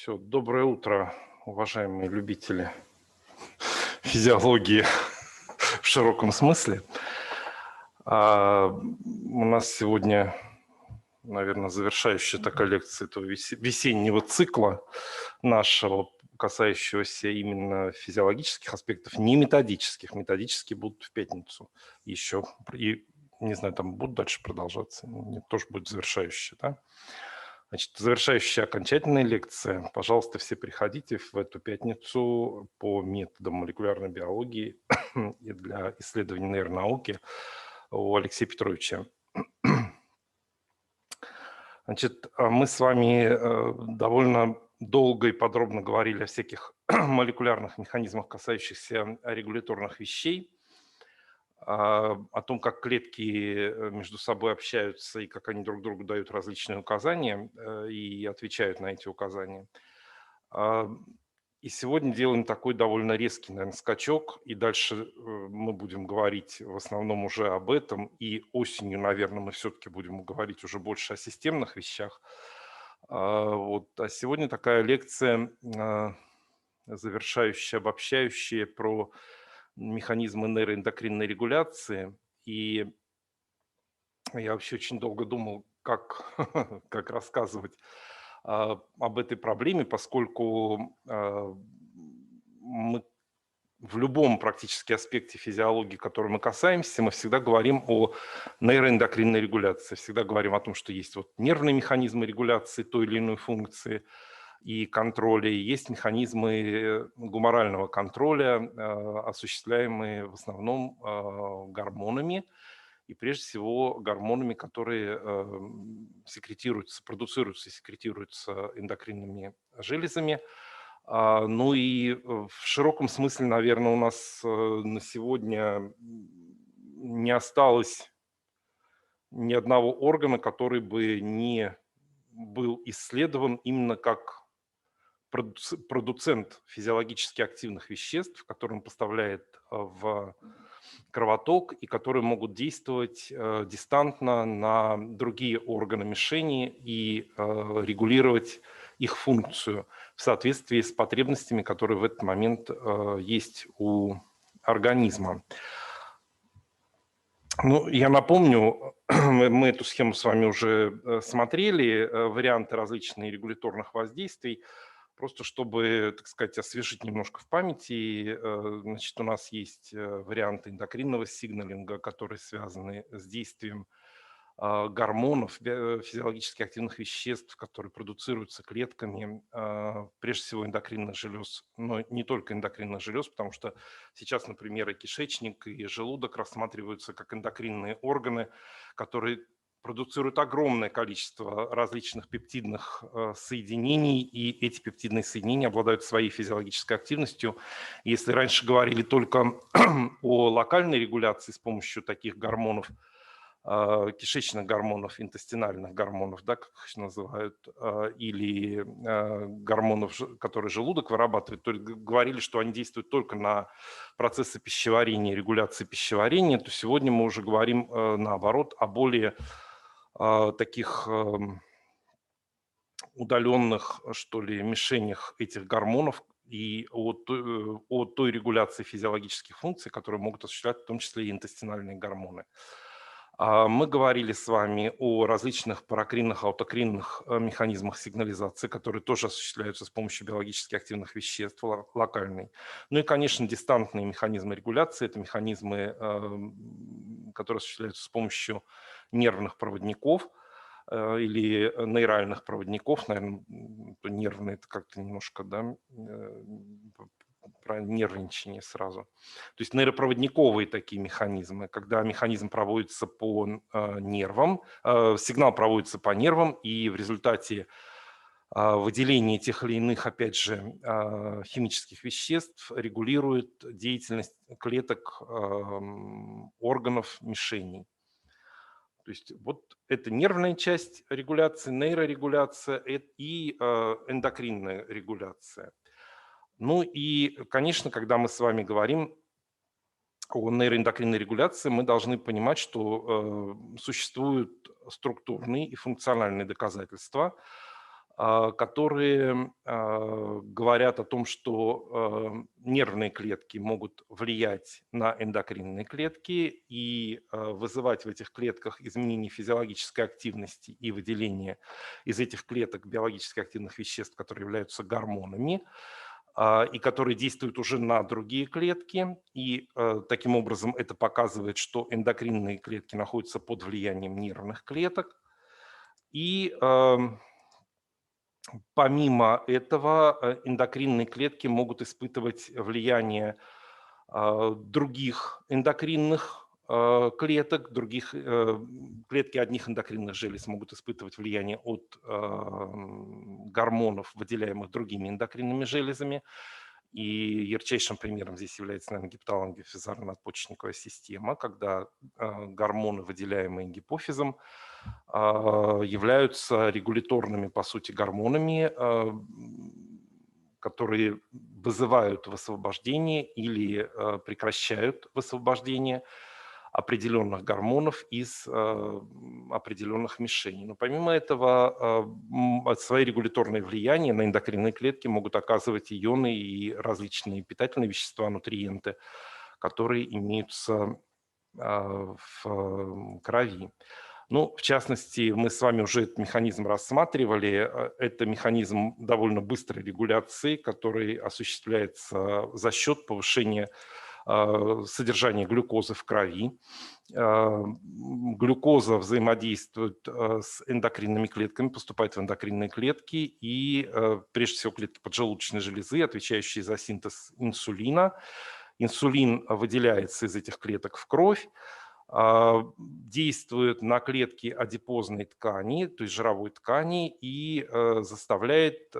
Все, доброе утро, уважаемые любители физиологии в широком смысле. У нас сегодня, наверное, завершающая такая лекция этого весеннего цикла нашего, касающегося именно физиологических аспектов, не методических. Методические будут в пятницу еще. И, не знаю, там будут дальше продолжаться. Тоже будет завершающая, да? Значит, завершающая окончательная лекция. Пожалуйста, все приходите в эту пятницу по методам молекулярной биологии и для исследований нейронауки у Алексея Петровича. Значит, мы с вами довольно долго и подробно говорили о всяких молекулярных механизмах, касающихся регуляторных вещей, о том, как клетки между собой общаются и как они друг другу дают различные указания и отвечают на эти указания. И сегодня делаем такой довольно резкий, наверное, скачок, и дальше мы будем говорить в основном уже об этом, и осенью, наверное, мы все-таки будем говорить уже больше о системных вещах. А сегодня такая лекция, завершающая, обобщающая про механизмы нейроэндокринной регуляции. И я вообще очень долго думал, как, как рассказывать об этой проблеме, поскольку мы в любом практически аспекте физиологии, который мы касаемся, мы всегда говорим о нейроэндокринной регуляции, всегда говорим о том, что есть вот нервные механизмы регуляции той или иной функции и контроля, и есть механизмы гуморального контроля, осуществляемые в основном гормонами, и прежде всего гормонами, которые секретируются, продуцируются и секретируются эндокринными железами. Ну и в широком смысле, наверное, у нас на сегодня не осталось ни одного органа, который бы не был исследован именно как продуцент физиологически активных веществ, который он поставляет в кровоток и которые могут действовать дистантно на другие органы мишени и регулировать их функцию в соответствии с потребностями, которые в этот момент есть у организма. Ну, я напомню, мы эту схему с вами уже смотрели, варианты различных регуляторных воздействий. Просто чтобы, так сказать, освежить немножко в памяти, значит, у нас есть варианты эндокринного сигналинга, которые связаны с действием гормонов, физиологически активных веществ, которые продуцируются клетками, прежде всего эндокринных желез, но не только эндокринных желез, потому что сейчас, например, и кишечник, и желудок рассматриваются как эндокринные органы, которые продуцируют огромное количество различных пептидных соединений, и эти пептидные соединения обладают своей физиологической активностью. Если раньше говорили только о локальной регуляции с помощью таких гормонов, кишечных гормонов, интестинальных гормонов, да, как их называют, или гормонов, которые желудок вырабатывает, то говорили, что они действуют только на процессы пищеварения, регуляции пищеварения, то сегодня мы уже говорим наоборот о более таких удаленных, что ли, мишенях этих гормонов и о той регуляции физиологических функций, которые могут осуществлять в том числе и интестинальные гормоны. Мы говорили с вами о различных паракринных, аутокринных механизмах сигнализации, которые тоже осуществляются с помощью биологически активных веществ локальной. Ну и, конечно, дистантные механизмы регуляции. Это механизмы, которые осуществляются с помощью нервных проводников или нейральных проводников. Наверное, нервные – это как-то немножко, да, про нервничание сразу. То есть нейропроводниковые такие механизмы, когда механизм проводится по нервам, сигнал проводится по нервам, и в результате выделения тех или иных, опять же, химических веществ регулирует деятельность клеток органов мишеней. То есть вот это нервная часть регуляции, нейрорегуляция и эндокринная регуляция. Ну и, конечно, когда мы с вами говорим о нейроэндокринной регуляции, мы должны понимать, что существуют структурные и функциональные доказательства которые говорят о том, что нервные клетки могут влиять на эндокринные клетки и вызывать в этих клетках изменения физиологической активности и выделение из этих клеток биологически активных веществ, которые являются гормонами, и которые действуют уже на другие клетки. И таким образом это показывает, что эндокринные клетки находятся под влиянием нервных клеток. И помимо этого, эндокринные клетки могут испытывать влияние других эндокринных клеток, клетки одних эндокринных желез могут испытывать влияние от гормонов, выделяемых другими эндокринными железами. И ярчайшим примером здесь является, наверное, гипоталамо-гипофизарно-надпочечниковая система, когда гормоны, выделяемые гипофизом, являются регуляторными, по сути, гормонами, которые вызывают высвобождение или прекращают высвобождение определенных гормонов из определенных мишеней. Но помимо этого, свои регуляторные влияния на эндокринные клетки могут оказывать ионы и различные питательные вещества, нутриенты, которые имеются в крови. Ну, в частности, мы с вами уже этот механизм рассматривали. Это механизм довольно быстрой регуляции, который осуществляется за счет повышения содержания глюкозы в крови. Глюкоза взаимодействует с эндокринными клетками, поступает в эндокринные клетки и, прежде всего, клетки поджелудочной железы, отвечающие за синтез инсулина. Инсулин выделяется из этих клеток в кровь, действует на клетки адипозной ткани, то есть жировой ткани, и заставляет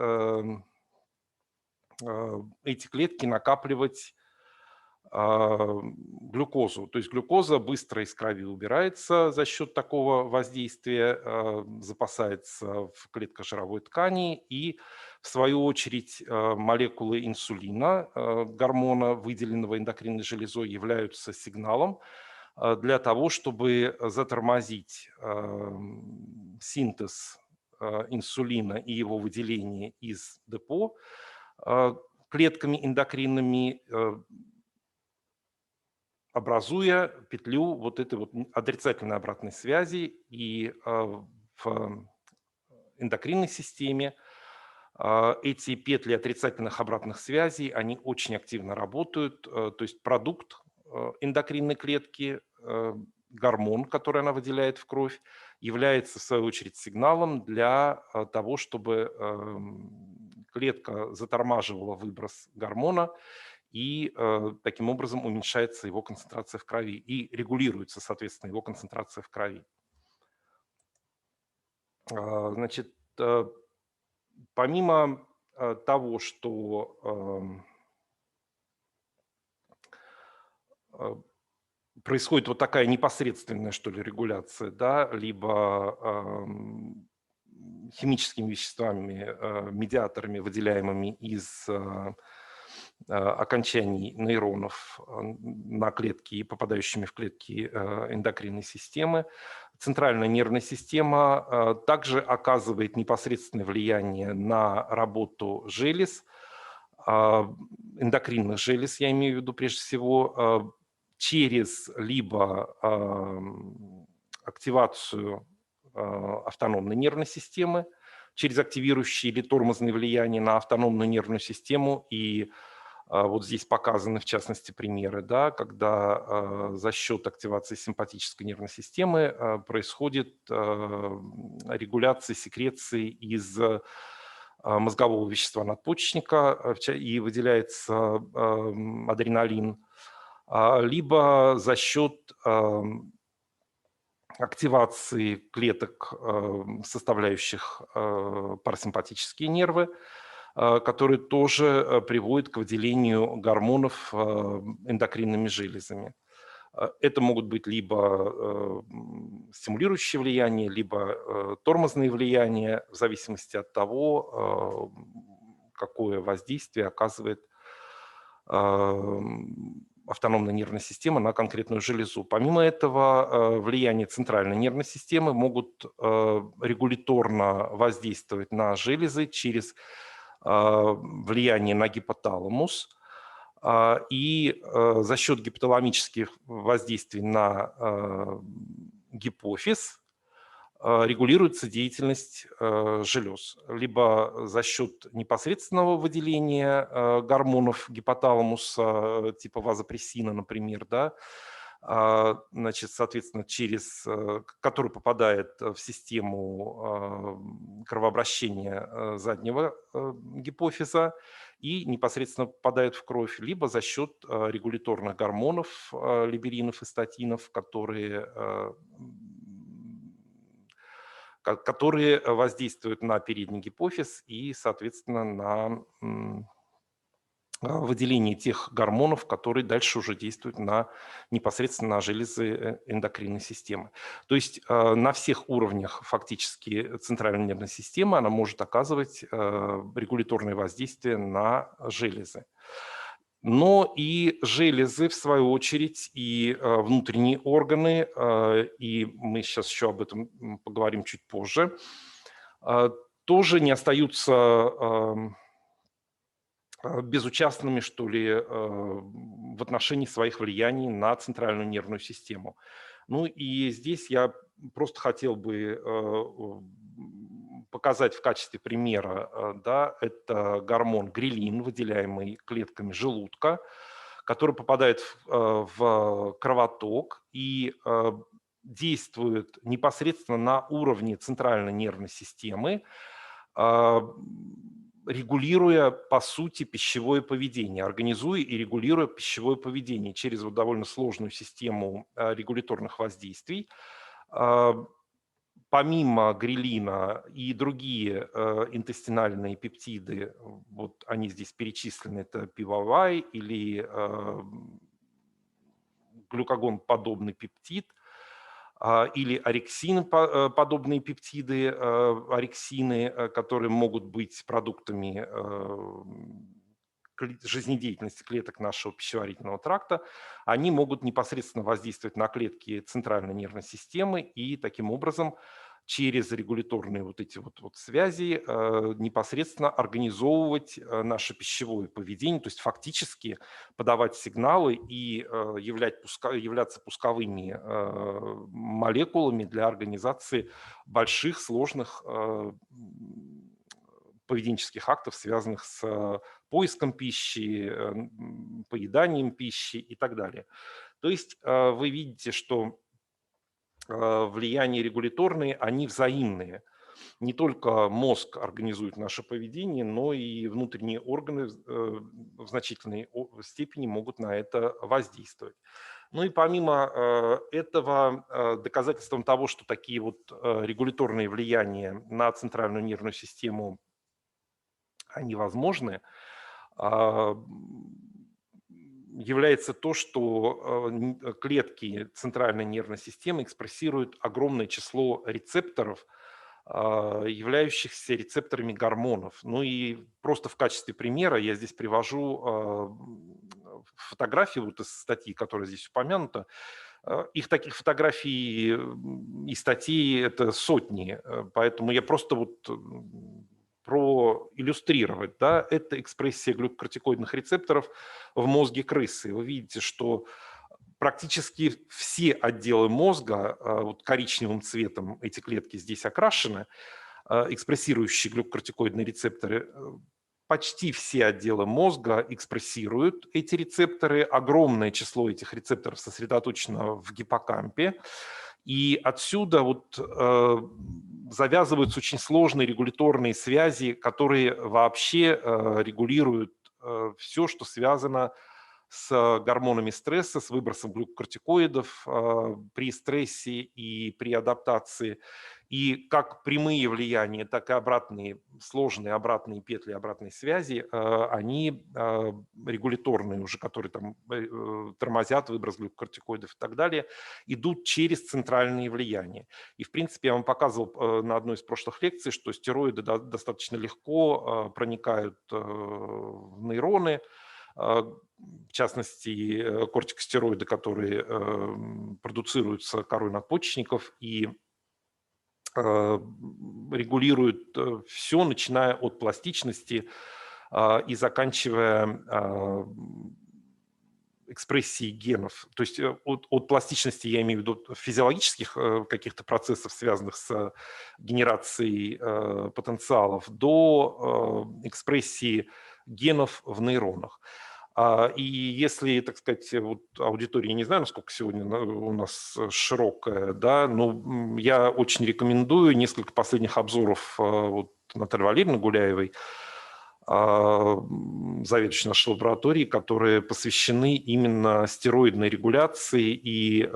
эти клетки накапливать глюкозу. То есть глюкоза быстро из крови убирается за счет такого воздействия, запасается в клетках жировой ткани, и в свою очередь молекулы инсулина, гормона, выделенного эндокринной железой, являются сигналом для того, чтобы затормозить синтез инсулина и его выделение из депо клетками эндокринными, образуя петлю вот этой вот отрицательной обратной связи. И в эндокринной системе эти петли отрицательных обратных связей, они очень активно работают. То есть продукт эндокринной клетки, гормон, который она выделяет в кровь, является, в свою очередь, сигналом для того, чтобы клетка затормаживала выброс гормона, и таким образом уменьшается его концентрация в крови и регулируется, соответственно, его концентрация в крови. Значит, помимо того, что происходит вот такая непосредственная, что ли, регуляция, да, либо химическими веществами, медиаторами, выделяемыми из окончаний нейронов на клетки и попадающими в клетки эндокринной системы. Центральная нервная система также оказывает непосредственное влияние на работу желез, эндокринных желез, я имею в виду прежде всего, через либо активацию автономной нервной системы, через активирующие или тормозные влияния на автономную нервную систему. И вот здесь показаны, в частности, примеры, да, когда за счет активации симпатической нервной системы происходит регуляция секреции из мозгового вещества надпочечника и выделяется адреналин, либо за счет активации клеток, составляющих парасимпатические нервы, которые тоже приводят к выделению гормонов эндокринными железами. Это могут быть либо стимулирующие влияния, либо тормозные влияния, в зависимости от того, какое воздействие оказывает автономной нервной системы на конкретную железу. Помимо этого, влияние центральной нервной системы могут регуляторно воздействовать на железы через влияние на гипоталамус, и за счет гипоталамических воздействий на гипофиз регулируется деятельность желез. Либо за счет непосредственного выделения гормонов гипоталамуса, типа вазопрессина, например, да, значит, соответственно, который попадает в систему кровообращения заднего гипофиза и непосредственно попадает в кровь, либо за счет регуляторных гормонов, либеринов и статинов, которые воздействуют на передний гипофиз и, соответственно, на выделение тех гормонов, которые дальше уже действуют непосредственно на железы эндокринной системы. То есть на всех уровнях фактически центральной нервной системы она может оказывать регуляторное воздействие на железы. Но и железы, в свою очередь, и внутренние органы, и мы сейчас еще об этом поговорим чуть позже, тоже не остаются безучастными, что ли, в отношении своих влияний на центральную нервную систему. Ну и здесь я просто хотел бы показать в качестве примера, да, это гормон грелин, выделяемый клетками желудка, который попадает в кровоток и действует непосредственно на уровне центральной нервной системы, регулируя, по сути, пищевое поведение, организуя и регулируя пищевое поведение через вот довольно сложную систему регуляторных воздействий. Помимо грелина и другие интестинальные пептиды, вот они здесь перечислены, это PYY или глюкагон-подобный пептид, или орексин-подобные пептиды, орексины, которые могут быть продуктами жизнедеятельности клеток нашего пищеварительного тракта, они могут непосредственно воздействовать на клетки центральной нервной системы и таким образом через регуляторные вот эти вот связи непосредственно организовывать наше пищевое поведение, то есть фактически подавать сигналы и являться пусковыми молекулами для организации больших, сложных поведенческих актов, связанных с поиском пищи, поеданием пищи и так далее. То есть вы видите, что влияния регуляторные, они взаимные. Не только мозг организует наше поведение, но и внутренние органы в значительной степени могут на это воздействовать. Ну и помимо этого, доказательством того, что такие вот регуляторные влияния на центральную нервную систему, они возможны, является то, что клетки центральной нервной системы экспрессируют огромное число рецепторов, являющихся рецепторами гормонов. Ну и просто в качестве примера я здесь привожу фотографии вот из статьи, которая здесь упомянута. Их таких фотографий и статей это сотни, поэтому я просто вот проиллюстрировать, да, это экспрессия глюкокортикоидных рецепторов в мозге крысы. Вы видите, что практически все отделы мозга, вот коричневым цветом эти клетки здесь окрашены, экспрессирующие глюкокортикоидные рецепторы, почти все отделы мозга экспрессируют эти рецепторы. Огромное число этих рецепторов сосредоточено в гиппокампе. И отсюда вот завязываются очень сложные регуляторные связи, которые вообще регулируют все, что связано с гормонами стресса, с выбросом глюкокортикоидов при стрессе и при адаптации. И как прямые влияния, так и обратные, сложные обратные петли, обратные связи, они регуляторные уже, которые там тормозят выброс глюкокортикоидов и так далее, идут через центральные влияния. И, в принципе, я вам показывал на одной из прошлых лекций, что стероиды достаточно легко проникают в нейроны, в частности, кортикостероиды, которые продуцируются корой надпочечников и регулируют все, начиная от пластичности и заканчивая экспрессии генов. То есть от пластичности я имею в виду физиологических каких-то процессов, связанных с генерацией потенциалов, до экспрессии генов в нейронах. И если, так сказать, вот аудитория, я не знаю, насколько сегодня у нас широкая, да, но я очень рекомендую несколько последних обзоров вот Натальи Валерьевны Гуляевой, заведующей нашей лаборатории, которые посвящены именно стероидной регуляции и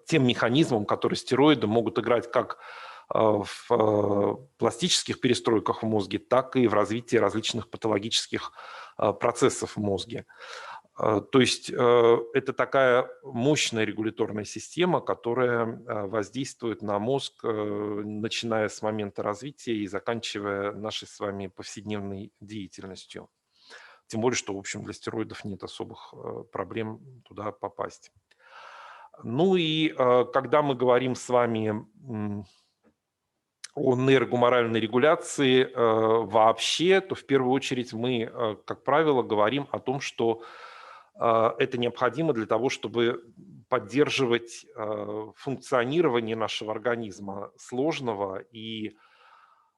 тем механизмам, которые стероиды могут играть как в пластических перестройках в мозге, так и в развитии различных патологических процессов в мозге. То есть это такая мощная регуляторная система, которая воздействует на мозг, начиная с момента развития и заканчивая нашей с вами повседневной деятельностью. Тем более, что, в общем, для стероидов нет особых проблем туда попасть. Ну и когда мы говорим с вами о нейрогуморальной регуляции вообще, то в первую очередь мы, как правило, говорим о том, что это необходимо для того, чтобы поддерживать функционирование нашего организма сложного и,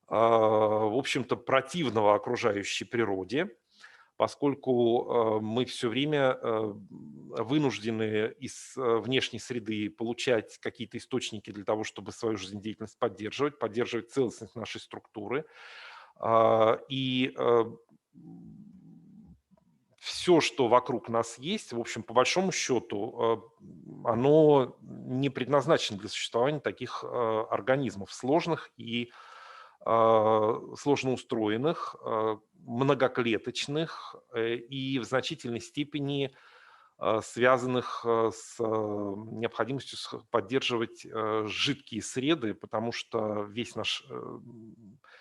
в общем-то, противного окружающей природе, поскольку мы все время вынуждены из внешней среды получать какие-то источники для того, чтобы свою жизнедеятельность поддерживать целостность нашей структуры. И все, что вокруг нас есть, в общем, по большому счету, оно не предназначено для существования таких организмов сложных и сложно устроенных, многоклеточных и в значительной степени связанных с необходимостью поддерживать жидкие среды, потому что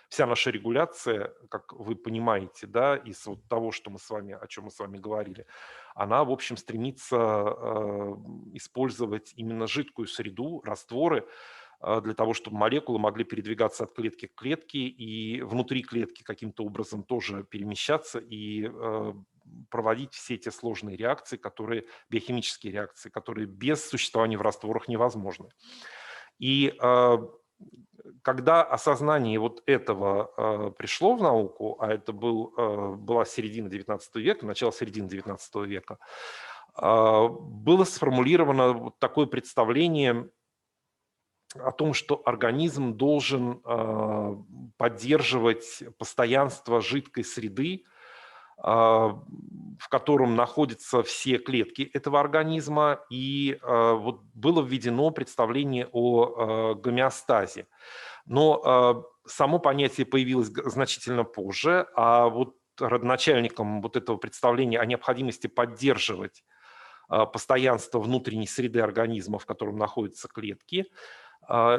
вся наша регуляция, как вы понимаете, да, из вот того, что о чем мы с вами говорили, она, в общем, стремится использовать именно жидкую среду, растворы, для того, чтобы молекулы могли передвигаться от клетки к клетке и внутри клетки каким-то образом тоже перемещаться и проводить все эти сложные реакции, биохимические реакции, которые без существования в растворах невозможны. И когда осознание вот этого пришло в науку, а это была середина XIX века, начало середины XIX века, было сформулировано вот такое представление о том, что организм должен поддерживать постоянство жидкой среды, в котором находятся все клетки этого организма, и вот было введено представление о гомеостазе. Но само понятие появилось значительно позже, а вот родоначальником вот этого представления о необходимости поддерживать постоянство внутренней среды организма, в котором находятся клетки,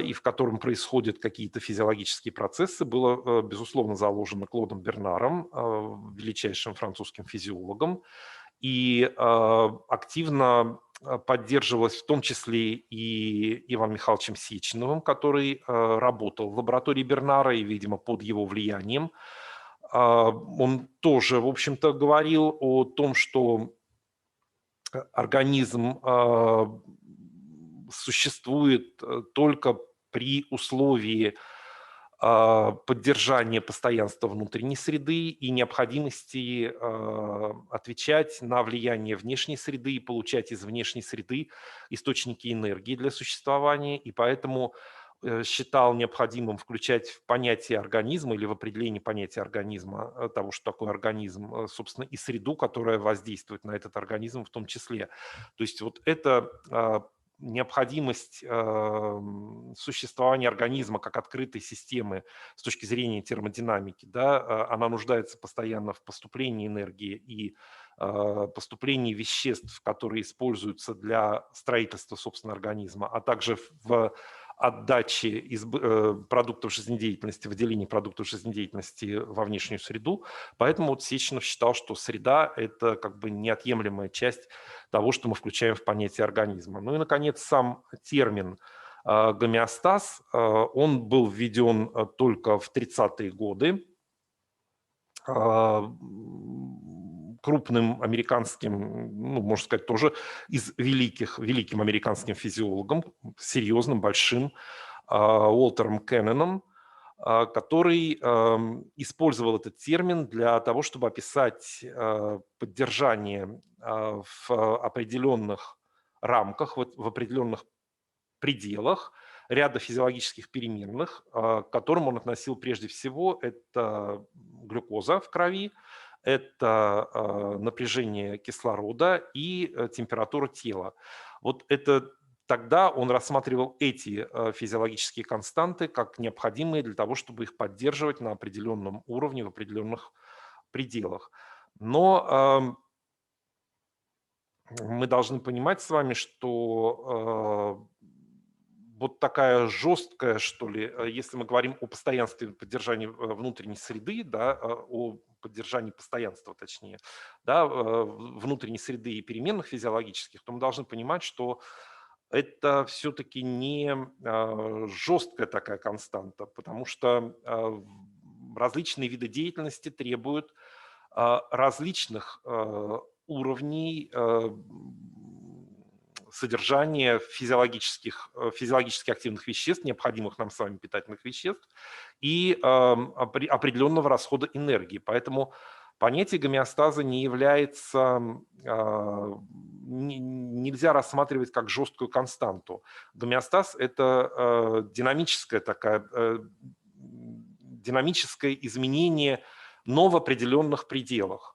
и в котором происходят какие-то физиологические процессы, было, безусловно, заложено Клодом Бернаром, величайшим французским физиологом, и активно поддерживалось в том числе и Иваном Михайловичем Сеченовым, который работал в лаборатории Бернара и, видимо, под его влиянием. Он тоже, в общем-то, говорил о том, что организм существует только при условии поддержания постоянства внутренней среды и необходимости отвечать на влияние внешней среды и получать из внешней среды источники энергии для существования. И поэтому считал необходимым включать в понятие организма или в определение понятия организма, того, что такое организм, собственно, и среду, которая воздействует на этот организм в том числе. То есть вот это необходимость существования организма как открытой системы с точки зрения термодинамики, да, она нуждается постоянно в поступлении энергии и поступлении веществ, которые используются для строительства, собственно, организма, а также в отдачи продуктов жизнедеятельности, выделения продуктов жизнедеятельности во внешнюю среду. Поэтому вот Сеченов считал, что среда – это как бы неотъемлемая часть того, что мы включаем в понятие организма. Ну и, наконец, сам термин гомеостаз, он был введен только в 30-е годы крупным американским, ну, можно сказать, тоже великим американским физиологом, серьезным, большим, Уолтером Кенноном, который использовал этот термин для того, чтобы описать поддержание в определенных рамках, в определенных пределах ряда физиологических переменных, к которым он относил прежде всего это глюкоза в крови, это напряжение кислорода и температура тела. Вот это тогда он рассматривал эти физиологические константы как необходимые для того, чтобы их поддерживать на определенном уровне, в определенных пределах. Но мы должны понимать с вами, что вот такая жесткая, что ли, если мы говорим о постоянстве поддержания внутренней среды, да, о поддержании постоянства, точнее, да, внутренней среды и переменных физиологических, то мы должны понимать, что это все-таки не жесткая такая константа, потому что различные виды деятельности требуют различных уровней содержания физиологически активных веществ, необходимых нам с вами питательных веществ, и определенного расхода энергии. Поэтому понятие гомеостаза не является, нельзя рассматривать как жесткую константу. Гомеостаз – это динамическое изменение, но в определенных пределах.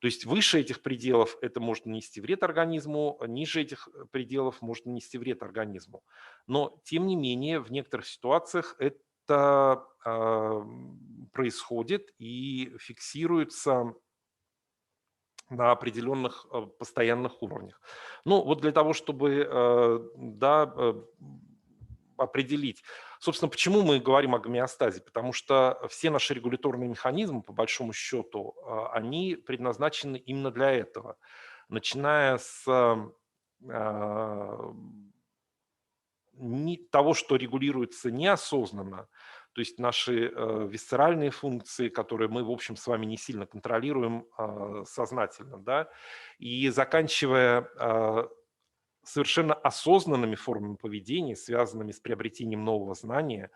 То есть выше этих пределов это может нанести вред организму, ниже этих пределов может нанести вред организму. Но, тем не менее, в некоторых ситуациях это происходит и фиксируется на определенных постоянных уровнях. Ну, вот для того, чтобы определить, собственно, почему мы говорим о гомеостазе, потому что все наши регуляторные механизмы, по большому счету, они предназначены именно для этого. Начиная с того, что регулируется неосознанно, то есть наши висцеральные функции, которые мы, в общем, с вами не сильно контролируем сознательно, да, и заканчивая совершенно осознанными формами поведения, связанными с приобретением нового знания,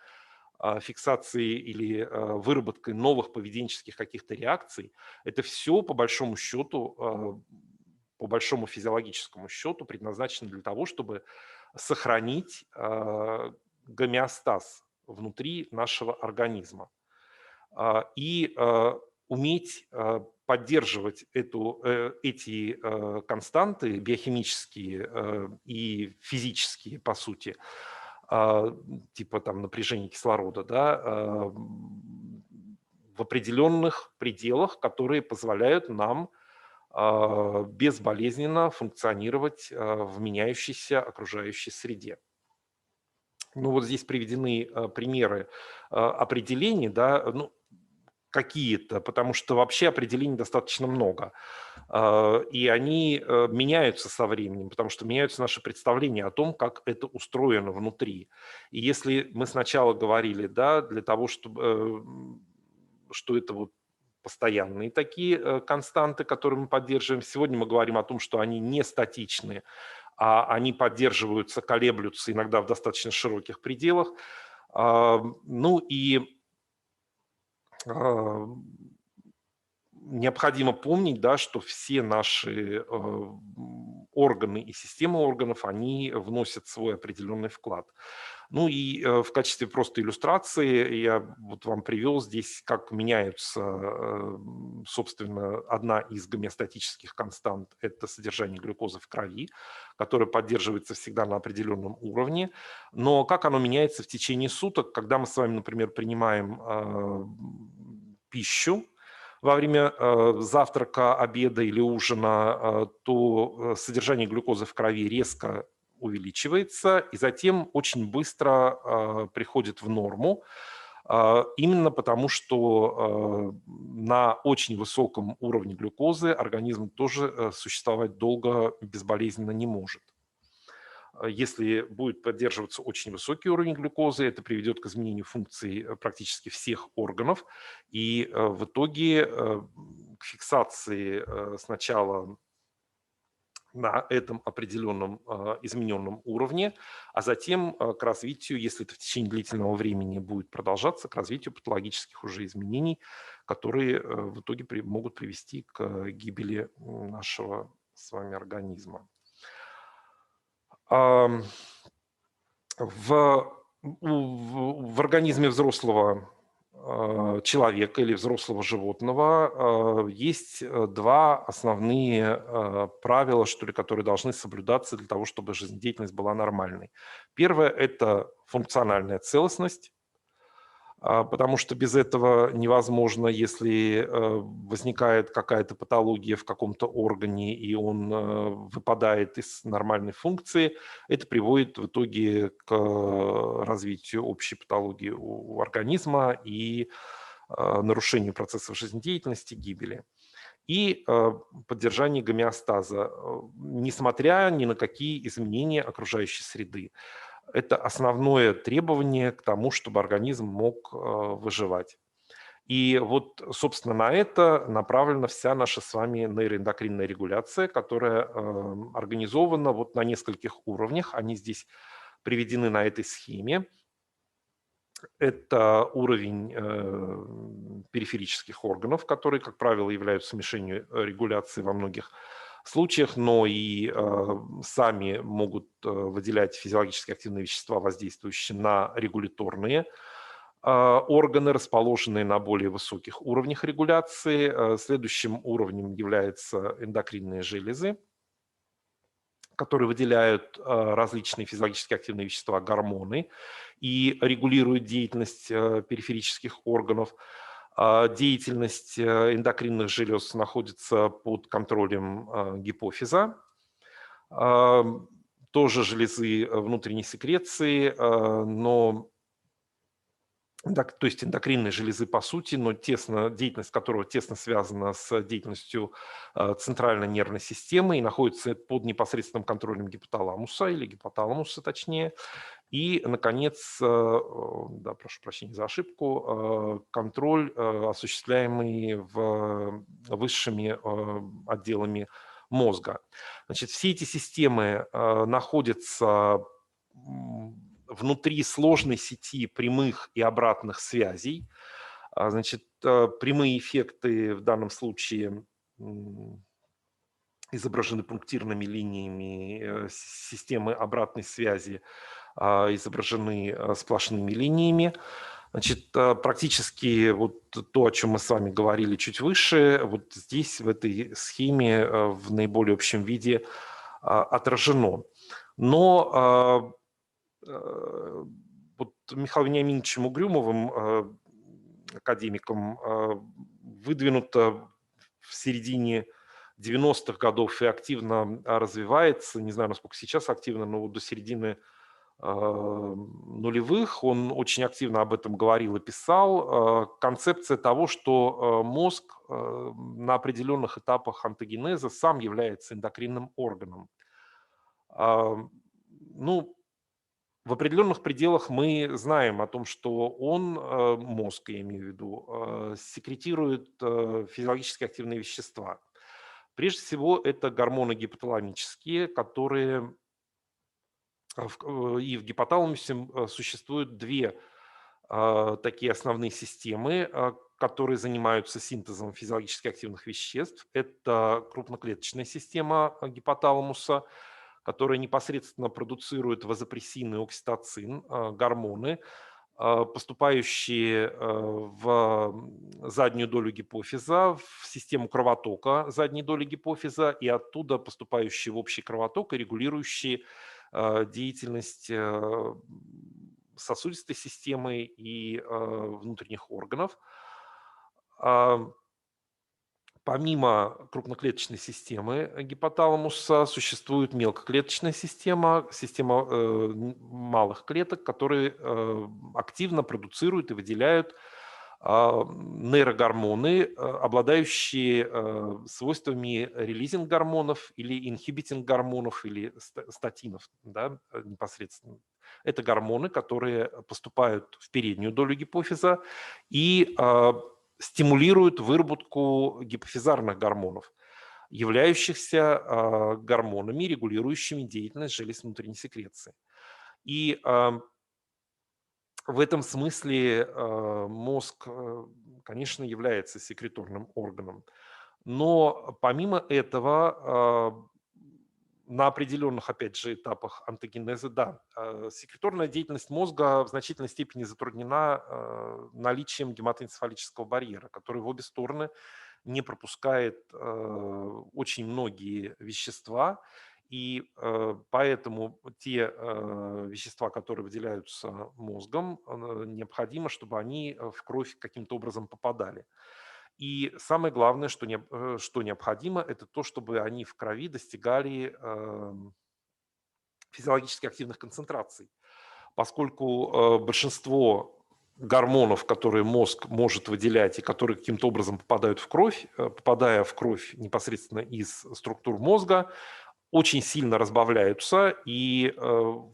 фиксацией или выработкой новых поведенческих каких-то реакций, это все, по большому счету, по большому физиологическому счету, предназначено для того, чтобы сохранить гомеостаз внутри нашего организма и уметь поддерживать эти константы биохимические и физические, по сути, типа там напряжения кислорода, да, в определенных пределах, которые позволяют нам безболезненно функционировать в меняющейся окружающей среде. Ну вот здесь приведены примеры определений, да, ну, какие-то, потому что вообще определений достаточно много. И они меняются со временем, потому что меняются наши представления о том, как это устроено внутри. И если мы сначала говорили, да, для того, чтобы, что это вот постоянные такие константы, которые мы поддерживаем, сегодня мы говорим о том, что они не статичные, а они поддерживаются, колеблются иногда в достаточно широких пределах. Ну и необходимо помнить, да, что все наши органы и системы органов, они вносят свой определенный вклад. Ну и в качестве просто иллюстрации я вот вам привел здесь, как меняются, собственно, одна из гомеостатических констант – это содержание глюкозы в крови, которое поддерживается всегда на определенном уровне. Но как оно меняется в течение суток, когда мы с вами, например, принимаем пищу, во время завтрака, обеда или ужина, то содержание глюкозы в крови резко увеличивается и затем очень быстро приходит в норму, именно потому что на очень высоком уровне глюкозы организм тоже существовать долго безболезненно не может. Если будет поддерживаться очень высокий уровень глюкозы, это приведет к изменению функций практически всех органов, и в итоге к фиксации сначала на этом определенном измененном уровне, а затем к развитию, если это в течение длительного времени будет продолжаться, к развитию патологических уже изменений, которые в итоге могут привести к гибели нашего с вами организма. Ам, в организме взрослого человека или взрослого животного есть два основные правила, что ли, которые должны соблюдаться для того, чтобы жизнедеятельность была нормальной. Первое – это функциональная целостность, потому что без этого невозможно, если возникает какая-то патология в каком-то органе, и он выпадает из нормальной функции, это приводит в итоге к развитию общей патологии у организма и нарушению процессов жизнедеятельности, гибели. И поддержание гомеостаза, несмотря ни на какие изменения окружающей среды. Это основное требование к тому, чтобы организм мог выживать. И вот, собственно, на это направлена вся наша с вами нейроэндокринная регуляция, которая организована вот на нескольких уровнях. Они здесь приведены на этой схеме. Это уровень периферических органов, которые, как правило, являются мишенью регуляции во многих случаях, но и сами могут выделять физиологически активные вещества, воздействующие на регуляторные органы, расположенные на более высоких уровнях регуляции. Следующим уровнем являются эндокринные железы, которые выделяют различные физиологически активные вещества, гормоны, и регулируют деятельность периферических органов. Деятельность эндокринных желез находится под контролем гипофиза, тоже железы внутренней секреции, но то есть эндокринные железы по сути, но деятельность которого тесно связана с деятельностью центральной нервной системы и находится под непосредственным контролем гипоталамуса или гипоталамуса точнее. И, наконец, да, прошу прощения за ошибку, контроль, осуществляемый высшими отделами мозга. Значит, все эти системы находятся внутри сложной сети прямых и обратных связей. Значит, прямые эффекты в данном случае изображены пунктирными линиями, системы обратной связи изображены сплошными линиями. Значит, практически вот то, о чем мы с вами говорили чуть выше, вот здесь, в этой схеме, в наиболее общем виде отражено. Но вот Михаилом Вениаминовичем Угрюмовым, академиком, выдвинуто в середине 90-х годов и активно развивается, не знаю, насколько сейчас активно, но вот до середины нулевых он очень активно об этом говорил и писал. Концепция того, что мозг на определенных этапах онтогенеза сам является эндокринным органом. Ну, в определенных пределах мы знаем о том, что он, мозг, я имею в виду, секретирует физиологически активные вещества. Прежде всего, это гормоны гипоталамические, которые и в гипоталамусе существуют две такие основные системы, которые занимаются синтезом физиологически активных веществ. Это крупноклеточная система гипоталамуса, которая непосредственно продуцирует вазопрессин и окситоцин, гормоны, поступающие в заднюю долю гипофиза, в систему кровотока задней доли гипофиза и оттуда поступающие в общий кровоток и регулирующие деятельность сосудистой системы и внутренних органов. Помимо крупноклеточной системы гипоталамуса существует мелкоклеточная система, система малых клеток, которые активно продуцируют и выделяют нейрогормоны, обладающие свойствами релизинг гормонов или инхибитинг гормонов или статинов, да, непосредственно. Это гормоны, которые поступают в переднюю долю гипофиза и стимулируют выработку гипофизарных гормонов, являющихся гормонами, регулирующими деятельность желез внутренней секреции. И в этом смысле мозг, конечно, является секреторным органом. Но помимо этого, на определенных, опять же, этапах антогенеза, да, секреторная деятельность мозга в значительной степени затруднена наличием гематоэнцефалического барьера, который в обе стороны не пропускает очень многие вещества, и поэтому те вещества, которые выделяются мозгом, необходимо, чтобы они в кровь каким-то образом попадали. И самое главное, что необходимо, это то, чтобы они в крови достигали физиологически активных концентраций, поскольку большинство гормонов, которые мозг может выделять и которые каким-то образом попадают в кровь, попадая в кровь непосредственно из структур мозга, очень сильно разбавляются и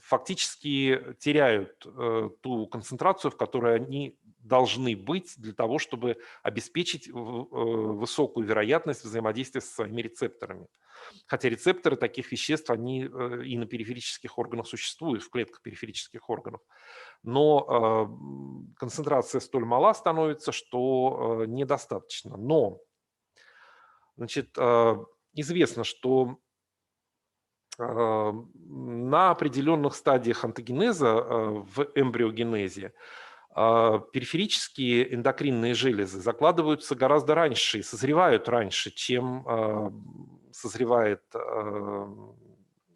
фактически теряют ту концентрацию, в которой они должны быть для того, чтобы обеспечить высокую вероятность взаимодействия со своими рецепторами. Хотя рецепторы таких веществ, они и на периферических органах существуют, в клетках периферических органов. Но концентрация столь мала становится, что недостаточно. Но, значит, известно, что на определенных стадиях антогенеза в эмбриогенезе периферические эндокринные железы закладываются гораздо раньше и созревают раньше, чем созревает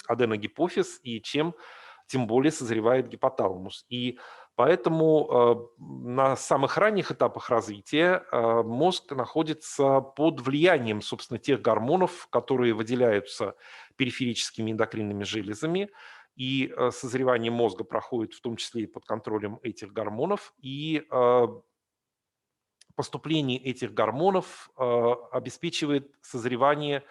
аденогипофиз и чем тем более созревает гипоталамус. И поэтому на самых ранних этапах развития мозг находится под влиянием, собственно, тех гормонов, которые выделяются периферическими эндокринными железами, и созревание мозга проходит в том числе и под контролем этих гормонов, и поступление этих гормонов обеспечивает созревание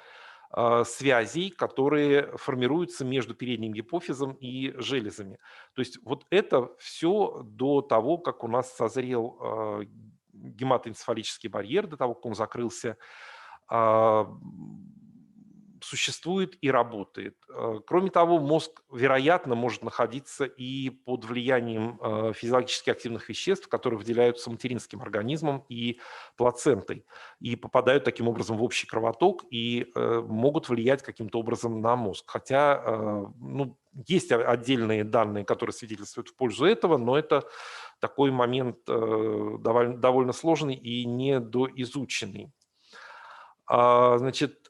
связей, которые формируются между передним гипофизом и железами. То есть вот это все до того, как у нас созрел гематоэнцефалический барьер, до того, как он закрылся, а, существует и работает. Кроме того, мозг, вероятно, может находиться и под влиянием физиологически активных веществ, которые выделяются материнским организмом и плацентой, и попадают таким образом в общий кровоток и могут влиять каким-то образом на мозг. Хотя ну, есть отдельные данные, которые свидетельствуют в пользу этого, но это такой момент довольно сложный и недоизученный. Значит,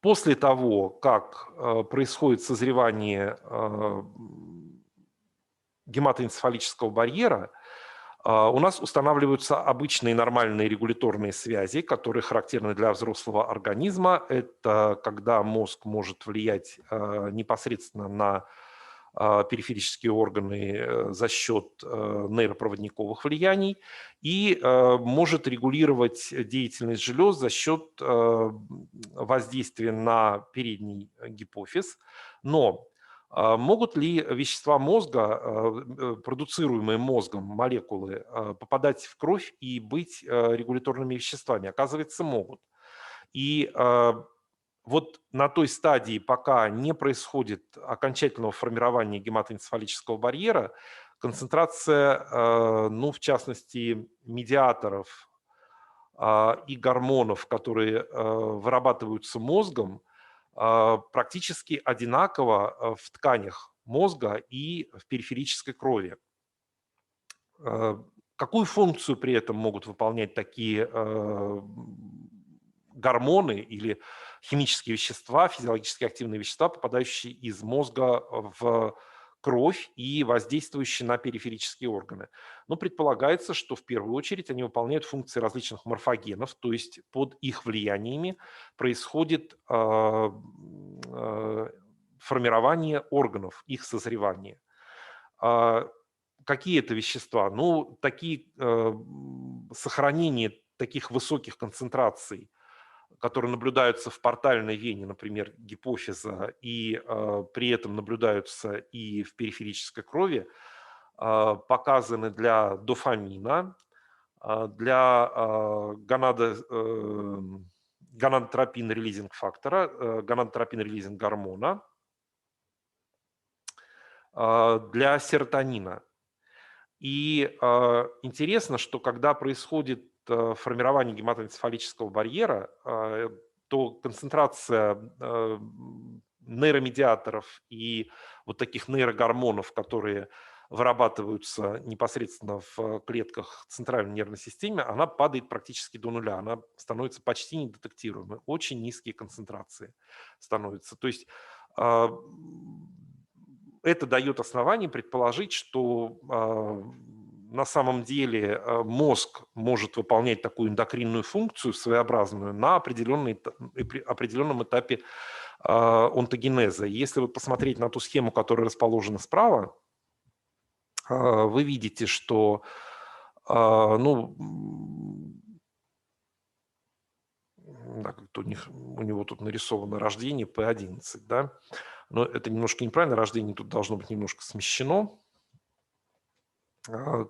после того, как происходит созревание гематоэнцефалического барьера, у нас устанавливаются обычные нормальные регуляторные связи, которые характерны для взрослого организма. Это когда мозг может влиять непосредственно на периферические органы за счет нейропроводниковых влияний и может регулировать деятельность желез за счет воздействия на передний гипофиз. Но могут ли вещества мозга, продуцируемые мозгом, молекулы, попадать в кровь и быть регуляторными веществами? Оказывается, могут. И вот на той стадии, пока не происходит окончательного формирования гематоэнцефалического барьера, концентрация, ну, в частности, медиаторов и гормонов, которые вырабатываются мозгом, практически одинаково в тканях мозга и в периферической крови. Какую функцию при этом могут выполнять такие гормоны или химические вещества, физиологически активные вещества, попадающие из мозга в кровь и воздействующие на периферические органы. Но предполагается, что в первую очередь они выполняют функции различных морфогенов, то есть под их влияниями происходит формирование органов, их созревание. А, Какие это вещества? Ну, такие сохранение таких высоких концентраций, которые наблюдаются в портальной вене, например, гипофиза, и при этом наблюдаются и в периферической крови, показаны для дофамина, для гонадотропин-релизинг фактора, гонадотропин-релизинг гормона, для серотонина. И интересно, что когда происходит формирование гематоэнцефалического барьера, то концентрация нейромедиаторов и вот таких нейрогормонов, которые вырабатываются непосредственно в клетках центральной нервной системы, она падает практически до нуля, она становится почти недетектируемой, очень низкие концентрации становятся. То есть а, это дает основание предположить, что на самом деле мозг может выполнять такую эндокринную функцию своеобразную на определенном этапе онтогенеза. Если вот посмотреть на ту схему, которая расположена справа, вы видите, что ну, да, как-то у него тут нарисовано рождение P11, да, но это немножко неправильно, рождение тут должно быть немножко смещено.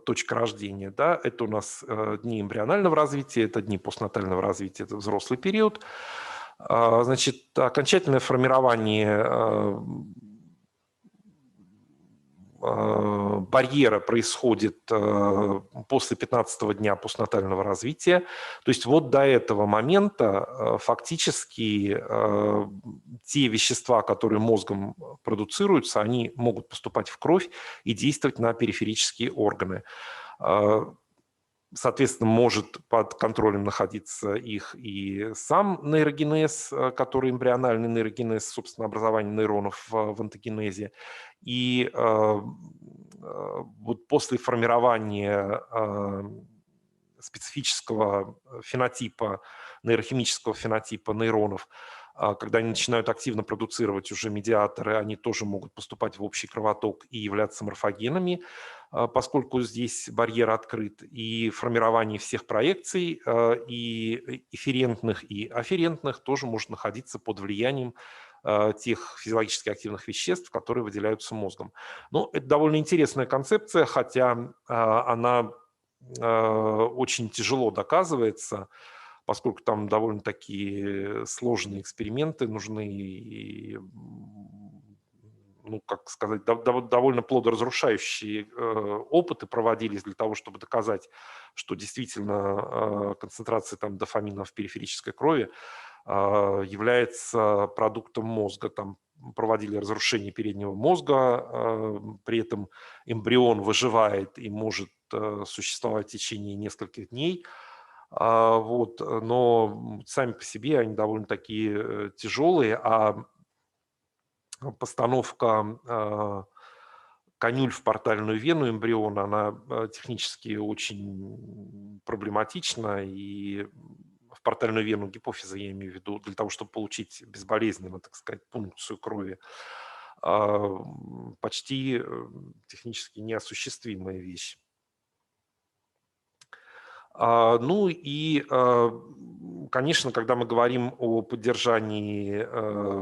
Точка рождения, да, это у нас дни эмбрионального развития, это дни постнатального развития, это взрослый период. Значит, окончательное формирование барьера происходит после 15-го дня постнатального развития. То есть вот до этого момента фактически те вещества, которые мозгом продуцируются, они могут поступать в кровь и действовать на периферические органы. Соответственно, может под контролем находиться их и сам нейрогенез, который эмбриональный нейрогенез, собственно, образование нейронов в онтогенезе. И вот после формирования специфического фенотипа, нейрохимического фенотипа нейронов, когда они начинают активно продуцировать уже медиаторы, они тоже могут поступать в общий кровоток и являться морфогенами, поскольку здесь барьер открыт, и формирование всех проекций, и эфферентных, и афферентных, тоже может находиться под влиянием тех физиологически активных веществ, которые выделяются мозгом. Ну, это довольно интересная концепция, хотя она очень тяжело доказывается, поскольку там довольно-таки сложные эксперименты нужны, и, ну, как сказать, довольно плодоразрушающие опыты проводились для того, чтобы доказать, что действительно концентрация там дофамина в периферической крови является продуктом мозга. Там проводили разрушение переднего мозга, при этом эмбрион выживает и может существовать в течение нескольких дней. Вот, но сами по себе они довольно такие тяжелые, а постановка канюль в портальную вену эмбриона, она технически очень проблематична, и в портальную вену гипофиза, я имею в виду, для того, чтобы получить безболезненно, так сказать, пункцию крови, почти технически неосуществимая вещь. Ну и, конечно, когда мы говорим о поддержании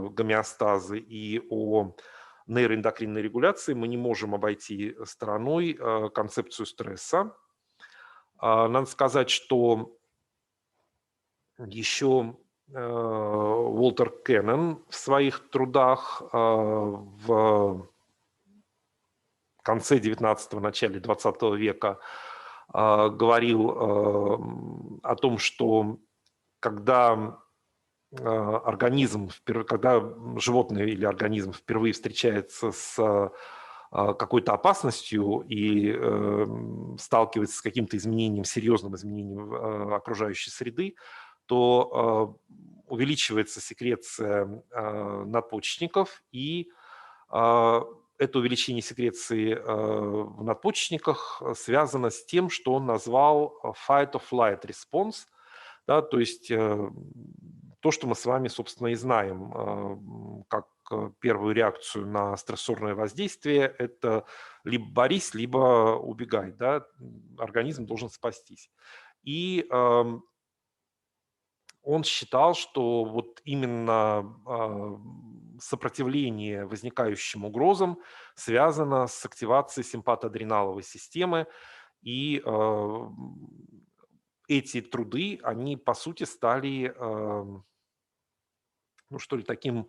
гомеостаза и о нейроэндокринной регуляции, мы не можем обойти стороной концепцию стресса. Надо сказать, что еще Уолтер Кеннон в своих трудах в конце 19-го, начале 20 века говорил о том, что когда когда животное или организм впервые встречается с какой-то опасностью и сталкивается с каким-то изменением, серьезным изменением окружающей среды, то увеличивается секреция надпочечников, и это увеличение секреции в надпочечниках связано с тем, что он назвал fight-of-flight response, да, то есть то, что мы с вами, собственно, и знаем, как первую реакцию на стрессорное воздействие, это либо борись, либо убегай, да, организм должен спастись. И он считал, что вот именно сопротивление возникающим угрозам связано с активацией симпатоадреналовой системы, и эти труды, они по сути стали, ну что ли, таким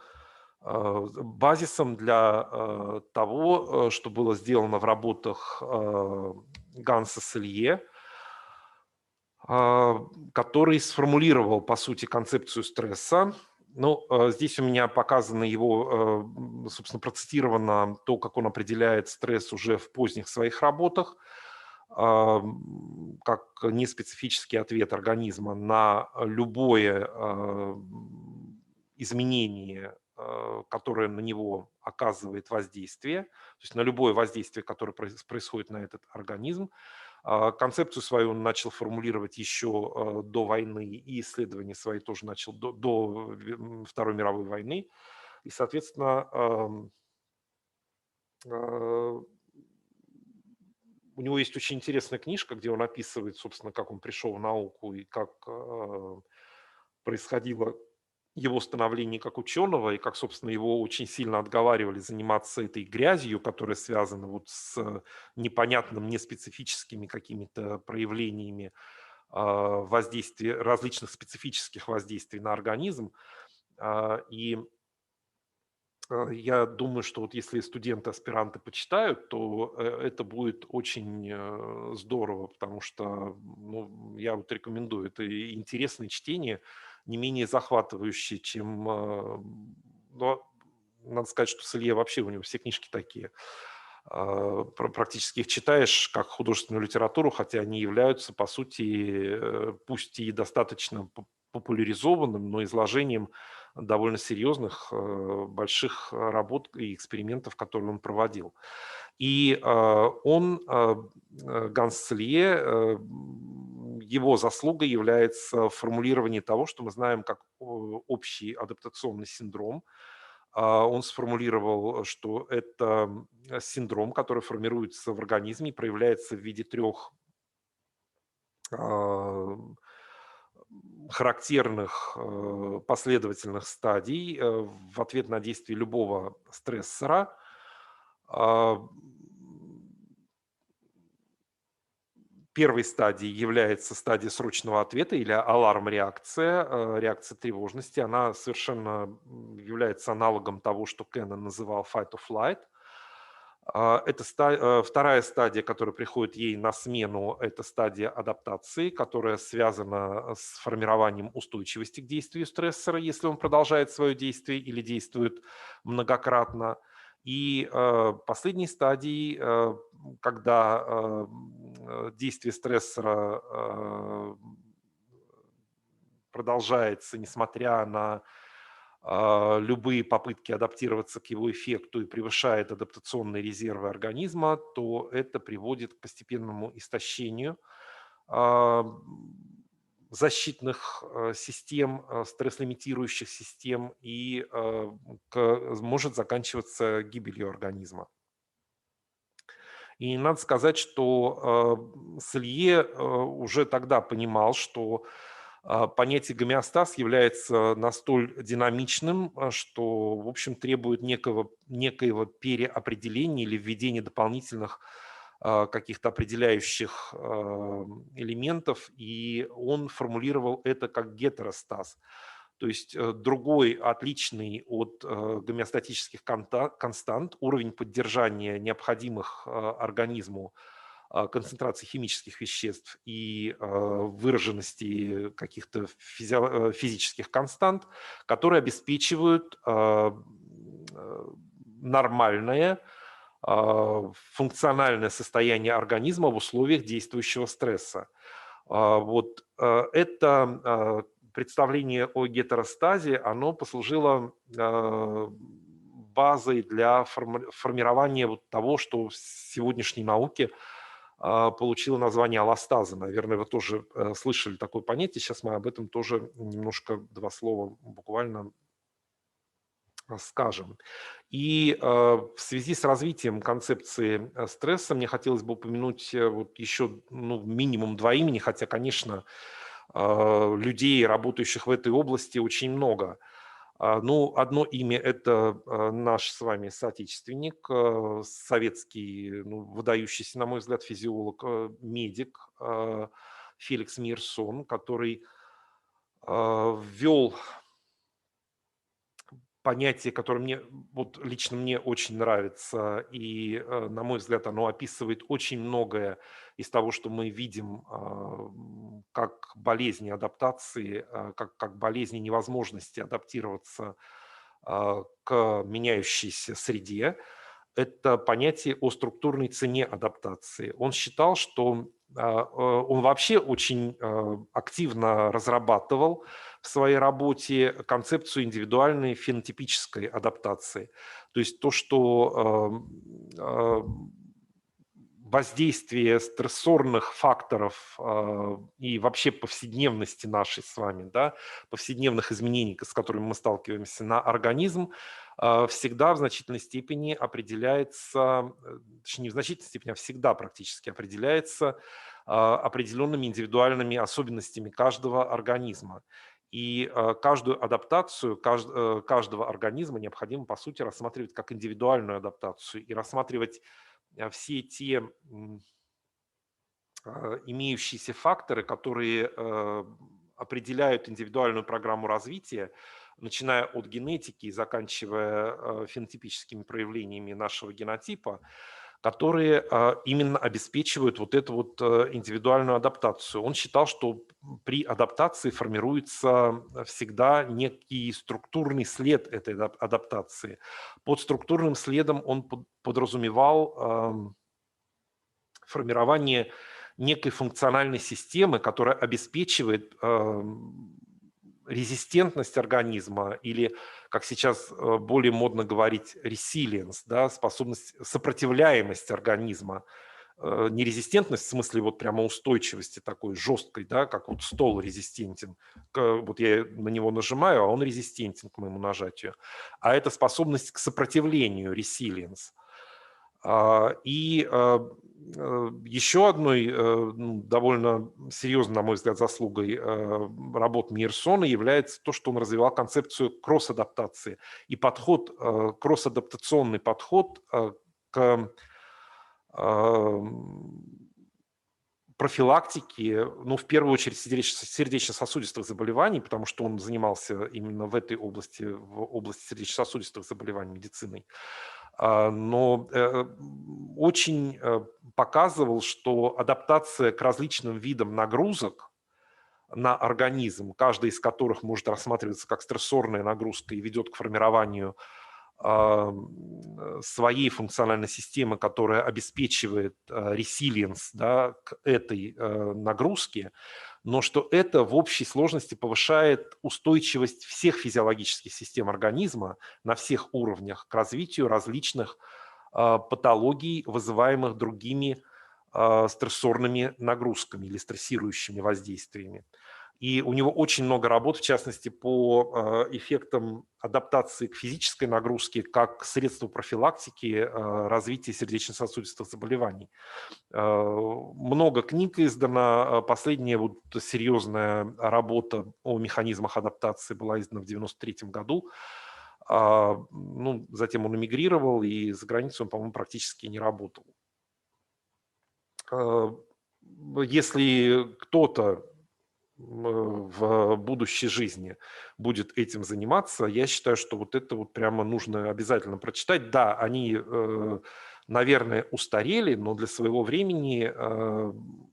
базисом для того, что было сделано в работах Ганса Селье, который сформулировал, по сути, концепцию стресса. Ну, здесь у меня показано его, собственно, процитировано то, как он определяет стресс уже в поздних своих работах, как неспецифический ответ организма на любое изменение, которое на него оказывает воздействие, то есть на любое воздействие, которое происходит на этот организм. Концепцию свою он начал формулировать еще до войны, и исследования свои тоже начал до Второй мировой войны. И, соответственно, э, у него есть очень интересная книжка, где он описывает, собственно, как он пришел в науку и как происходило его становление как ученого, и как, собственно, его очень сильно отговаривали заниматься этой грязью, которая связана вот с непонятным, неспецифическими какими-то проявлениями воздействия, различных специфических воздействий на организм. И я думаю, что вот если студенты, аспиранты почитают, то это будет очень здорово, потому что ну, я вот рекомендую. Это интересное чтение, не менее захватывающее, чем... ну, надо сказать, что Селье вообще у него все книжки такие. Практически их читаешь как художественную литературу, хотя они являются, по сути, пусть и достаточно популяризованным, но изложением довольно серьезных, больших работ и экспериментов, которые он проводил. И Ганс Селье, его заслугой является формулирование того, что мы знаем как общий адаптационный синдром. Он сформулировал, что это синдром, который формируется в организме и проявляется в виде трех характерных последовательных стадий в ответ на действие любого стрессора. А, Первой стадией является стадия срочного ответа или аларм-реакция, реакция тревожности. Она совершенно является аналогом того, что Кеннон называл fight or flight. Это вторая стадия, которая приходит ей на смену, это стадия адаптации, которая связана с формированием устойчивости к действию стрессора, если он продолжает свое действие или действует многократно. И последней стадией, когда действие стрессора продолжается, несмотря на любые попытки адаптироваться к его эффекту и превышает адаптационные резервы организма, то это приводит к постепенному истощению а, защитных систем, стресс-лимитирующих систем и может заканчиваться гибелью организма. И надо сказать, что Селье уже тогда понимал, что понятие гомеостаз является настолько динамичным, что, в общем, требует некоего переопределения или введения дополнительных каких-то определяющих элементов, и он формулировал это как гетеростаз. То есть другой, отличный от гомеостатических констант, уровень поддержания необходимых организму концентрации химических веществ и выраженности каких-то физических констант, которые обеспечивают нормальное функциональное состояние организма в условиях действующего стресса. Вот это представление о гетеростазе, оно послужило базой для формирования вот того, что в сегодняшней науке получило название аллостаза. Наверное, вы тоже слышали такое понятие. Сейчас мы об этом тоже немножко, два слова буквально скажем. И в связи с развитием концепции стресса мне хотелось бы упомянуть вот еще ну, минимум два имени, хотя, конечно, людей, работающих в этой области, очень много. Ну, одно имя – это наш с вами соотечественник, советский, ну, выдающийся, на мой взгляд, физиолог, медик Феликс Мейерсон, который ввел понятие, которое мне, вот лично мне очень нравится, и, на мой взгляд, оно описывает очень многое из того, что мы видим как болезни адаптации, как болезни невозможности адаптироваться к меняющейся среде. Это понятие о структурной цене адаптации. Он считал, что он вообще очень активно разрабатывал в своей работе концепцию индивидуальной фенотипической адаптации. То есть то, что воздействие стрессорных факторов и вообще повседневности нашей с вами, да, повседневных изменений, с которыми мы сталкиваемся на организм, всегда в значительной степени определяется, точнее, не в значительной степени, а всегда практически определяется определенными индивидуальными особенностями каждого организма. И каждую адаптацию каждого организма необходимо, по сути, рассматривать как индивидуальную адаптацию и рассматривать все те имеющиеся факторы, которые определяют индивидуальную программу развития, начиная от генетики и заканчивая фенотипическими проявлениями нашего генотипа, которые именно обеспечивают вот эту вот индивидуальную адаптацию. Он считал, что при адаптации формируется всегда некий структурный след этой адаптации. Под структурным следом он подразумевал формирование некой функциональной системы, которая обеспечивает резистентность организма или, как сейчас более модно говорить, resilience, да, способность, сопротивляемость организма. Не резистентность в смысле вот прямо устойчивости такой жесткой, да, как вот стол резистентен. Вот я на него нажимаю, а он резистентен к моему нажатию. А это способность к сопротивлению, resilience. И еще одной ну, довольно серьезной, на мой взгляд, заслугой работ Мейерсона является то, что он развивал концепцию кросс-адаптации и подход, кросс-адаптационный подход к профилактике, ну, в первую очередь, сердечно-сосудистых заболеваний, потому что он занимался именно в этой области, в области сердечно-сосудистых заболеваний медициной. Но очень показывал, что адаптация к различным видам нагрузок на организм, каждая из которых может рассматриваться как стрессорная нагрузка и ведет к формированию своей функциональной системы, которая обеспечивает resilience, да, к этой нагрузке, но что это в общей сложности повышает устойчивость всех физиологических систем организма на всех уровнях к развитию различных патологий, вызываемых другими стрессорными нагрузками или стрессирующими воздействиями. И у него очень много работ, в частности, по эффектам адаптации к физической нагрузке как средству профилактики развития сердечно-сосудистых заболеваний. Много книг издано. Последняя вот серьезная работа о механизмах адаптации была издана в 1993 году. Ну, затем он эмигрировал, и за границей он, по-моему, практически не работал. Если кто-то в будущей жизни будет этим заниматься, я считаю, что вот это вот прямо нужно обязательно прочитать. Да, они, наверное, устарели, но для своего времени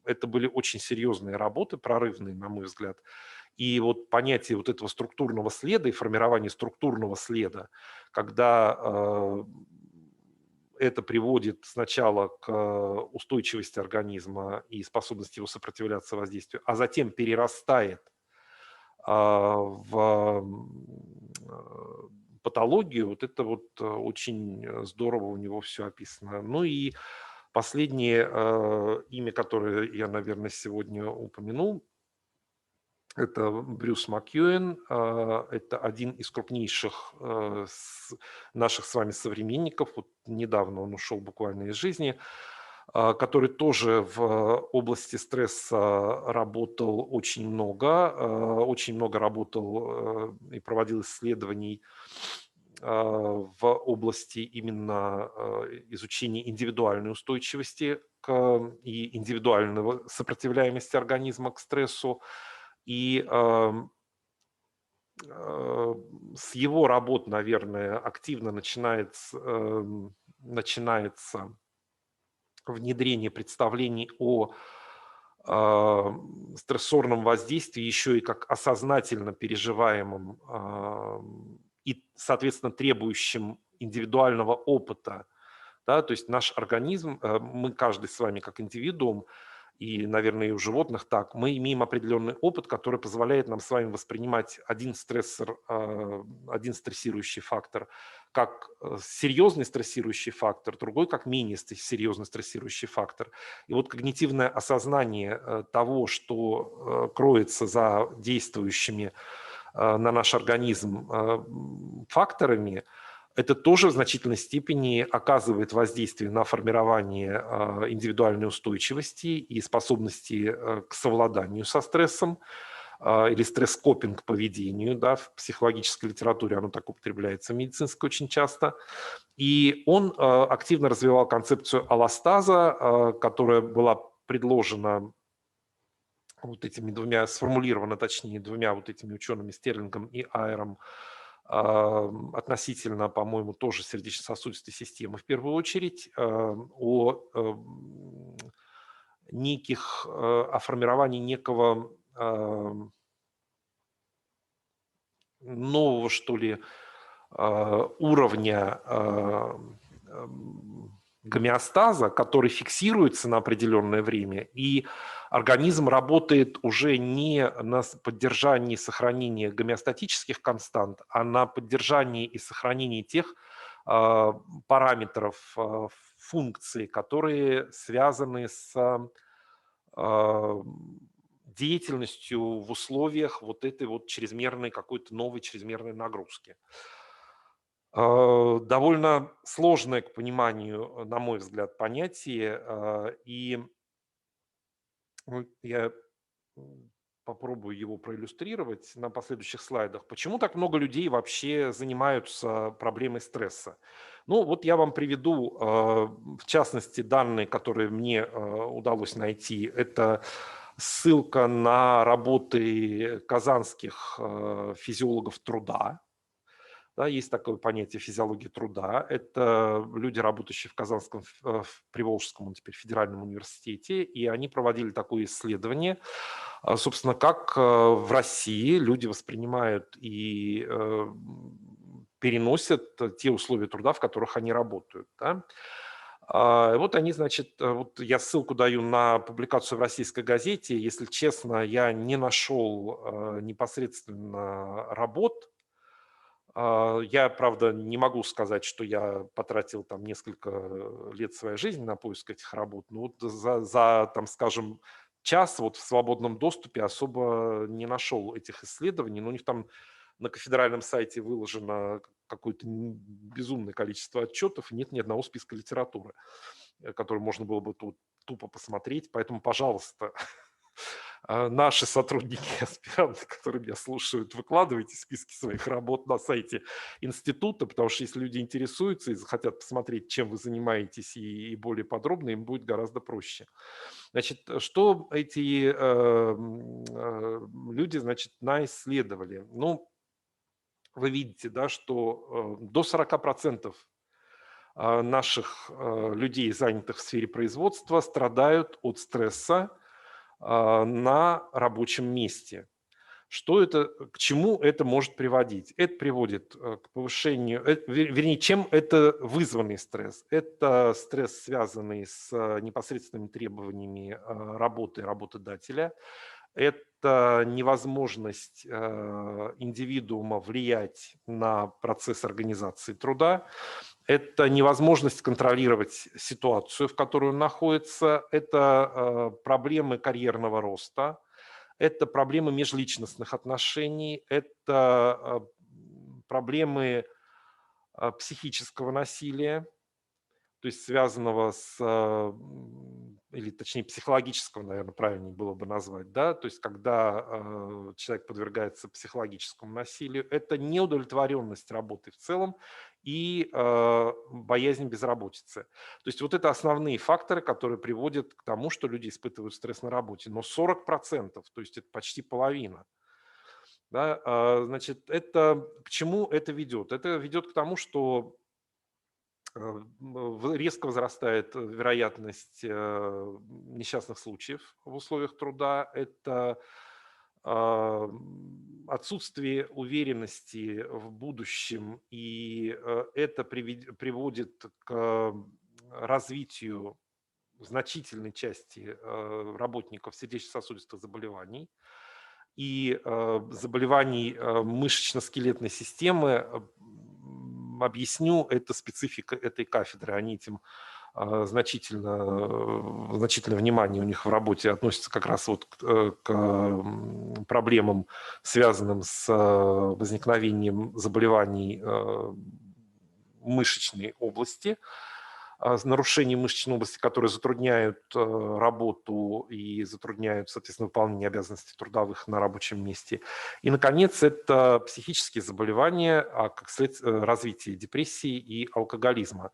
это были очень серьезные работы, прорывные, на мой взгляд. И вот понятие вот этого структурного следа и формирование структурного следа, когда это приводит сначала к устойчивости организма и способности его сопротивляться воздействию, а затем перерастает в патологию, вот это вот очень здорово у него все описано. Ну и последнее имя, которое я, наверное, сегодня упомянул, это Брюс МакЭуэн, это один из крупнейших наших с вами современников. Вот недавно он ушел буквально из жизни, который тоже в области стресса работал очень много работал и проводил исследований в области именно изучения индивидуальной устойчивости и индивидуального сопротивляемости организма к стрессу. И с его работ, наверное, активно начинается внедрение представлений о стрессорном воздействии еще и как осознательно переживаемом и, соответственно, требующем индивидуального опыта. Да, то есть наш организм, мы каждый с вами как индивидуум, и, наверное, и у животных так, мы имеем определенный опыт, который позволяет нам с вами воспринимать один стрессор, один стрессирующий фактор как серьезный стрессирующий фактор, другой как менее серьезный стрессирующий фактор. И вот когнитивное осознание того, что кроется за действующими на наш организм факторами, это тоже в значительной степени оказывает воздействие на формирование индивидуальной устойчивости и способности к совладанию со стрессом или стресс-копинг поведению, да, в психологической литературе оно так употребляется, в медицинской очень часто. И он активно развивал концепцию аллостаза, которая была предложена вот этими двумя, сформулирована, точнее, двумя вот этими учеными Стерлингом и Айером относительно, по-моему, тоже сердечно-сосудистой системы в первую очередь, о формировании некого нового, что ли, уровня гомеостаза, который фиксируется на определенное время, и организм работает уже не на поддержании и сохранении гомеостатических констант, а на поддержании и сохранении тех параметров функций, которые связаны с деятельностью в условиях вот этой вот чрезмерной, какой-то новой чрезмерной нагрузки. Довольно сложное к пониманию, на мой взгляд, понятие, и я попробую его проиллюстрировать на последующих слайдах. Почему так много людей вообще занимаются проблемой стресса? Ну, вот я вам приведу, в частности, данные, которые мне удалось найти. Это ссылка на работы казанских физиологов труда. Да, есть такое понятие физиологии труда. Это люди, работающие в Казанском, в Приволжском, теперь федеральном университете, и они проводили такое исследование, собственно, как в России люди воспринимают и переносят те условия труда, в которых они работают. Да? Вот они, значит, вот я ссылку даю на публикацию в российской газете. Если честно, я не нашел непосредственно работ. Я, правда, не могу сказать, что я потратил там несколько лет своей жизни на поиск этих работ, но вот за там, скажем, час вот в свободном доступе особо не нашел этих исследований, но у них там на кафедральном сайте выложено какое-то безумное количество отчетов, и нет ни одного списка литературы, который можно было бы тут тупо посмотреть, поэтому, пожалуйста, наши сотрудники, аспиранты, которые меня слушают, выкладывайте списки своих работ на сайте института, потому что если люди интересуются и захотят посмотреть, чем вы занимаетесь, и более подробно, им будет гораздо проще. Значит, что эти люди, значит, наисследовали? Ну, вы видите, да, что до 40% наших людей, занятых в сфере производства, страдают от стресса на рабочем месте. Что это, к чему это может приводить? Это приводит к повышению, вернее, чем это вызванный стресс? Это стресс, связанный с непосредственными требованиями работы работодателя. это невозможность индивидуума влиять на процесс организации труда, это невозможность контролировать ситуацию, в которой он находится, это проблемы карьерного роста, это проблемы межличностных отношений, это проблемы психического насилия, то есть связанного с, или точнее психологического, наверное, правильнее было бы назвать, да, то есть когда человек подвергается психологическому насилию, это неудовлетворенность работой в целом и боязнь безработицы. То есть вот это основные факторы, которые приводят к тому, что люди испытывают стресс на работе. Но 40%, то есть это почти половина. Да, значит, это к чему это ведет? Это ведет к тому, что резко возрастает вероятность несчастных случаев в условиях труда. Это отсутствие уверенности в будущем, и это приводит к развитию значительной части работников сердечно-сосудистых заболеваний и заболеваний мышечно-скелетной системы. Объясню, это специфика этой кафедры. Они этим значительное внимание у них в работе относится как раз вот к проблемам, связанным с возникновением заболеваний мышечной области, нарушений мышечной области, которые затрудняют работу и затрудняют, соответственно, выполнение обязанностей трудовых на рабочем месте. И, наконец, это психические заболевания, а как следствие развитие депрессии и алкоголизма.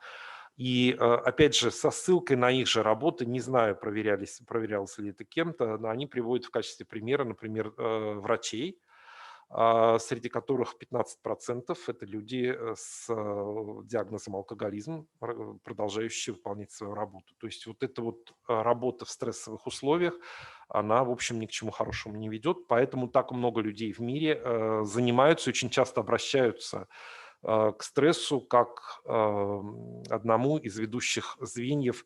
И, опять же, со ссылкой на их же работы, не знаю, проверялось ли это кем-то, но они приводят в качестве примера, например, врачей, среди которых 15% это люди с диагнозом алкоголизм, продолжающие выполнять свою работу. То есть вот эта вот работа в стрессовых условиях, она, в общем, ни к чему хорошему не ведет. Поэтому так много людей в мире занимаются, очень часто обращаются к стрессу как одному из ведущих звеньев,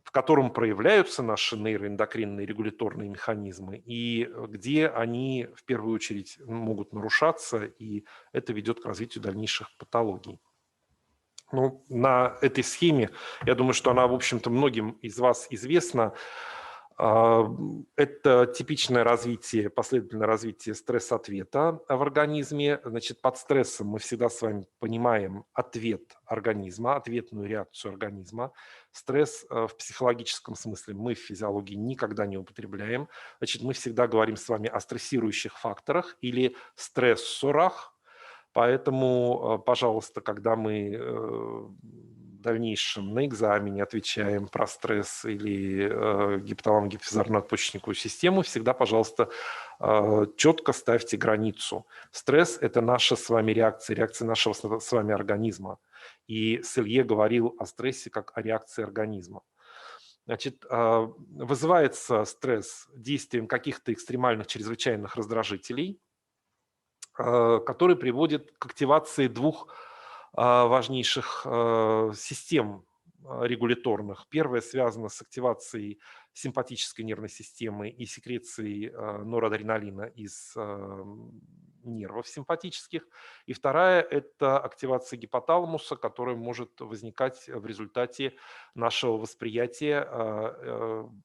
в котором проявляются наши нейроэндокринные регуляторные механизмы и где они в первую очередь могут нарушаться, и это ведет к развитию дальнейших патологий. Ну, на этой схеме, я думаю, что она, в общем-то, многим из вас известна. Это типичное развитие, последовательное развитие стресс-ответа в организме. Значит, под стрессом мы всегда с вами понимаем ответ организма, ответную реакцию организма. Стресс в психологическом смысле мы в физиологии никогда не употребляем. Значит, мы всегда говорим с вами о стрессирующих факторах или стрессорах. Поэтому, пожалуйста, когда мы в дальнейшем на экзамене отвечаем про стресс или гипоталамо-гипофизарно-надпочечниковую систему, всегда, пожалуйста, четко ставьте границу. Стресс – это наша с вами реакция нашего с вами организма. И Селье говорил о стрессе как о реакции организма. Значит, вызывается стресс действием каких-то экстремальных, чрезвычайных раздражителей, который приводит к активации двух важнейших систем регуляторных. Первая связана с активацией симпатической нервной системы и секрецией норадреналина из нервов симпатических. И вторая – это активация гипоталамуса, которая может возникать в результате нашего восприятия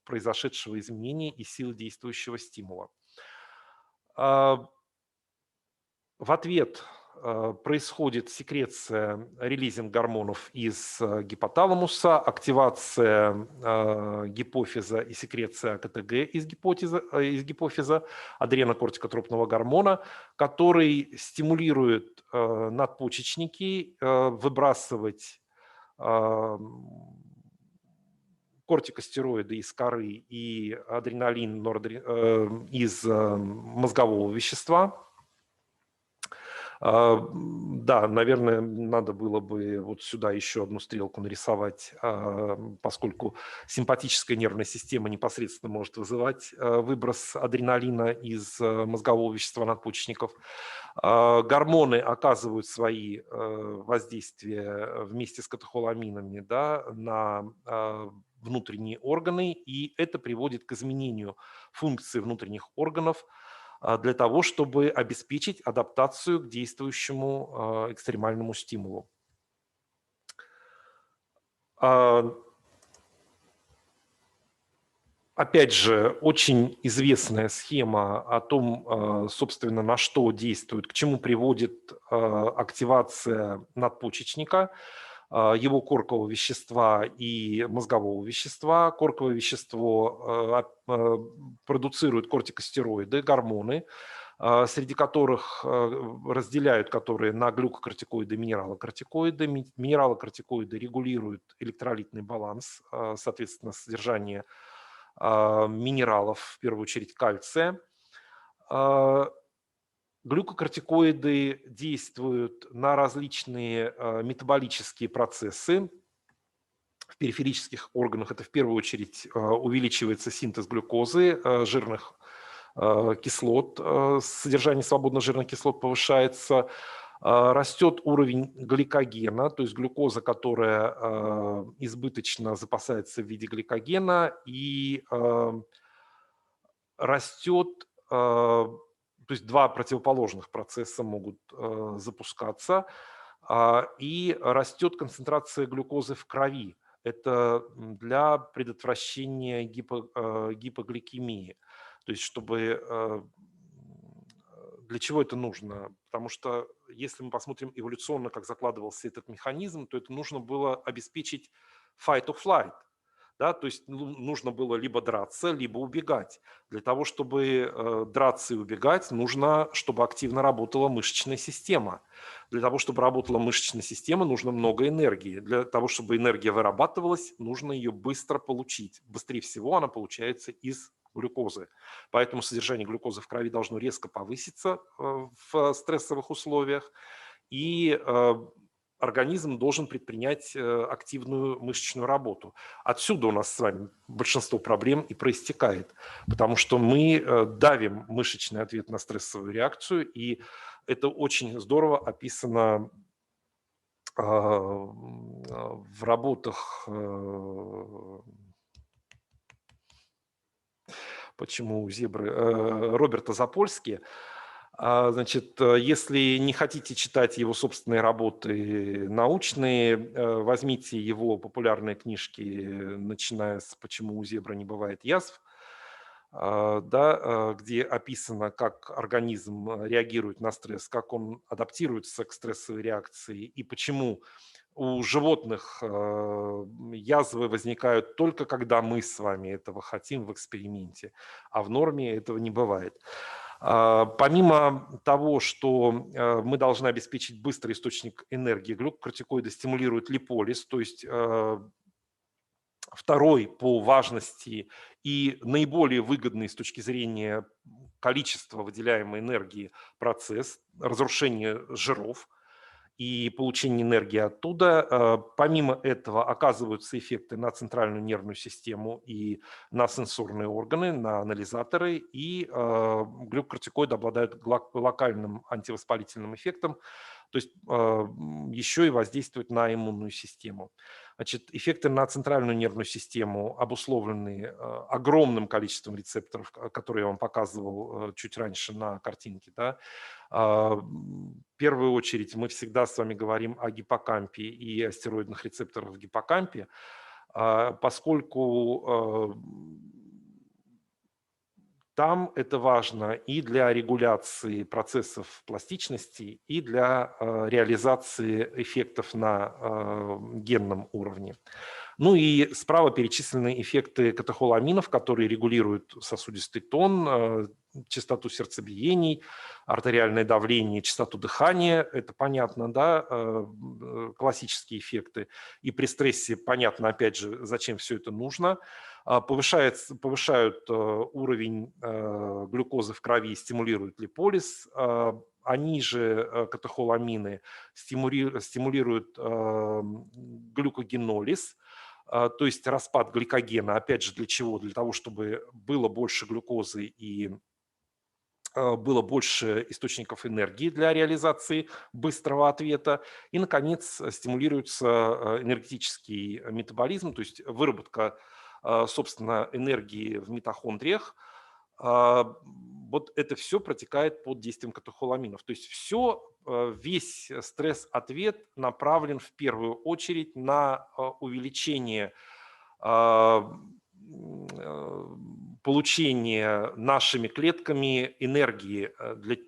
произошедшего изменения и силы действующего стимула. В ответ происходит секреция, релизинг гормонов из гипоталамуса, активация гипофиза и секреция КТГ из гипофиза, адренокортикотропного гормона, который стимулирует надпочечники выбрасывать кортикостероиды из коры и адреналин из мозгового вещества. Да, наверное, надо было бы вот сюда еще одну стрелку нарисовать, поскольку симпатическая нервная система непосредственно может вызывать выброс адреналина из мозгового вещества надпочечников. Гормоны оказывают свои воздействия вместе с катехоламинами, да, на внутренние органы, и это приводит к изменению функции внутренних органов для того, чтобы обеспечить адаптацию к действующему экстремальному стимулу. Опять же, очень известная схема о том, собственно, на что действует, к чему приводит активация надпочечника, его коркового вещества и мозгового вещества. Корковое вещество продуцирует кортикостероиды, гормоны, среди которых разделяют которые на глюкокортикоиды и минералокортикоиды. Минералокортикоиды регулируют электролитный баланс, соответственно, содержание минералов, в первую очередь кальция. Глюкокортикоиды действуют на различные метаболические процессы. В периферических органах это в первую очередь увеличивается синтез глюкозы, жирных кислот, содержание свободно жирных кислот повышается, растет уровень гликогена, то есть глюкоза, которая избыточно запасается в виде гликогена, и растет, то есть два противоположных процесса могут запускаться, и растет концентрация глюкозы в крови. Это для предотвращения гипогликемии. То есть чтобы для чего это нужно? Потому что если мы посмотрим эволюционно, как закладывался этот механизм, то это нужно было обеспечить fight or flight. Да? То есть нужно было либо драться, либо убегать. Для того, чтобы драться и убегать, нужно, чтобы активно работала мышечная система. Для того, чтобы работала мышечная система, нужно много энергии. Для того, чтобы энергия вырабатывалась, нужно ее быстро получить. Быстрее всего она получается из глюкозы. Поэтому содержание глюкозы в крови должно резко повыситься в стрессовых условиях, и организм должен предпринять активную мышечную работу. Отсюда у нас с вами большинство проблем и проистекает, потому что мы давим мышечный ответ на стрессовую реакцию, и это очень здорово описано в работах «Почему у зебры» Роберта Запольски. Значит, если не хотите читать его собственные работы научные, возьмите его популярные книжки, начиная с «Почему у зебры не бывает язв», да, где описано, как организм реагирует на стресс, как он адаптируется к стрессовой реакции и почему у животных язвы возникают только когда мы с вами этого хотим в эксперименте, а в норме этого не бывает. Помимо того, что мы должны обеспечить быстрый источник энергии, глюкокортикоиды стимулируют липолиз, то есть второй по важности и наиболее выгодный с точки зрения количества выделяемой энергии процесс разрушения жиров и получение энергии оттуда. Помимо этого оказываются эффекты на центральную нервную систему и на сенсорные органы, на анализаторы, и глюкокортикоиды обладают локальным антивоспалительным эффектом, то есть еще и воздействуют на иммунную систему. Значит, эффекты на центральную нервную систему обусловлены огромным количеством рецепторов, которые я вам показывал чуть раньше на картинке. Да? В первую очередь мы всегда с вами говорим о гиппокампе и о стероидных рецепторах в гиппокампе, поскольку там это важно и для регуляции процессов пластичности, и для реализации эффектов на генном уровне. Ну и справа перечислены эффекты катехоламинов, которые регулируют сосудистый тон, частоту сердцебиений, артериальное давление, частоту дыхания. Это понятно, да, классические эффекты. И при стрессе понятно, опять же, зачем все это нужно. Повышают уровень глюкозы в крови, стимулируют липолиз. Они же, катехоламины, стимулируют глюкогенолиз, то есть распад гликогена. Опять же, для чего? Для того, чтобы было больше глюкозы и было больше источников энергии для реализации быстрого ответа. И, наконец, стимулируется энергетический метаболизм, то есть выработка, собственно, энергии в митохондриях. Вот это все протекает под действием катехоламинов. То есть весь стресс-ответ направлен в первую очередь на увеличение а, получение нашими клетками энергии.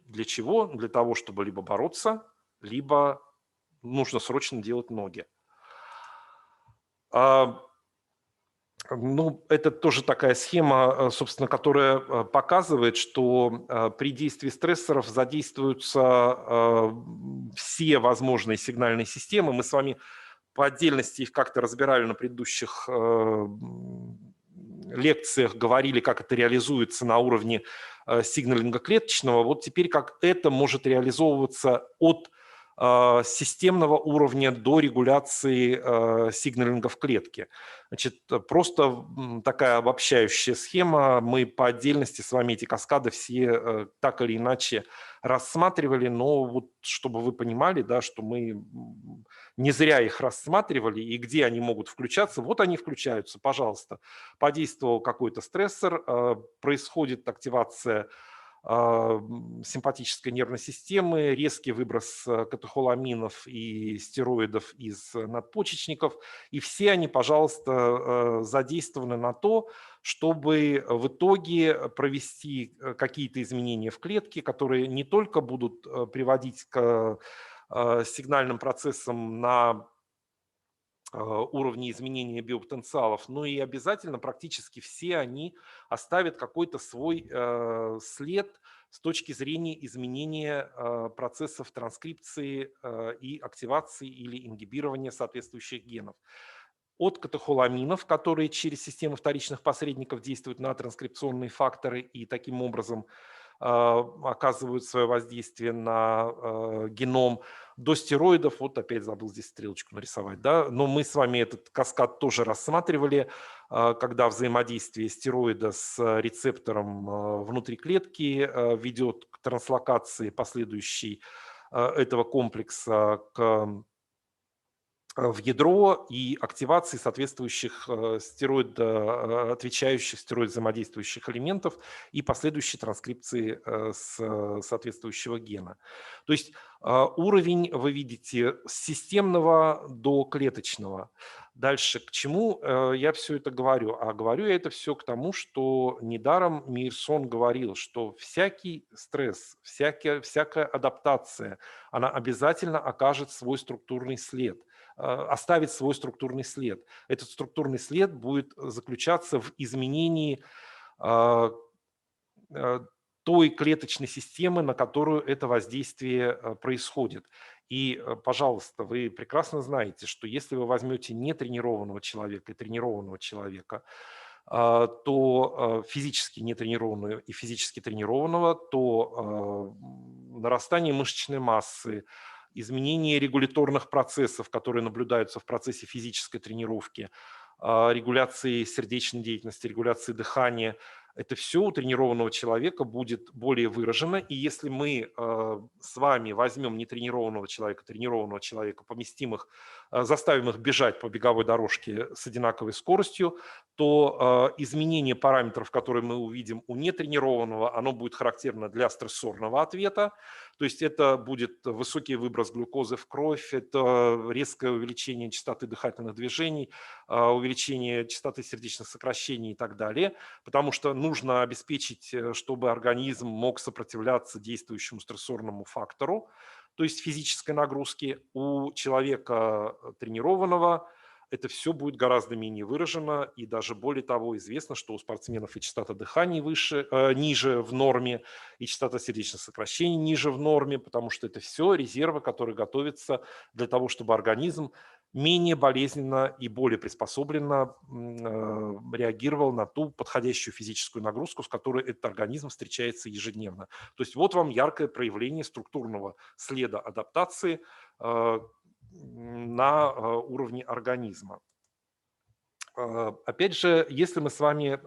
Для чего? Для того, чтобы либо бороться, либо нужно срочно делать ноги. А, Ну, это тоже такая схема, собственно, которая показывает, что при действии стрессоров задействуются все возможные сигнальные системы. Мы с вами по отдельности их как-то разбирали на предыдущих лекциях, говорили, как это реализуется на уровне сигналинга клеточного. Вот теперь как это может реализовываться от системного уровня до регуляции сигналинга в клетке. Значит, просто такая обобщающая схема. Мы по отдельности с вами эти каскады все так или иначе рассматривали, но вот чтобы вы понимали, да, что мы не зря их рассматривали, и где они могут включаться, вот они включаются, пожалуйста. Подействовал какой-то стрессор, происходит активация симпатической нервной системы, резкий выброс катехоламинов и стероидов из надпочечников, и все они, пожалуйста, задействованы на то, чтобы в итоге провести какие-то изменения в клетке, которые не только будут приводить к сигнальным процессам на уровне изменения биопотенциалов, но и обязательно практически все они оставят какой-то свой след с точки зрения изменения процессов транскрипции и активации или ингибирования соответствующих генов. От катехоламинов, которые через систему вторичных посредников действуют на транскрипционные факторы и таким образом оказывают свое воздействие на геном, до стероидов, вот опять забыл здесь стрелочку нарисовать, да, но мы с вами этот каскад тоже рассматривали, когда взаимодействие стероида с рецептором внутри клетки ведет к транслокации последующей этого комплекса в ядро и активации соответствующих отвечающих стероид взаимодействующих элементов и последующей транскрипции соответствующего гена. То есть уровень вы видите с системного до клеточного. Дальше к чему я все это говорю? А говорю я это все к тому, что недаром Мейерсон говорил, что всякий стресс, всякая адаптация, она обязательно окажет свой структурный след – оставит свой структурный след. Этот структурный след будет заключаться в изменении а, той клеточной системы, на которую это воздействие происходит. И, пожалуйста, вы прекрасно знаете, что если вы возьмете нетренированного человека и тренированного человека, то физически нетренированного и физически тренированного, то нарастание мышечной массы, изменение регуляторных процессов, которые наблюдаются в процессе физической тренировки, регуляции сердечной деятельности, регуляции дыхания, это все у тренированного человека будет более выражено. И если мы с вами возьмем нетренированного человека, тренированного человека, поместим их, заставим их бежать по беговой дорожке с одинаковой скоростью, то изменение параметров, которые мы увидим у нетренированного, оно будет характерно для стрессорного ответа. То есть это будет высокий выброс глюкозы в кровь, это резкое увеличение частоты дыхательных движений, увеличение частоты сердечных сокращений и так далее, потому что нужно обеспечить, чтобы организм мог сопротивляться действующему стрессорному фактору, то есть физической нагрузке. У человека тренированного это все будет гораздо менее выражено, и даже более того, известно, что у спортсменов и частота дыхания ниже в норме, и частота сердечных сокращений ниже в норме, потому что это все резервы, которые готовятся для того, чтобы организм менее болезненно и более приспособленно реагировал на ту подходящую физическую нагрузку, с которой этот организм встречается ежедневно. То есть вот вам яркое проявление структурного следа адаптации на уровне организма. Опять же, если мы с вами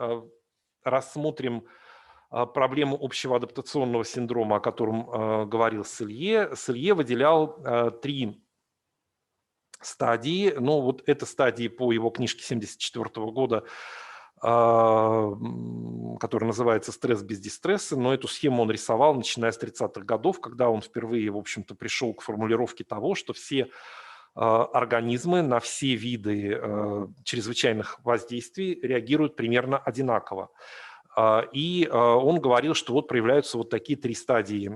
рассмотрим проблему общего адаптационного синдрома, о котором говорил Селье, Селье выделял 3 стадии. Но вот эта стадии по его книжке 1974 года, которая называется «Стресс без дистресса», но эту схему он рисовал, начиная с 30-х годов, когда он впервые, в общем-то, пришел к формулировке того, что все организмы на все виды чрезвычайных воздействий реагируют примерно одинаково. И он говорил, что вот проявляются вот такие 3 стадии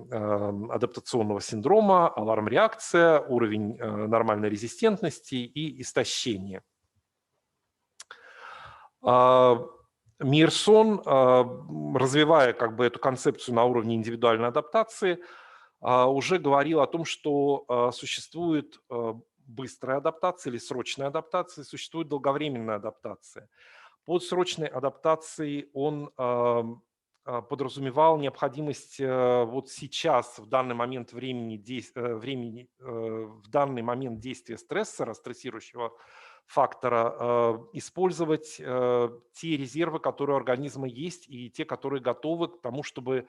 адаптационного синдрома: аларм-реакция, уровень нормальной резистентности и истощение. Мейерсон, развивая как бы эту концепцию на уровне индивидуальной адаптации, уже говорил о том, что существует быстрая адаптация или срочная адаптация, существует долговременная адаптация. Под срочной адаптацией он подразумевал необходимость вот сейчас, в данный момент в данный момент действия стрессора, стрессирующего фактора, использовать те резервы, которые у организма есть, и те, которые готовы к тому, чтобы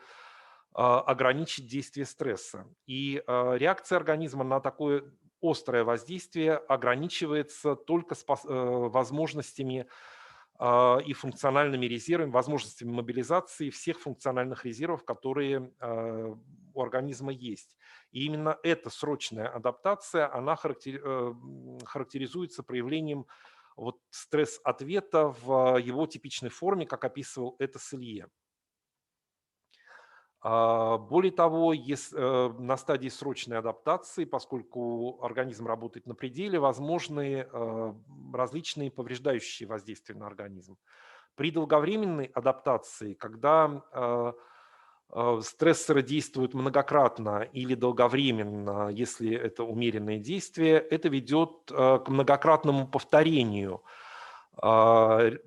ограничить действие стресса. И реакция организма на такое острое воздействие ограничивается только возможностями и функциональными резервами, возможностями мобилизации всех функциональных резервов, которые у организма есть. И именно эта срочная адаптация, она характеризуется проявлением вот стресс-ответа в его типичной форме, как описывал это Селье. Более того, на стадии срочной адаптации, поскольку организм работает на пределе, возможны различные повреждающие воздействия на организм. При долговременной адаптации, когда стрессоры действуют многократно или долговременно, если это умеренные действия, это ведет к многократному повторению, к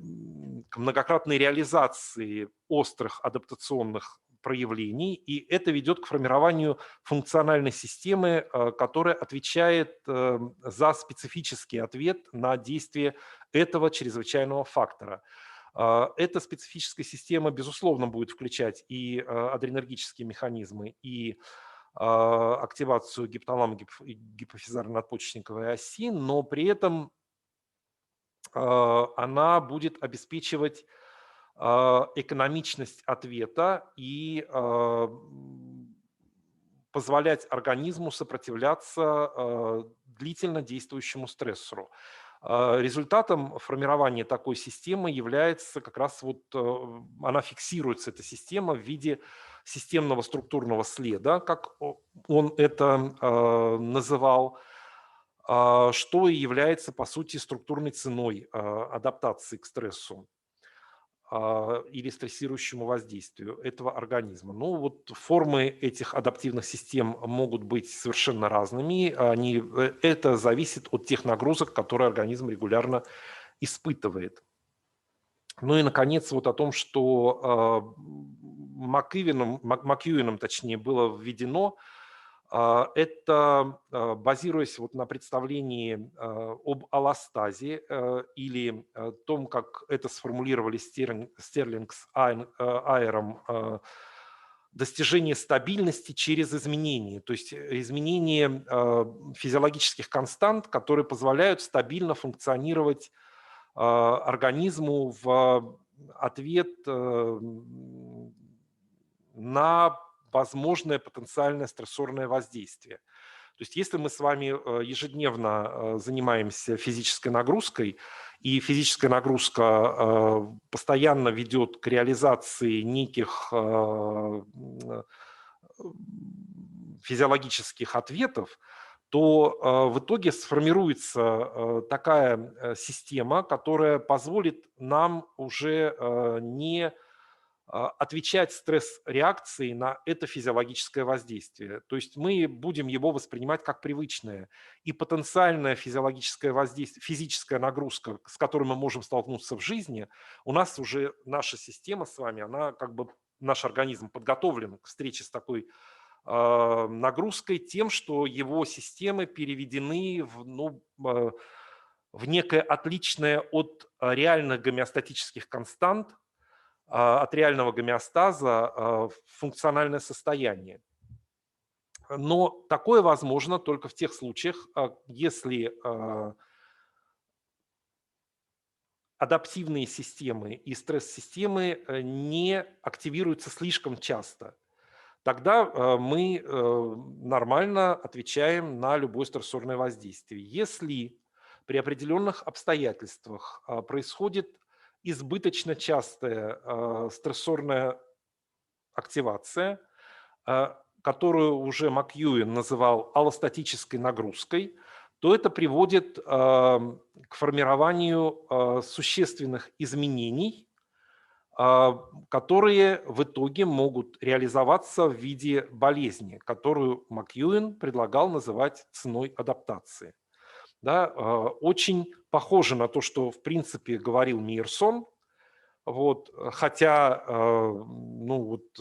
многократной реализации острых адаптационных проявлений, и это ведет к формированию функциональной системы, которая отвечает за специфический ответ на действие этого чрезвычайного фактора. Эта специфическая система, безусловно, будет включать и адренергические механизмы, и активацию гипофизарно-надпочечниковой оси, но при этом она будет обеспечивать экономичность ответа и позволять организму сопротивляться длительно действующему стрессору. Результатом формирования такой системы является как раз вот, она фиксируется, эта система, в виде системного структурного следа, как он это называл, что и является, по сути, структурной ценой адаптации к стрессу или стрессирующему воздействию этого организма. Ну вот формы этих адаптивных систем могут быть совершенно разными. Это зависит от тех нагрузок, которые организм регулярно испытывает. Ну и, наконец, вот о том, что Макьюином, точнее, было введено, это базируясь вот на представлении об аллостазе или том, как это сформулировали Стерлинг с Айером, достижение стабильности через изменение, то есть изменение физиологических констант, которые позволяют стабильно функционировать организму в ответ на возможное потенциальное стрессорное воздействие. То есть если мы с вами ежедневно занимаемся физической нагрузкой, и физическая нагрузка постоянно ведет к реализации неких физиологических ответов, то в итоге сформируется такая система, которая позволит нам уже не отвечать стресс-реакцией на это физиологическое воздействие. То есть мы будем его воспринимать как привычное. И потенциальное физиологическое воздействие, физическая нагрузка, с которой мы можем столкнуться в жизни, у нас уже наша система с вами, она как бы, наш организм подготовлен к встрече с такой нагрузкой тем, что его системы переведены в некое отличное от реальных гомеостатических констант от реального гомеостаза в функциональное состояние. Но такое возможно только в тех случаях, если адаптивные системы и стресс-системы не активируются слишком часто. Тогда мы нормально отвечаем на любое стрессорное воздействие. Если при определенных обстоятельствах происходит избыточно частая стрессорная активация, которую уже Макьюин называл аллостатической нагрузкой, то это приводит к формированию существенных изменений, которые в итоге могут реализоваться в виде болезни, которую Макьюин предлагал называть ценой адаптации. Да, очень похоже на то, что в принципе говорил Мейерсон, вот, хотя, ну вот,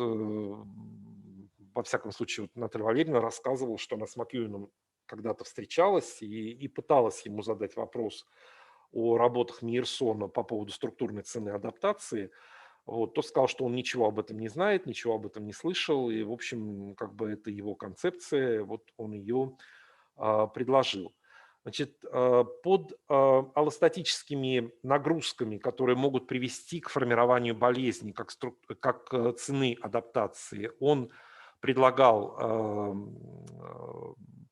во всяком случае, вот Наталья Валерьевна рассказывала, что она с Макьюином когда-то встречалась и пыталась ему задать вопрос о работах Мейерсона по поводу структурной цены адаптации. Вот, тот сказал, что он ничего об этом не знает, ничего об этом не слышал, и, в общем, как бы это его концепция, вот он ее предложил. Значит, под аллостатическими нагрузками, которые могут привести к формированию болезни, как цены адаптации, он предлагал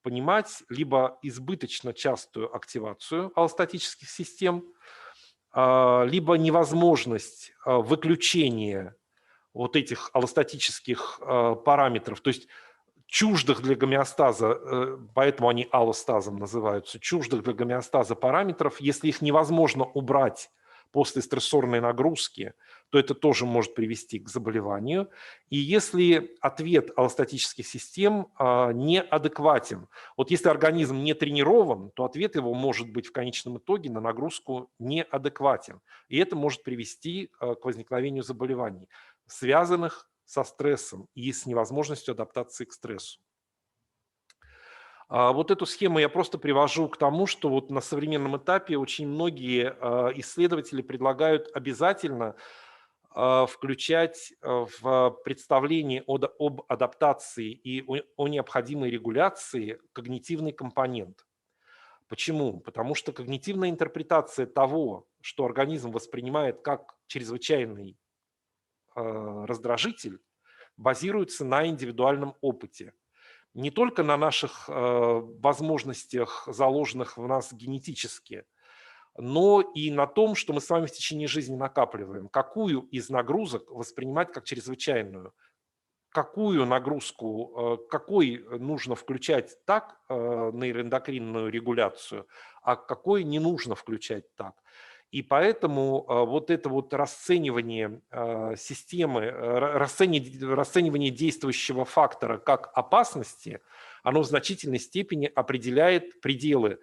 понимать либо избыточно частую активацию аллостатических систем, либо невозможность выключения вот этих аллостатических параметров, то есть чуждых для гомеостаза, поэтому они аллостазом называются, чуждых для гомеостаза параметров, если их невозможно убрать после стрессорной нагрузки, то это тоже может привести к заболеванию. И если ответ аллостатических систем неадекватен, вот если организм не тренирован, то ответ его может быть в конечном итоге на нагрузку неадекватен. И это может привести к возникновению заболеваний, связанных со стрессом и с невозможностью адаптации к стрессу. Вот эту схему я просто привожу к тому, что вот на современном этапе очень многие исследователи предлагают обязательно включать в представление об адаптации и о необходимой регуляции когнитивный компонент. Почему? Потому что когнитивная интерпретация того, что организм воспринимает как чрезвычайный раздражитель, базируется на индивидуальном опыте. Не только на наших возможностях, заложенных в нас генетически, но и на том, что мы с вами в течение жизни накапливаем. Какую из нагрузок воспринимать как чрезвычайную? Какую нагрузку, какой нужно включать так нейроэндокринную регуляцию, а какой не нужно включать так. И поэтому вот это вот расценивание системы, расценивание действующего фактора как опасности, оно в значительной степени определяет пределы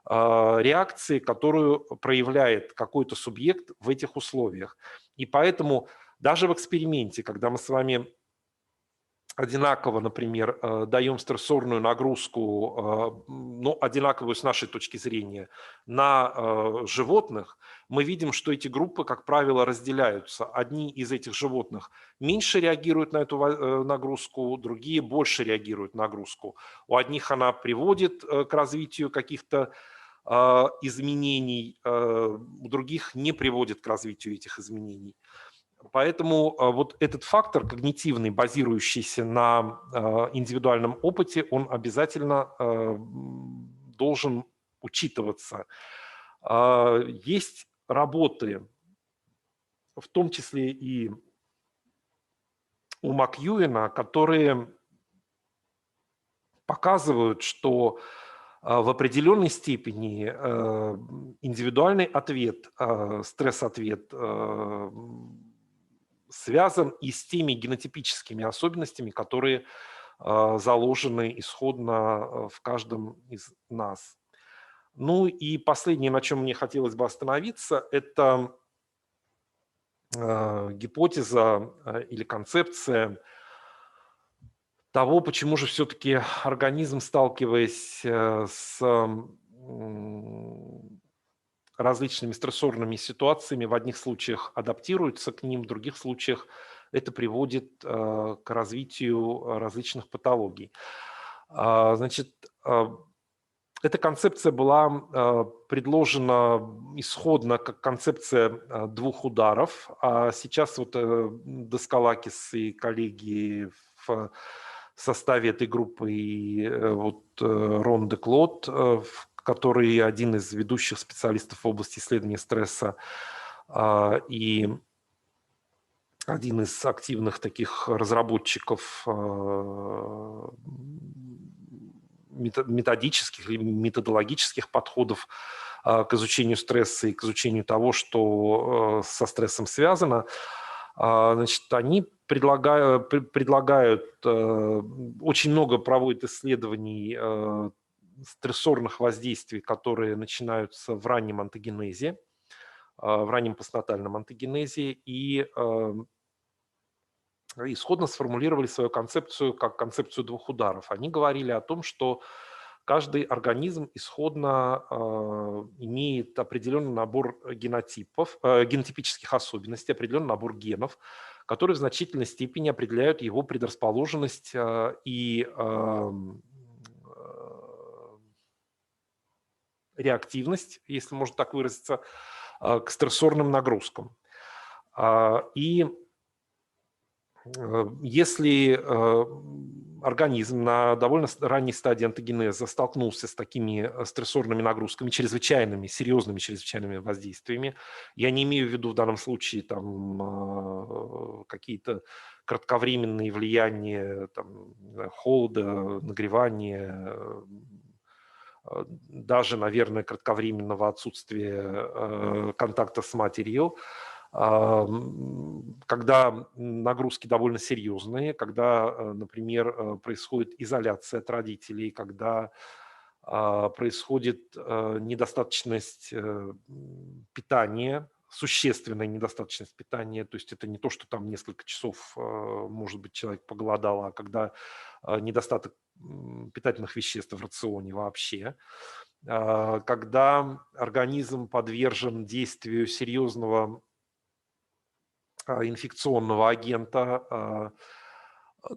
реакции, которую проявляет какой-то субъект в этих условиях. И поэтому даже в эксперименте, когда мы с вами одинаково, например, даем стрессорную нагрузку, ну, одинаковую с нашей точки зрения, на животных, мы видим, что эти группы, как правило, разделяются. Одни из этих животных меньше реагируют на эту нагрузку, другие больше реагируют на нагрузку. У одних она приводит к развитию каких-то изменений, у других не приводит к развитию этих изменений. Поэтому вот этот фактор когнитивный, базирующийся на индивидуальном опыте, он обязательно должен учитываться. Есть работы, в том числе и у Макьюина, которые показывают, что в определенной степени индивидуальный ответ, стресс-ответ связан и с теми генотипическими особенностями, которые заложены исходно в каждом из нас. Ну и последнее, на чем мне хотелось бы остановиться, это гипотеза или концепция того, почему же все-таки организм, сталкиваясь с различными стрессорными ситуациями, в одних случаях адаптируются к ним, в других случаях это приводит к развитию различных патологий. Значит, эта концепция была предложена исходно как концепция двух ударов, а сейчас вот Доскалакис и коллеги в составе этой группы и Рон де Клод, который один из ведущих специалистов в области исследования стресса и один из активных таких разработчиков методических или методологических подходов к изучению стресса и к изучению того, что со стрессом связано. Значит, они предлагают очень много проводят исследований стрессорных воздействий, которые начинаются в раннем антогенезе, в раннем постнатальном антогенезе, и исходно сформулировали свою концепцию как концепцию двух ударов. Они говорили о том, что каждый организм исходно имеет определенный набор генотипов, генотипических особенностей, определенный набор генов, которые в значительной степени определяют его предрасположенность и реактивность, если можно так выразиться, к стрессорным нагрузкам. И если организм на довольно ранней стадии антогенеза столкнулся с такими стрессорными нагрузками, чрезвычайными, серьезными чрезвычайными воздействиями, я не имею в виду в данном случае какие-то кратковременные влияния холода, нагревания, даже, наверное, кратковременного отсутствия контакта с матерью, когда нагрузки довольно серьезные, когда, например, происходит изоляция от родителей, когда происходит недостаточность питания, существенная недостаточность питания, то есть это не то, что там несколько часов, может быть, человек поголодал, а когда недостаток питательных веществ в рационе вообще, когда организм подвержен действию серьезного инфекционного агента,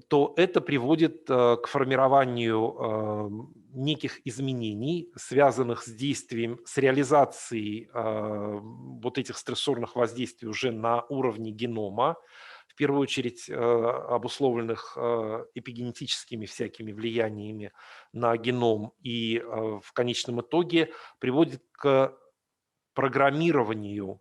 то это приводит к формированию неких изменений, связанных с действием, с реализацией вот этих стрессорных воздействий уже на уровне генома, в первую очередь обусловленных эпигенетическими всякими влияниями на геном, и в конечном итоге приводит к программированию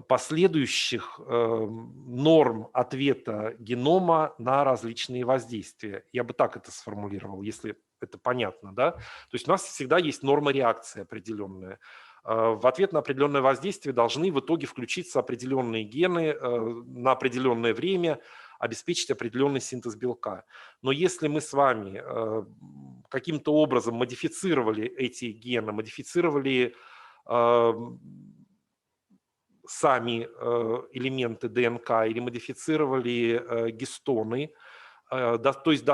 последующих норм ответа генома на различные воздействия. Я бы так это сформулировал, если это понятно, да? То есть у нас всегда есть норма реакции определенная. В ответ на определенное воздействие должны в итоге включиться определенные гены на определенное время, обеспечить определенный синтез белка. Но если мы с вами каким-то образом модифицировали эти гены, модифицировали сами элементы ДНК или модифицировали гистоны, то есть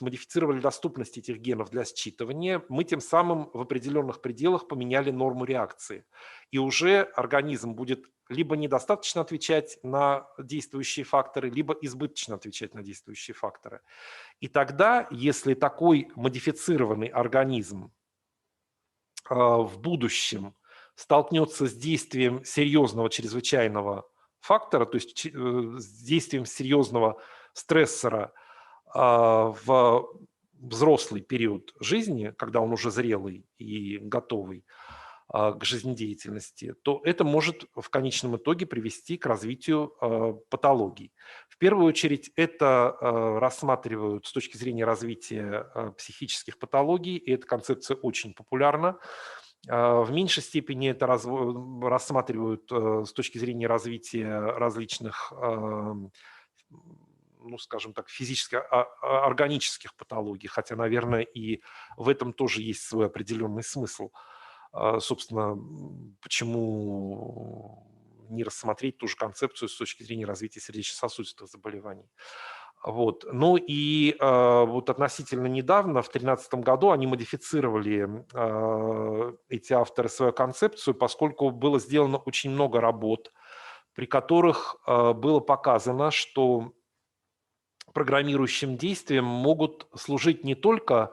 модифицировали доступность этих генов для считывания, мы тем самым в определенных пределах поменяли норму реакции. И уже организм будет либо недостаточно отвечать на действующие факторы, либо избыточно отвечать на действующие факторы. И тогда, если такой модифицированный организм в будущем столкнется с действием серьезного чрезвычайного фактора, то есть с действием серьезного стрессора в взрослый период жизни, когда он уже зрелый и готовый к жизнедеятельности, то это может в конечном итоге привести к развитию патологий. В первую очередь это рассматривают с точки зрения развития психических патологий, и эта концепция очень популярна. В меньшей степени это рассматривают с точки зрения развития различных, ну, скажем так, органических патологий, хотя, наверное, и в этом тоже есть свой определенный смысл. Собственно, почему не рассмотреть ту же концепцию с точки зрения развития сердечно-сосудистых заболеваний. Вот. Ну и вот относительно недавно, в 2013 году, они модифицировали, эти авторы, свою концепцию, поскольку было сделано очень много работ, при которых было показано, что программирующим действием могут служить не только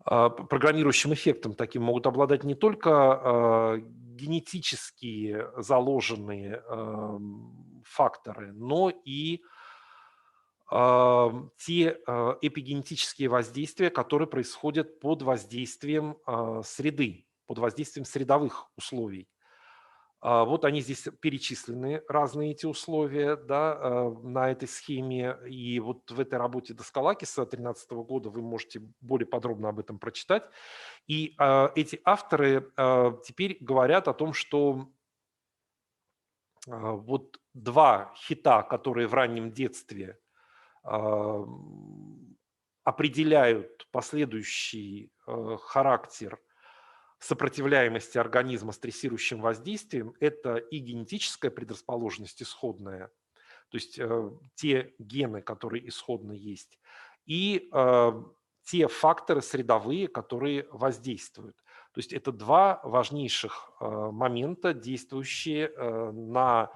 программирующим эффектом таким могут обладать не только генетически заложенные факторы, но и те эпигенетические воздействия, которые происходят под воздействием среды, под воздействием средовых условий. Вот они здесь перечислены, разные эти условия, да, на этой схеме. И вот в этой работе Доскалакиса 2013 года вы можете более подробно об этом прочитать. И эти авторы теперь говорят о том, что вот два хита, которые в раннем детстве определяют последующий характер сопротивляемости организма стрессирующим воздействием, это и генетическая предрасположенность исходная, то есть те гены, которые исходно есть, и те факторы средовые, которые воздействуют. То есть это два важнейших момента, действующие на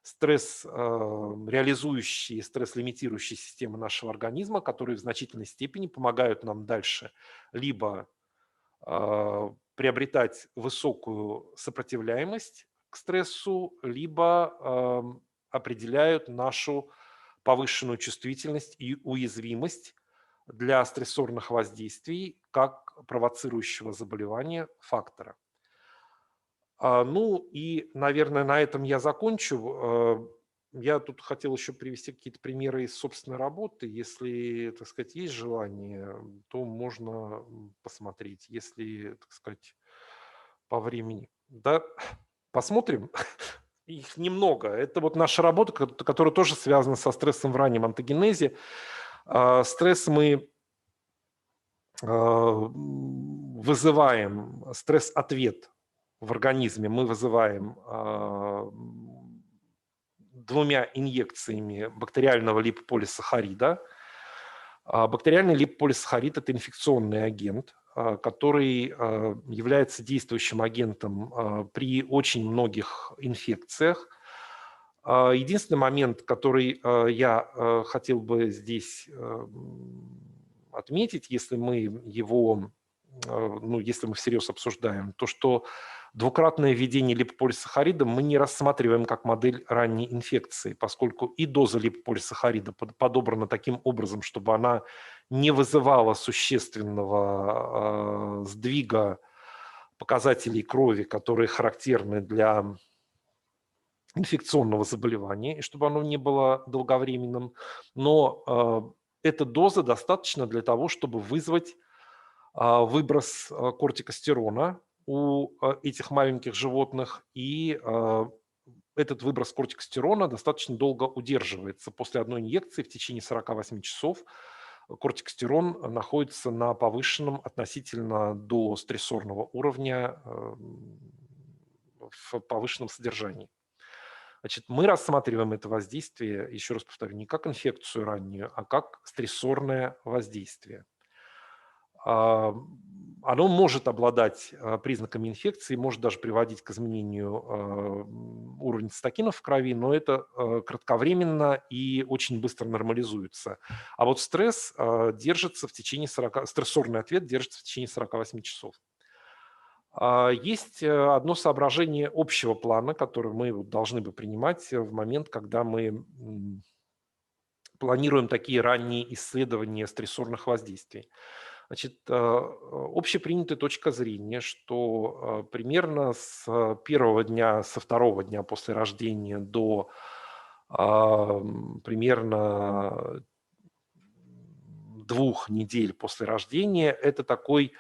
стресс реализующие, стресс-лимитирующие системы нашего организма, которые в значительной степени помогают нам дальше либо приобретать высокую сопротивляемость к стрессу, либо определяют нашу повышенную чувствительность и уязвимость для стрессорных воздействий как провоцирующего заболевания фактора. Ну и, наверное, на этом я закончу. Я тут хотел еще привести какие-то примеры из собственной работы. Если, так сказать, есть желание, то можно посмотреть. Если, так сказать, по времени. Да, посмотрим. Их немного. Это вот наша работа, которая тоже связана со стрессом в раннем онтогенезе. Стресс мы вызываем, стресс-ответ в организме мы вызываем двумя инъекциями бактериального липополисахарида. Бактериальный липополисахарид – это инфекционный агент, который является действующим агентом при очень многих инфекциях. Единственный момент, который я хотел бы здесь отметить, если мы его, ну, если мы всерьез обсуждаем, то что двукратное введение липополисахарида мы не рассматриваем как модель ранней инфекции, поскольку и доза липополисахарида подобрана таким образом, чтобы она не вызывала существенного сдвига показателей крови, которые характерны для инфекционного заболевания, и чтобы оно не было долговременным. Но эта доза достаточно для того, чтобы вызвать выброс кортикостерона у этих маленьких животных, и этот выброс кортикостерона достаточно долго удерживается. После одной инъекции в течение 48 часов кортикостерон находится на повышенном относительно до стрессорного уровня в повышенном содержании. Значит, мы рассматриваем это воздействие, еще раз повторю, не как инфекцию раннюю, а как стрессорное воздействие. Оно может обладать признаками инфекции, может даже приводить к изменению уровня цитокинов в крови, но это кратковременно и очень быстро нормализуется. А вот стресс держится в течение стрессорный ответ держится в течение 48 часов. Есть одно соображение общего плана, которое мы должны бы принимать в момент, когда мы планируем такие ранние исследования стрессорных воздействий. Значит, общепринятая точка зрения, что примерно с первого дня, со второго дня после рождения до примерно 2 недель после рождения это такой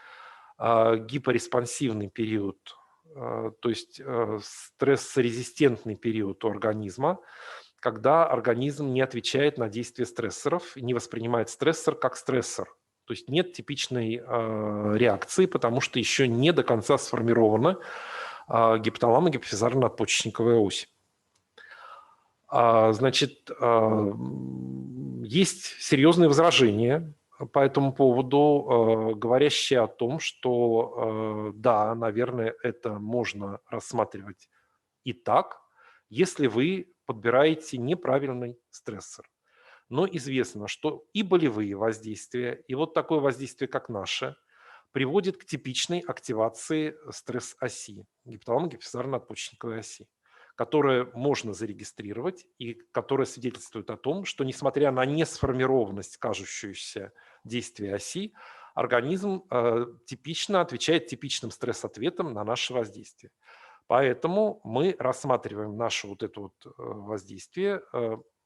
гипореспонсивный период, то есть стрессорезистентный период у организма, когда организм не отвечает на действие стрессоров и не воспринимает стрессор как стрессор. То есть нет типичной реакции, потому что еще не до конца сформирована гипоталамо-гипофизарно-надпочечниковая ось. Значит, Есть серьезные возражения по этому поводу, говорящие о том, что да, наверное, это можно рассматривать и так, если вы подбираете неправильный стрессор. Но известно, что и болевые воздействия, и вот такое воздействие, как наше, приводит к типичной активации стресс-оси, гипоталамо-гипофизарно-надпочечниковой оси, которая можно зарегистрировать и которая свидетельствует о том, что несмотря на несформированность кажущуюся действия оси, организм типично отвечает типичным стресс-ответом на наше воздействие. Поэтому мы рассматриваем наше вот это вот воздействие,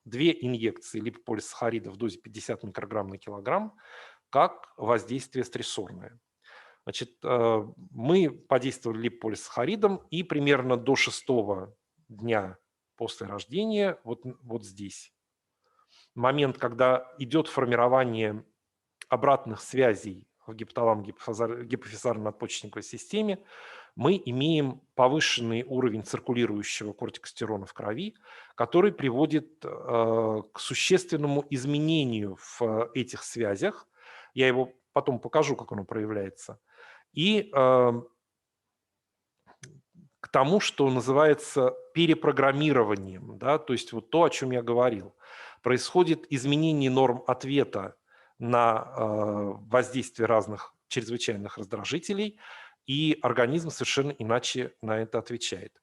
две инъекции липополисахарида в дозе 50 микрограмм на килограмм, как воздействие стрессорное. Значит, мы подействовали липополисахаридом, и примерно до 6-го дня после рождения, вот здесь, момент, когда идет формирование обратных связей в гипофизарно-надпочечниковой системе, мы имеем повышенный уровень циркулирующего кортикостерона в крови, который приводит к существенному изменению в этих связях. Я его потом покажу, как оно проявляется. И к тому, что называется перепрограммированием, да, то есть вот то, о чем я говорил. Происходит изменение норм ответа на воздействие разных чрезвычайных раздражителей, и организм совершенно иначе на это отвечает.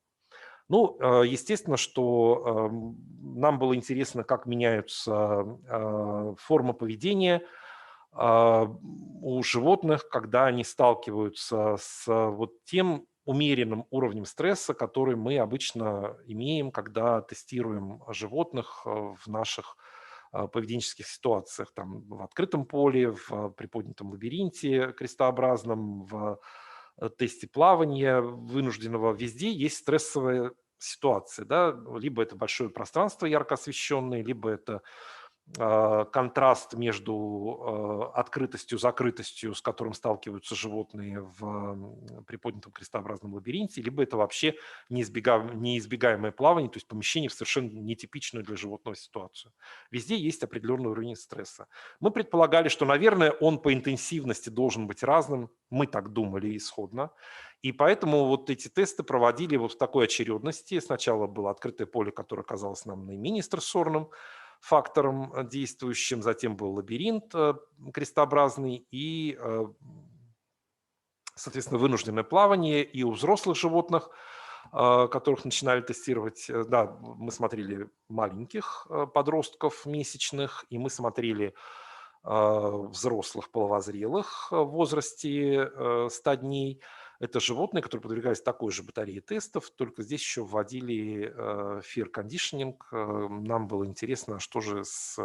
Ну, естественно, что нам было интересно, как меняются формы поведения у животных, когда они сталкиваются с вот тем умеренным уровнем стресса, который мы обычно имеем, когда тестируем животных в наших поведенческих ситуациях, там, в открытом поле, в приподнятом лабиринте крестообразном, в тесте плавания вынужденного. Везде есть стрессовая ситуация, да, либо это большое пространство ярко освещенное, либо это контраст между открытостью, закрытостью, с которым сталкиваются животные в приподнятом крестообразном лабиринте, либо это вообще неизбегаемое плавание, то есть помещение в совершенно нетипичную для животного ситуацию. Везде есть определенный уровень стресса. Мы предполагали, что, наверное, он по интенсивности должен быть разным. Мы так думали исходно. И поэтому вот эти тесты проводили вот в такой очередности. Сначала было открытое поле, которое казалось нам наименее стрессорным фактором действующим, затем был лабиринт крестообразный и, соответственно, вынужденное плавание и у взрослых животных, которых начинали тестировать. Да, мы смотрели маленьких подростков месячных, и мы смотрели взрослых половозрелых в возрасте 100 дней. Это животные, которые подвергались такой же батарее тестов, только здесь еще вводили fear conditioning. Нам было интересно, что же с,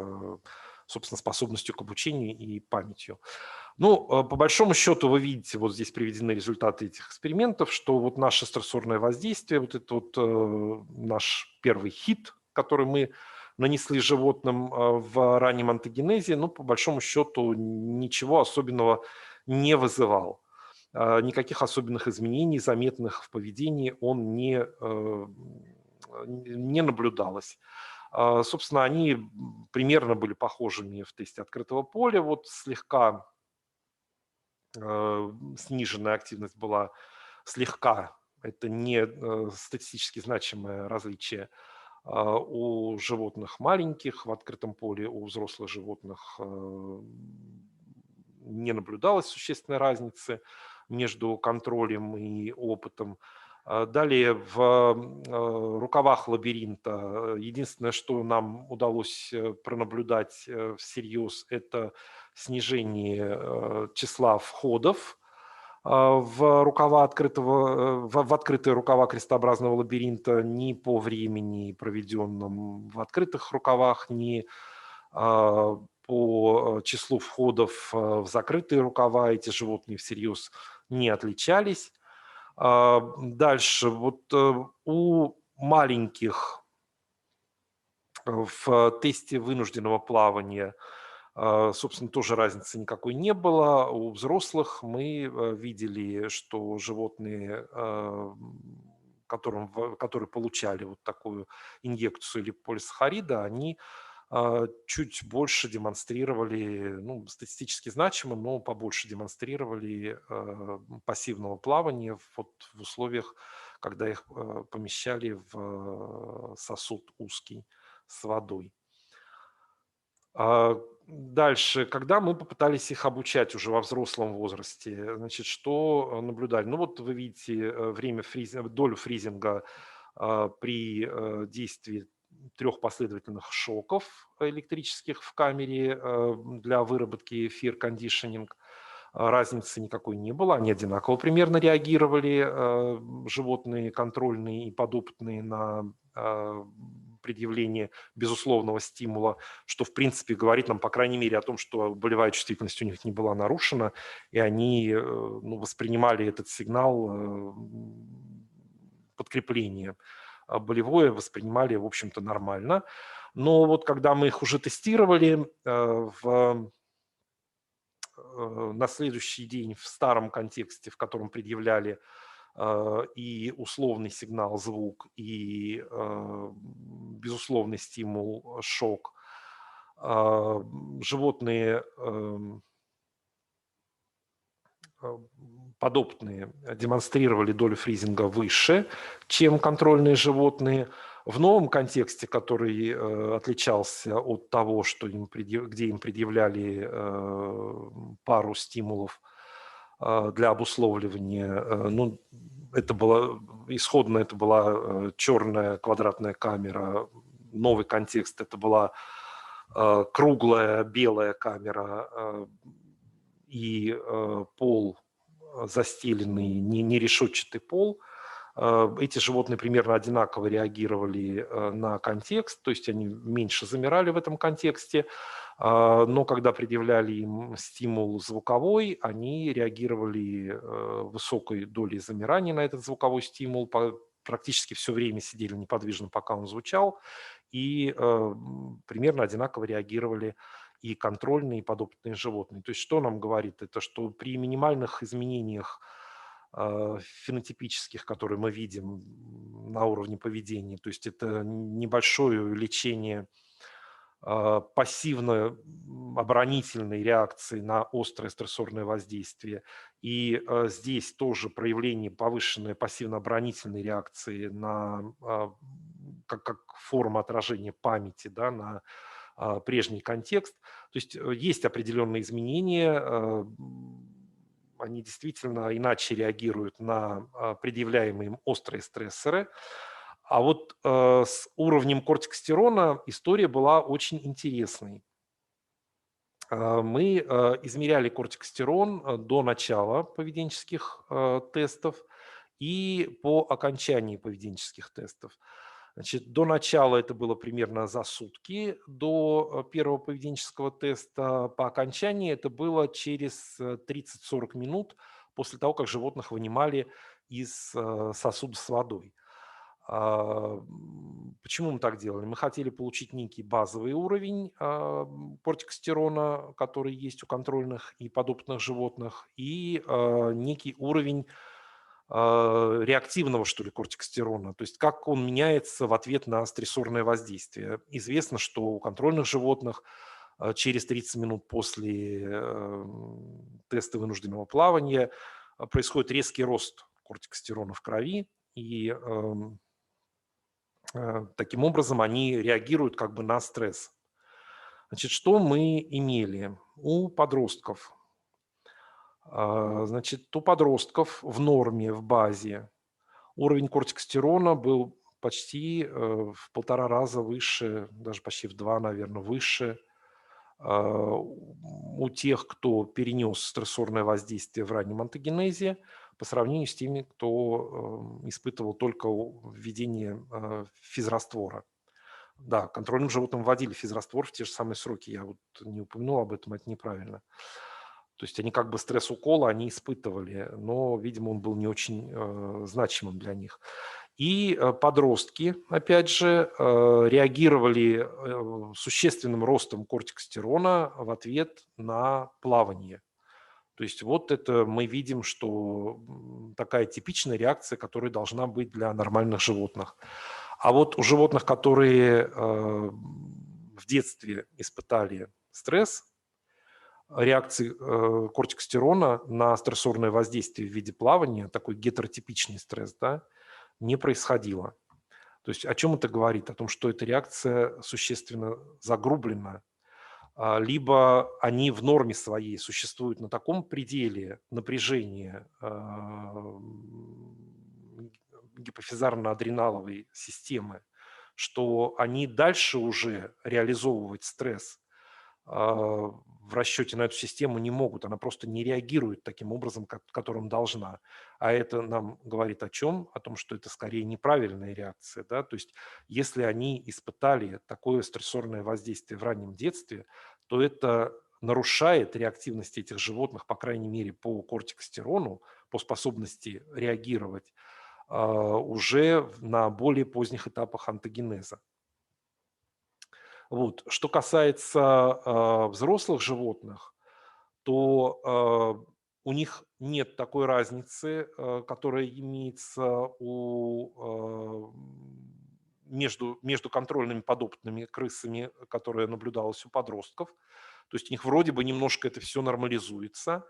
собственно, способностью к обучению и памятью. Ну, по большому счету, вы видите, вот здесь приведены результаты этих экспериментов, что вот наше стрессорное воздействие, вот это вот наш первый хит, который мы нанесли животным в раннем антогенезе, ну, по большому счету, ничего особенного не вызывал. Никаких особенных изменений, заметных в поведении, он не наблюдалось. Собственно, они примерно были похожими в тесте открытого поля, вот слегка сниженная активность была слегка, это не статистически значимое различие у животных маленьких в открытом поле, у взрослых животных не наблюдалось существенной разницы между контролем и опытом. Далее в рукавах лабиринта единственное, что нам удалось пронаблюдать всерьез, это снижение числа входов в рукава открытого, в открытые рукава крестообразного лабиринта ни по времени, проведенном в открытых рукавах, ни по числу входов в закрытые рукава. Эти животные всерьез не отличались. Дальше, вот у маленьких в тесте вынужденного плавания, собственно, тоже разницы никакой не было. У взрослых мы видели, что животные, которые получали вот такую инъекцию липополисахарида, они чуть больше демонстрировали, ну, статистически значимым, но побольше демонстрировали пассивного плавания вот в условиях, когда их помещали в сосуд узкий с водой. Дальше, когда мы попытались их обучать уже во взрослом возрасте, значит, что наблюдали? Ну вот вы видите долю фризинга при действии 3 последовательных шоков электрических в камере для выработки эфир-кондишнинг. Разницы никакой не было, они одинаково примерно реагировали, животные контрольные и подопытные на предъявление безусловного стимула, что, в принципе, говорит нам, по крайней мере, о том, что болевая чувствительность у них не была нарушена, и они ну, воспринимали этот сигнал подкрепления. Болевое воспринимали, в общем-то, нормально. Но вот когда мы их уже тестировали, на следующий день в старом контексте, в котором предъявляли и условный сигнал звук, и безусловный стимул шок, животные подопытные демонстрировали долю фризинга выше, чем контрольные животные. В новом контексте, который отличался от того, что где им предъявляли пару стимулов для обусловливания, ну, это была исходно это была черная квадратная камера. Новый контекст — это была круглая белая камера и пол застеленный, не решетчатый пол. Эти животные примерно одинаково реагировали на контекст, то есть они меньше замирали в этом контексте, но когда предъявляли им стимул звуковой, они реагировали высокой долей замирания на этот звуковой стимул, практически все время сидели неподвижно, пока он звучал, и примерно одинаково реагировали и контрольные, и подопытные животные. То есть что нам говорит? Это что при минимальных изменениях фенотипических, которые мы видим на уровне поведения, то есть это небольшое увеличение пассивно-оборонительной реакции на острое стрессорное воздействие. И здесь тоже проявление повышенной пассивно-оборонительной реакции на, как форма отражения памяти, да, на прежний контекст. То есть есть определенные изменения, они действительно иначе реагируют на предъявляемые им острые стрессоры. А вот с уровнем кортикостерона история была очень интересной. Мы измеряли кортикостерон до начала поведенческих тестов и по окончании поведенческих тестов. Значит, до начала это было примерно за сутки до первого поведенческого теста. По окончании это было через 30-40 минут после того, как животных вынимали из сосуда с водой. Почему мы так делали? Мы хотели получить некий базовый уровень кортикостерона, который есть у контрольных и подопытных животных, и некий уровень реактивного, что ли, кортикостерона, то есть как он меняется в ответ на стрессорное воздействие. Известно, что у контрольных животных через 30 минут после теста вынужденного плавания происходит резкий рост кортикостерона в крови, и таким образом они реагируют как бы на стресс. Значит, что мы имели у подростков? Значит, у подростков в норме, в базе уровень кортикостерона был почти в 1,5 раза выше, даже почти в 2, наверное, выше у тех, кто перенес стрессорное воздействие в раннем онтогенезе, по сравнению с теми, кто испытывал только введение физраствора. Да, контрольным животным вводили физраствор в те же самые сроки. Я вот не упомянул об этом, это неправильно. То есть они как бы стресс укола они испытывали, но, видимо, он был не очень значимым для них. И подростки, опять же, реагировали существенным ростом кортикостерона в ответ на плавание. То есть вот это мы видим, что такая типичная реакция, которая должна быть для нормальных животных. А вот у животных, которые в детстве испытали стресс, реакции кортикостерона на стрессорное воздействие в виде плавания, такой гетеротипичный стресс, да, не происходило. То есть о чем это говорит? О том, что эта реакция существенно загрублена, либо они в норме своей существуют на таком пределе напряжения гипофизарно-адреналовой системы, что они дальше уже реализовывать стресс в расчете на эту систему не могут, она просто не реагирует таким образом, которым должна. А это нам говорит о чем? О том, что это скорее неправильная реакция. Да? То есть если они испытали такое стрессорное воздействие в раннем детстве, то это нарушает реактивность этих животных, по крайней мере, по кортикостерону, по способности реагировать уже на более поздних этапах онтогенеза. Вот. Что касается взрослых животных, то у них нет такой разницы, которая имеется между контрольными подопытными крысами, которая наблюдалась у подростков. То есть у них вроде бы немножко это все нормализуется.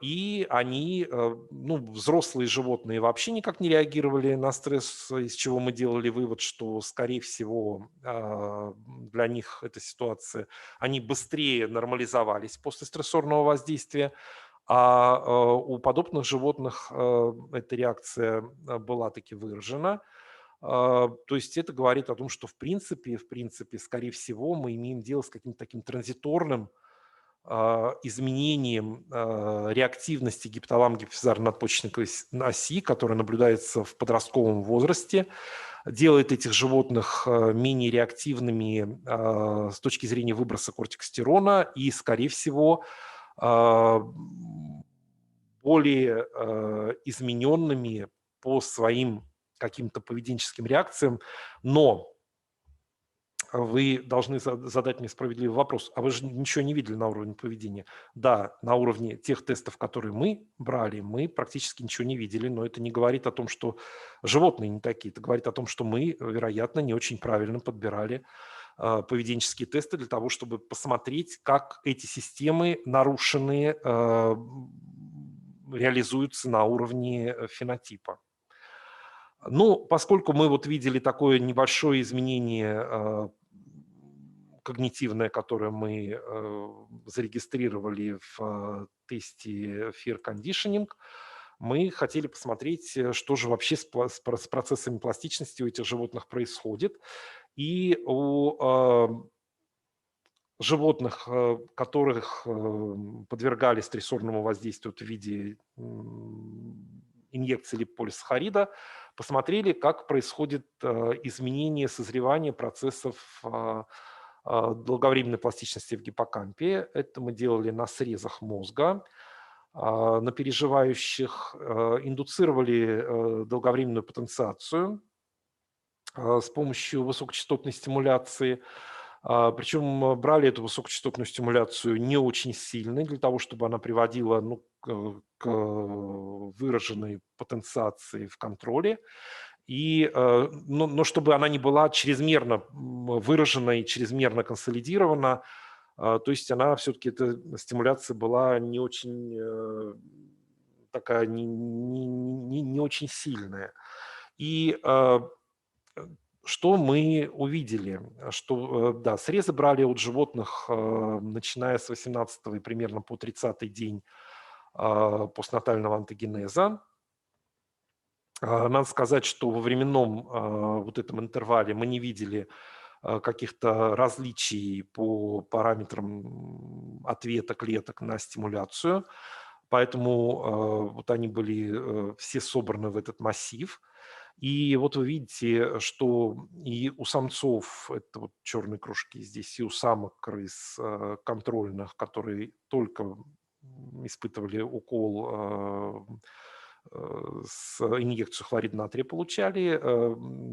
И они, ну, взрослые животные вообще никак не реагировали на стресс, из чего мы делали вывод, что, скорее всего, для них эта ситуация, они быстрее нормализовались после стрессорного воздействия, у подобных животных эта реакция была таки выражена. То есть это говорит о том, что в принципе, скорее всего, мы имеем дело с каким-то таким транзиторным изменением реактивности гипоталамо-гипофизарно-надпочечниковой оси, которая наблюдается в подростковом возрасте, делает этих животных менее реактивными с точки зрения выброса кортикостерона и, скорее всего, более измененными по своим каким-то поведенческим реакциям. Но вы должны задать мне справедливый вопрос. А вы же ничего не видели на уровне поведения? Да, на уровне тех тестов, которые мы брали, мы практически ничего не видели, но это не говорит о том, что животные не такие. Это говорит о том, что мы, вероятно, не очень правильно подбирали поведенческие тесты для того, чтобы посмотреть, как эти системы нарушенные реализуются на уровне фенотипа. Ну, поскольку мы вот видели такое небольшое изменение когнитивное, которое мы зарегистрировали в тесте Fear Conditioning, мы хотели посмотреть, что же вообще с процессами пластичности у этих животных происходит. И у животных, которых подвергали стрессорному воздействию в виде инъекции липополисахарида, посмотрели, как происходит изменение созревания процессов долговременной пластичности в гиппокампе. Это мы делали на срезах мозга, на переживающих, индуцировали долговременную потенциацию с помощью высокочастотной стимуляции. Причем брали эту высокочастотную стимуляцию не очень сильно, для того, чтобы она приводила к выраженной потенциации в контроле, но чтобы она не была чрезмерно выражена и чрезмерно консолидирована. То есть она все-таки, эта стимуляция была не очень такая, не очень сильная. И что мы увидели? Что, да, срезы брали от животных, начиная с 18 и примерно по 30-й день постнатального онтогенеза. Надо сказать, что во временном вот этом интервале мы не видели каких-то различий по параметрам ответа клеток на стимуляцию, поэтому вот они были все собраны в этот массив. И вот вы видите, что и у самцов, это вот черные кружки здесь, и у самок крыс контрольных, которые только испытывали укол с инъекцию хлорида натрия получали,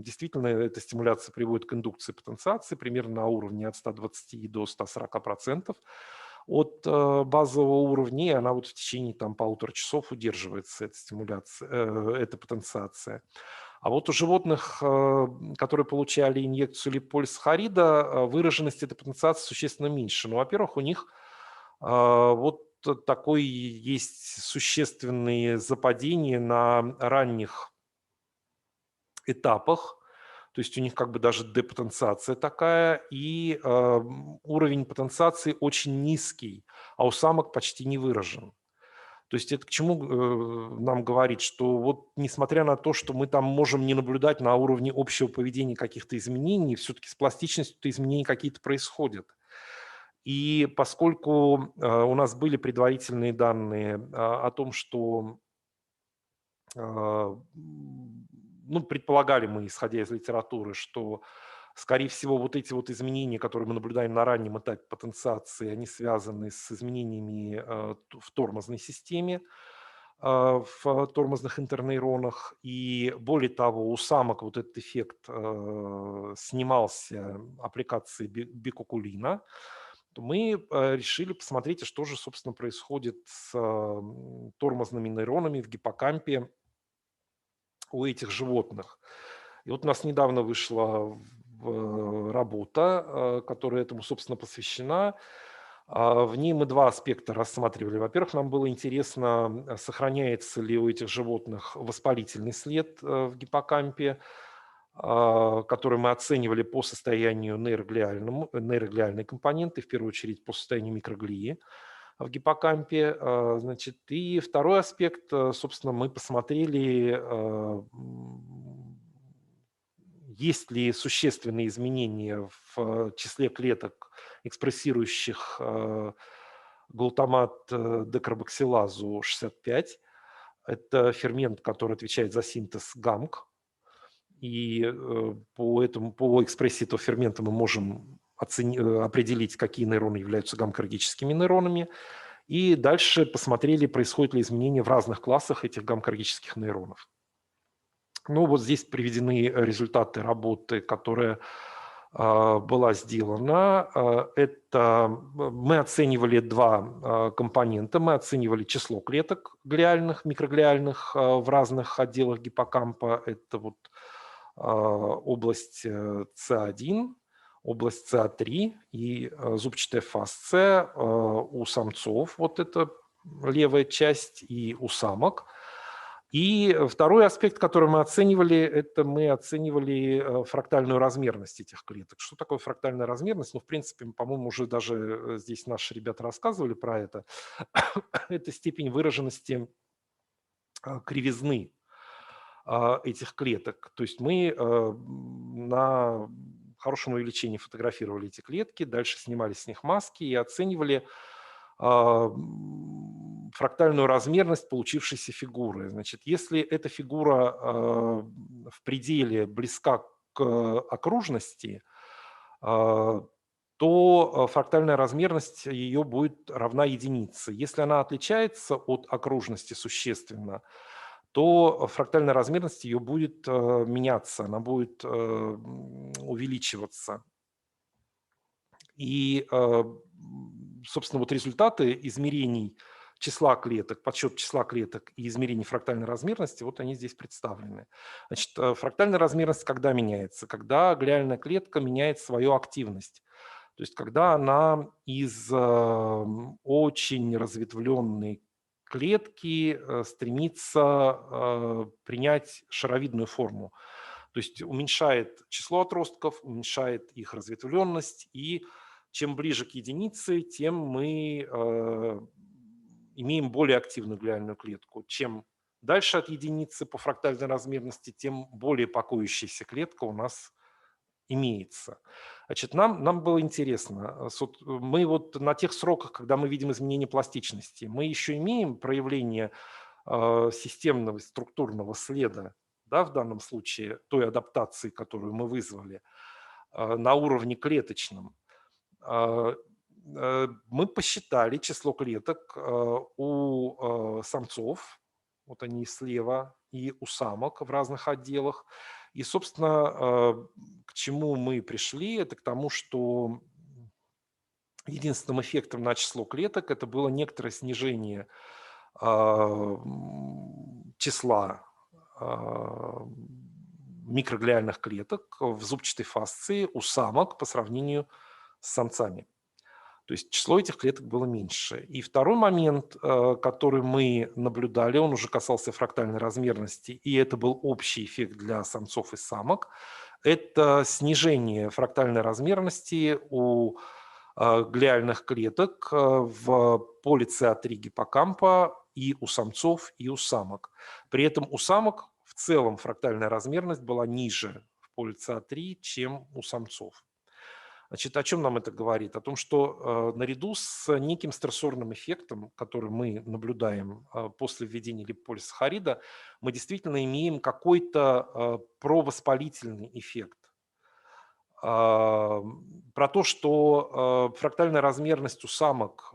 действительно эта стимуляция приводит к индукции потенциации примерно на уровне от 120 до 140% от базового уровня, и она вот в течение там 1,5 часов удерживается, эта стимуляция, эта потенциация. А вот у животных, которые получали инъекцию липосахарида, выраженность этой потенциации существенно меньше. Ну, во-первых, у них вот такой есть существенные западения на ранних этапах, то есть у них как бы даже депотенциация такая, и уровень потенциации очень низкий, а у самок почти не выражен. То есть это к чему нам говорит, что вот несмотря на то, что мы там можем не наблюдать на уровне общего поведения каких-то изменений, все-таки с пластичностью изменения какие-то происходят. И поскольку у нас были предварительные данные о том, что ну, предполагали мы, исходя из литературы, что, скорее всего, вот эти вот изменения, которые мы наблюдаем на раннем этапе потенциации, они связаны с изменениями в тормозной системе, в тормозных интернейронах. И более того, у самок вот этот эффект снимался аппликацией бикокулина, то мы решили посмотреть, а что же, собственно, происходит с тормозными нейронами в гиппокампе у этих животных. И вот у нас недавно вышла работа, которая этому, собственно, посвящена. В ней мы два аспекта рассматривали. Во-первых, нам было интересно, сохраняется ли у этих животных воспалительный след в гиппокампе, который мы оценивали по состоянию нейроглиальной компоненты, в первую очередь по состоянию микроглии в гиппокампе. Значит, и второй аспект, собственно, мы посмотрели, есть ли существенные изменения в числе клеток, экспрессирующих глутамат декарбоксилазу 65. Это фермент, который отвечает за синтез ГАМК. И по экспрессии этого фермента мы можем определить, какие нейроны являются гаммкоргическими нейронами. И дальше посмотрели, происходят ли изменения в разных классах этих гаммкоргических нейронов. Ну, вот здесь приведены результаты работы, которая была сделана. Это мы оценивали два компонента. Мы оценивали число клеток глиальных, микроглиальных в разных отделах гиппокампа. Это вот область С1, область СА3 и зубчатая фасция у самцов. Вот это левая часть, и у самок. И второй аспект, который мы оценивали, это мы оценивали фрактальную размерность этих клеток. Что такое фрактальная размерность? Ну, в принципе, по-моему, уже даже здесь наши ребята рассказывали про это. Это степень выраженности кривизны этих клеток. То есть мы на хорошем увеличении фотографировали эти клетки, дальше снимали с них маски и оценивали фрактальную размерность получившейся фигуры. Значит, если эта фигура в пределе близка к окружности, то фрактальная размерность ее будет равна единице. Если она отличается от окружности существенно, то фрактальная размерность ее будет меняться, она будет увеличиваться. И, собственно, вот результаты измерений числа клеток, подсчет числа клеток и измерений фрактальной размерности, вот они здесь представлены. Значит, фрактальная размерность когда меняется? Когда глиальная клетка меняет свою активность. То есть когда она из очень разветвленной клетки стремится принять шаровидную форму. То есть уменьшает число отростков, уменьшает их разветвленность, и чем ближе к единице, тем мы имеем более активную глиальную клетку. Чем дальше от единицы по фрактальной размерности, тем более покоящаяся клетка у нас имеется. Значит, нам было интересно, мы вот на тех сроках, когда мы видим изменение пластичности, мы еще имеем проявление системного структурного следа, да, в данном случае той адаптации, которую мы вызвали на уровне клеточном. Мы посчитали число клеток у самцов, вот они слева, и у самок в разных отделах. И, собственно, к чему мы пришли, это к тому, что единственным эффектом на число клеток это было некоторое снижение числа микроглиальных клеток в зубчатой фасции у самок по сравнению с самцами. То есть число этих клеток было меньше. И второй момент, который мы наблюдали, он уже касался фрактальной размерности, и это был общий эффект для самцов и самок, это снижение фрактальной размерности у глиальных клеток в поле СА3 гиппокампа и у самцов, и у самок. При этом у самок в целом фрактальная размерность была ниже в поле СА3, чем у самцов. Значит, о чем нам это говорит? О том, что наряду с неким стрессорным эффектом, который мы наблюдаем после введения липополисахарида, мы действительно имеем какой-то провоспалительный эффект. Про то, что фрактальная размерность у самок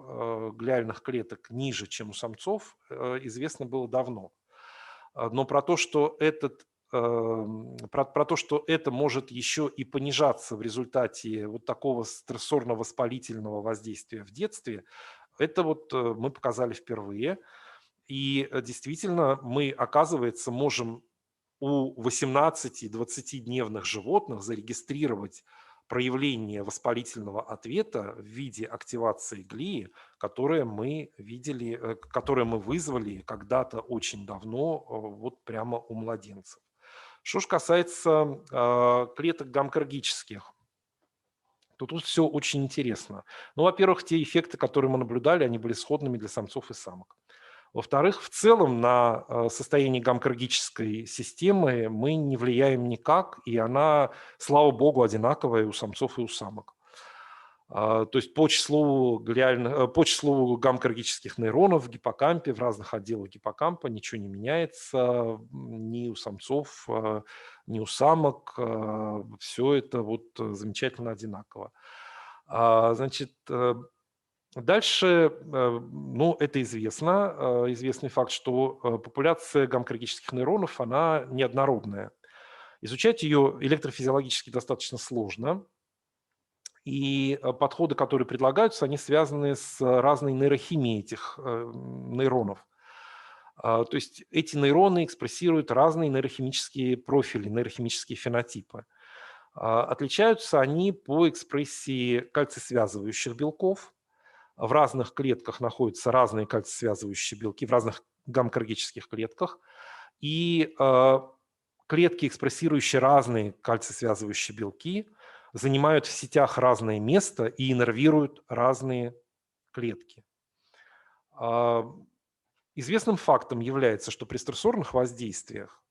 глиальных клеток ниже, чем у самцов, известно было давно. Но про то, что про то, что это может еще и понижаться в результате вот такого стрессорно-воспалительного воздействия в детстве, это вот мы показали впервые. И действительно, мы, оказывается, можем у 18-20-дневных животных зарегистрировать проявление воспалительного ответа в виде активации глии, которое мы видели, которое мы вызвали когда-то очень давно, вот прямо у младенцев. Что же касается клеток гамма-крагических, то тут все очень интересно. Ну, во-первых, те эффекты, которые мы наблюдали, они были сходными для самцов и самок. Во-вторых, в целом на состояние гамма-крагической системы мы не влияем никак, и она, слава богу, одинаковая и у самцов, и у самок. То есть по числу гамма-крагических нейронов в гиппокампе, в разных отделах гиппокампа ничего не меняется ни у самцов, ни у самок. Все это вот замечательно одинаково. Значит, дальше, ну, это известно, известный факт, что популяция гамма-крагических нейронов, она неоднородная. Изучать ее электрофизиологически достаточно сложно, и подходы, которые предлагаются, они связаны с разной нейрохимией этих нейронов. То есть эти нейроны экспрессируют разные нейрохимические профили, нейрохимические фенотипы. Отличаются они по экспрессии кальций-связывающих белков. В разных клетках находятся разные кальций-связывающие белки, в разных гамма-крагических клетках. И клетки, экспрессирующие разные кальций-связывающие белки, занимают в сетях разное место и иннервируют разные клетки. А, Известным фактом является, что при стрессорных воздействиях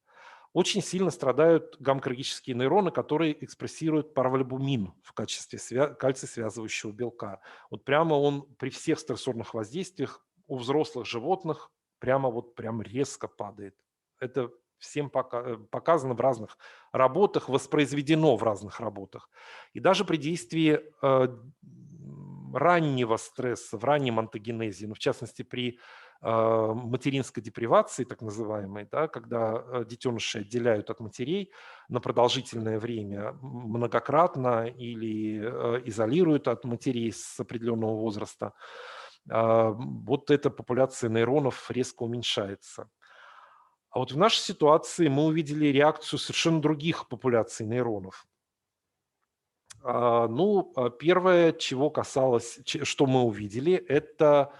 очень сильно страдают гамма-крагические нейроны, которые экспрессируют паравальбумин в качестве кальций-связывающего белка. Вот прямо он при всех стрессорных воздействиях у взрослых животных прямо вот прям резко падает. Это всем показано в разных работах, воспроизведено в разных работах. И даже при действии раннего стресса, в раннем антогенезе, ну, в частности при материнской депривации, так называемой, да, когда детеныши отделяют от матерей на продолжительное время многократно или изолируют от матерей с определенного возраста, вот эта популяция нейронов резко уменьшается. А вот в нашей ситуации мы увидели реакцию совершенно других популяций нейронов. Первое, чего касалось, что мы увидели, это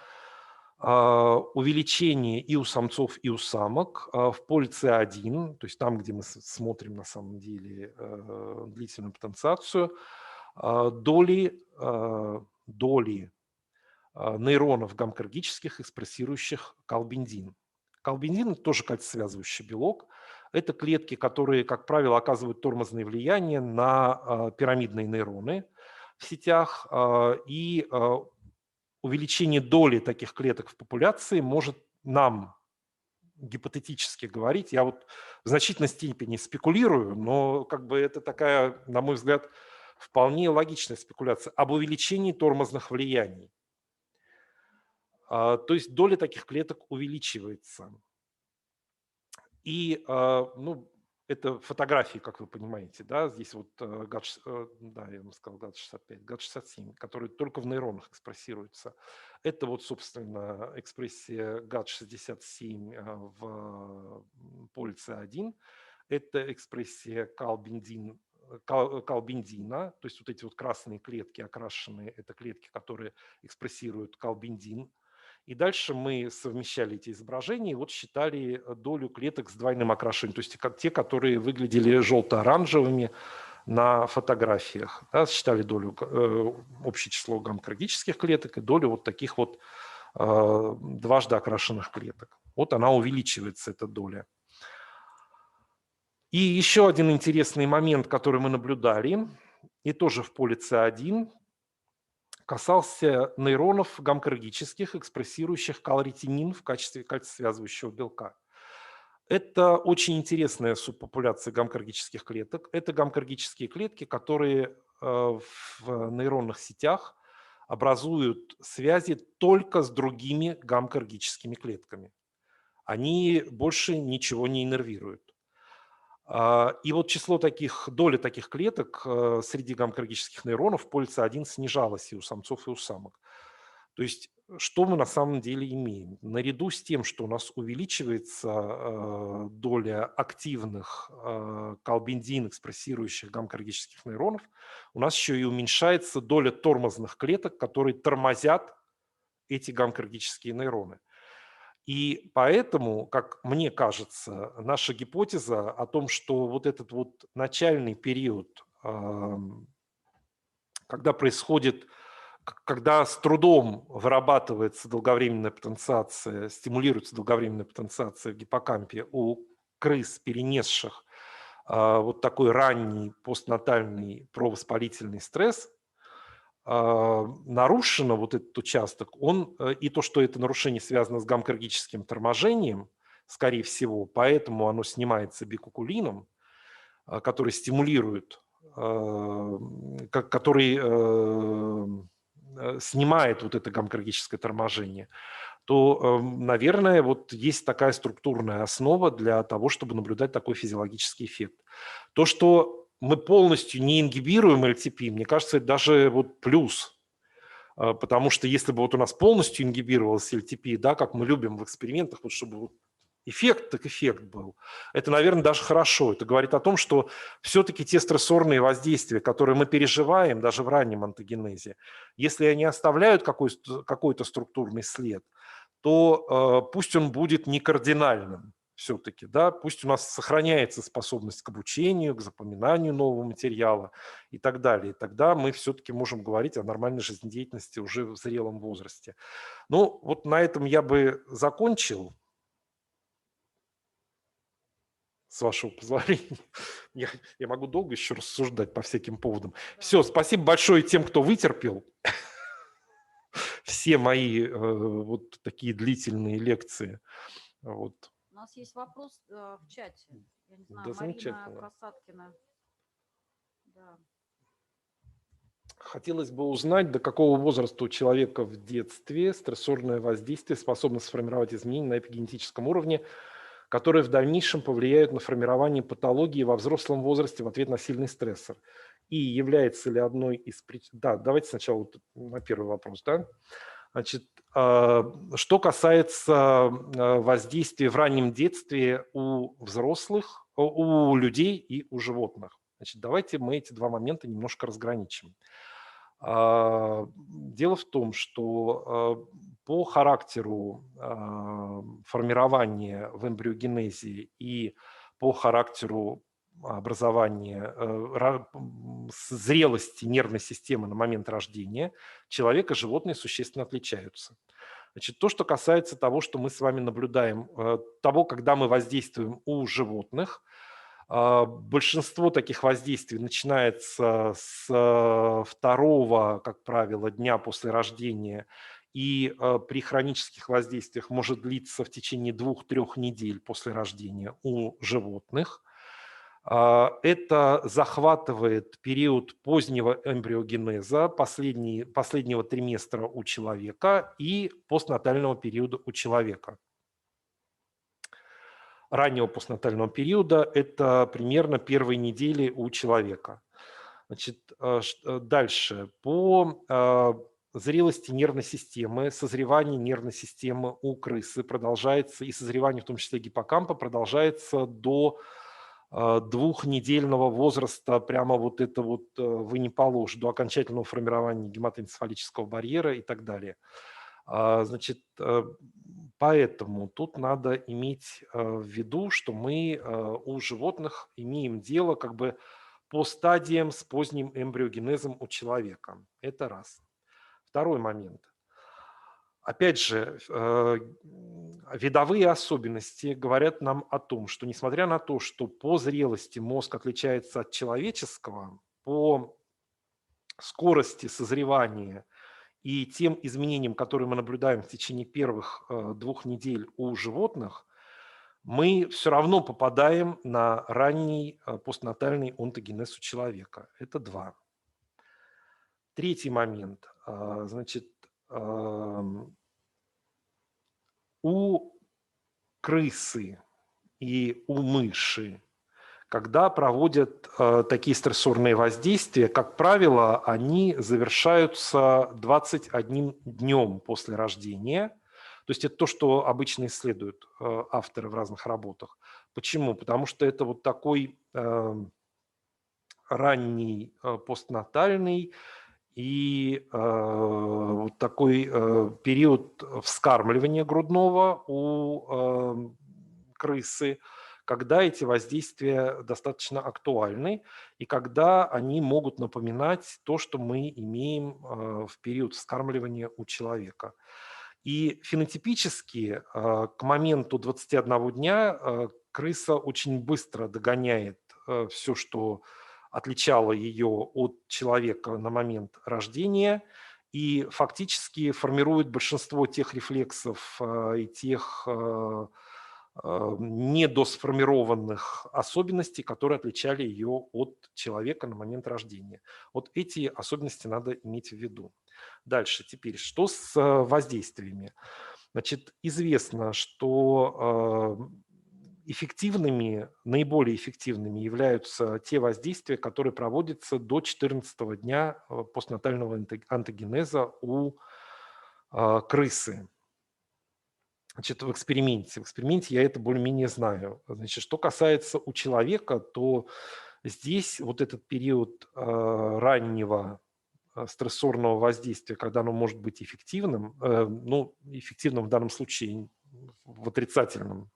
увеличение и у самцов, и у самок в поле С1, то есть там, где мы смотрим на самом деле длительную потенциацию, доли нейронов гамма-крагических, экспрессирующих калбиндин. Калбиндин – это тоже кальций-связывающий белок. Это клетки, которые, как правило, оказывают тормозное влияние на пирамидные нейроны в сетях, и увеличение доли таких клеток в популяции может нам гипотетически говорить, я вот в значительной степени спекулирую, но как бы это такая, на мой взгляд, вполне логичная спекуляция об увеличении тормозных влияний. То есть доля таких клеток увеличивается. И, ну, это фотографии, как вы понимаете, да, здесь вот да, я вам сказал ГАД-65, ГАД-67, которые только в нейронах экспрессируются. Это вот, собственно, экспрессия ГАД-67 в поле С1. Это экспрессия калбиндина, то есть вот эти вот красные клетки окрашенные, это клетки, которые экспрессируют калбиндин. И дальше мы совмещали эти изображения и вот считали долю клеток с двойным окрашиванием, то есть те, которые выглядели желто-оранжевыми на фотографиях. Да, считали долю, общее число гамма-крагических клеток и долю вот таких вот дважды окрашенных клеток. Вот она увеличивается, эта доля. И еще один интересный момент, который мы наблюдали, и тоже в поле С1, касался нейронов гамма-крагических, экспрессирующих калретинин в качестве кальций-связывающего белка. Это очень интересная субпопуляция гамма-крагических клеток. Это гамма-крагические клетки, которые в нейронных сетях образуют связи только с другими гамма-крагическими клетками. Они больше ничего не иннервируют. И вот число доля таких клеток среди гамма-крагических нейронов в поле С1 снижалось и у самцов, и у самок. То есть что мы на самом деле имеем? Наряду с тем, что у нас увеличивается доля активных калбиндин, экспрессирующих гамма-крагических нейронов, у нас еще и уменьшается доля тормозных клеток, которые тормозят эти гамма-крагические нейроны. И поэтому, как мне кажется, наша гипотеза о том, что вот этот вот начальный период, когда с трудом вырабатывается долговременная потенциация, стимулируется долговременная потенциация в гиппокампе у крыс, перенесших вот такой ранний постнатальный провоспалительный стресс, нарушено вот этот участок, и то, что это нарушение связано с гамма-крагическим торможением, скорее всего, поэтому оно снимается бикукулином, который стимулирует, который снимает вот это гамма-крагическое торможение, то, наверное, вот есть такая структурная основа для того, чтобы наблюдать такой физиологический эффект. То, что мы полностью не ингибируем LTP, мне кажется, это даже вот плюс. Потому что если бы вот у нас полностью ингибировалось LTP, да, как мы любим в экспериментах, вот чтобы эффект, так эффект был, это, наверное, даже хорошо. Это говорит о том, что все-таки те стрессорные воздействия, которые мы переживаем даже в раннем онтогенезе, если они оставляют какой-то структурный след, то пусть он будет не кардинальным все-таки, да, пусть у нас сохраняется способность к обучению, к запоминанию нового материала и так далее. И тогда мы все-таки можем говорить о нормальной жизнедеятельности уже в зрелом возрасте. Ну, вот на этом я бы закончил, с вашего позволения. Я могу долго еще рассуждать по всяким поводам. Все, спасибо большое тем, кто вытерпел все мои вот такие длительные лекции. Вот. У нас есть вопрос в чате. Я не знаю, Да, Марина Касаткина. Да. Хотелось бы узнать, до какого возраста у человека в детстве стрессорное воздействие способно сформировать изменения на эпигенетическом уровне, которые в дальнейшем повлияют на формирование патологии во взрослом возрасте в ответ на сильный стрессор. И является ли одной из причин... Да, давайте сначала вот на первый вопрос. Да? Значит, что касается воздействия в раннем детстве у взрослых, у людей и у животных. Значит, давайте мы эти два момента немножко разграничим. Дело в том, что по характеру формирования в эмбриогенезе и по характеру образования зрелости нервной системы на момент рождения человек и животные существенно отличаются. Значит, то, что касается того, что мы с вами наблюдаем, того, когда мы воздействуем у животных, большинство таких воздействий начинается с второго, как правило, дня после рождения и при хронических воздействиях может длиться в течение 2-3 недель после рождения у животных. Это захватывает период позднего эмбриогенеза, последнего триместра у человека и постнатального периода у человека. Раннего постнатального периода – это примерно первые недели у человека. Значит, дальше. По зрелости нервной системы, созревание нервной системы у крысы продолжается, и созревание, в том числе гиппокампа, продолжается до двухнедельного возраста прямо вот это вот вы не положите до окончательного формирования гематоэнцефалического барьера и так далее. Значит, поэтому тут надо иметь в виду, что мы у животных имеем дело как бы по стадиям с поздним эмбриогенезом у человека. Это раз. Второй момент. Опять же, видовые особенности говорят нам о том, что несмотря на то, что по зрелости мозг отличается от человеческого, по скорости созревания и тем изменениям, которые мы наблюдаем в течение первых 2 недель у животных, мы все равно попадаем на ранний постнатальный онтогенез у человека. Это два. Третий момент. Значит, у крысы и у мыши, когда проводят такие стрессорные воздействия, как правило, они завершаются 21 днем после рождения. То есть это то, что обычно исследуют авторы в разных работах. Почему? Потому что это вот такой ранний постнатальный и вот такой период вскармливания грудного у крысы, когда эти воздействия достаточно актуальны и когда они могут напоминать то, что мы имеем в период вскармливания у человека. И фенотипически к моменту 21 дня крыса очень быстро догоняет все, что отличало ее от человека на момент рождения, и фактически формирует большинство тех рефлексов и тех недосформированных особенностей, которые отличали ее от человека на момент рождения. Вот эти особенности надо иметь в виду. Дальше, теперь, что с воздействиями? Значит, известно, что эффективными, наиболее эффективными являются те воздействия, которые проводятся до 14 дня постнатального онтогенеза у крысы. Значит, в эксперименте. В эксперименте я это более-менее знаю. Значит, что касается у человека, то здесь вот этот период раннего стрессорного воздействия, когда оно может быть эффективным, ну, эффективным в данном случае в отрицательном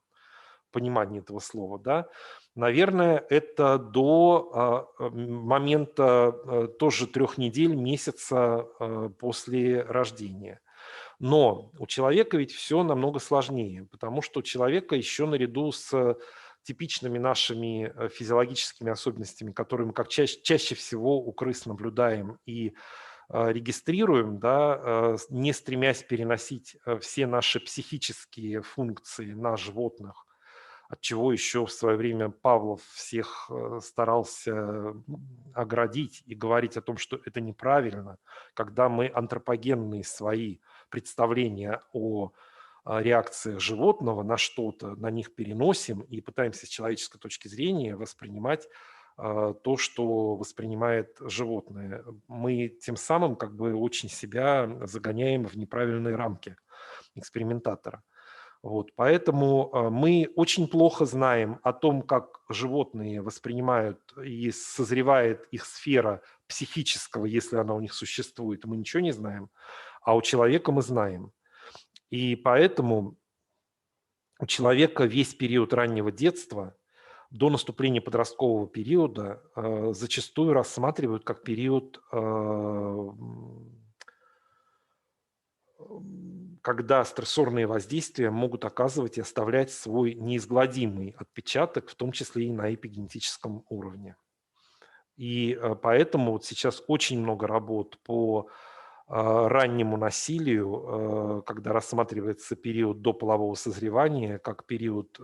понимании этого слова, да, наверное, это до момента тоже 3 недель, месяца после рождения. Но у человека ведь все намного сложнее, потому что у человека еще наряду с типичными нашими физиологическими особенностями, которые мы как чаще всего у крыс наблюдаем и регистрируем, да, не стремясь переносить все наши психические функции на животных, от чего еще в свое время Павлов всех старался оградить и говорить о том, что это неправильно, когда мы антропогенные свои представления о реакциях животного на что-то, на них переносим и пытаемся с человеческой точки зрения воспринимать то, что воспринимает животное. Мы тем самым как бы очень себя загоняем в неправильные рамки экспериментатора. Вот, поэтому мы очень плохо знаем о том, как животные воспринимают и созревает их сфера психического, если она у них существует, мы ничего не знаем, а у человека мы знаем. И поэтому у человека весь период раннего детства до наступления подросткового периода зачастую рассматривают как период, когда стрессорные воздействия могут оказывать и оставлять свой неизгладимый отпечаток, в том числе и на эпигенетическом уровне. И поэтому вот сейчас очень много работ по раннему насилию, когда рассматривается период до полового созревания, как период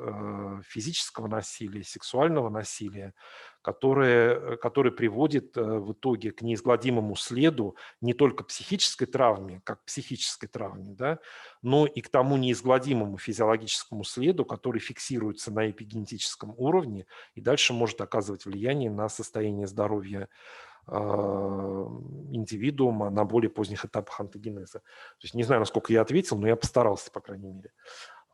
физического насилия, сексуального насилия, который приводит в итоге к неизгладимому следу не только психической травме, как психической травме, да, но и к тому неизгладимому физиологическому следу, который фиксируется на эпигенетическом уровне и дальше может оказывать влияние на состояние здоровья индивидуума на более поздних этапах онтогенеза. То есть не знаю, насколько я ответил, но я постарался, по крайней мере.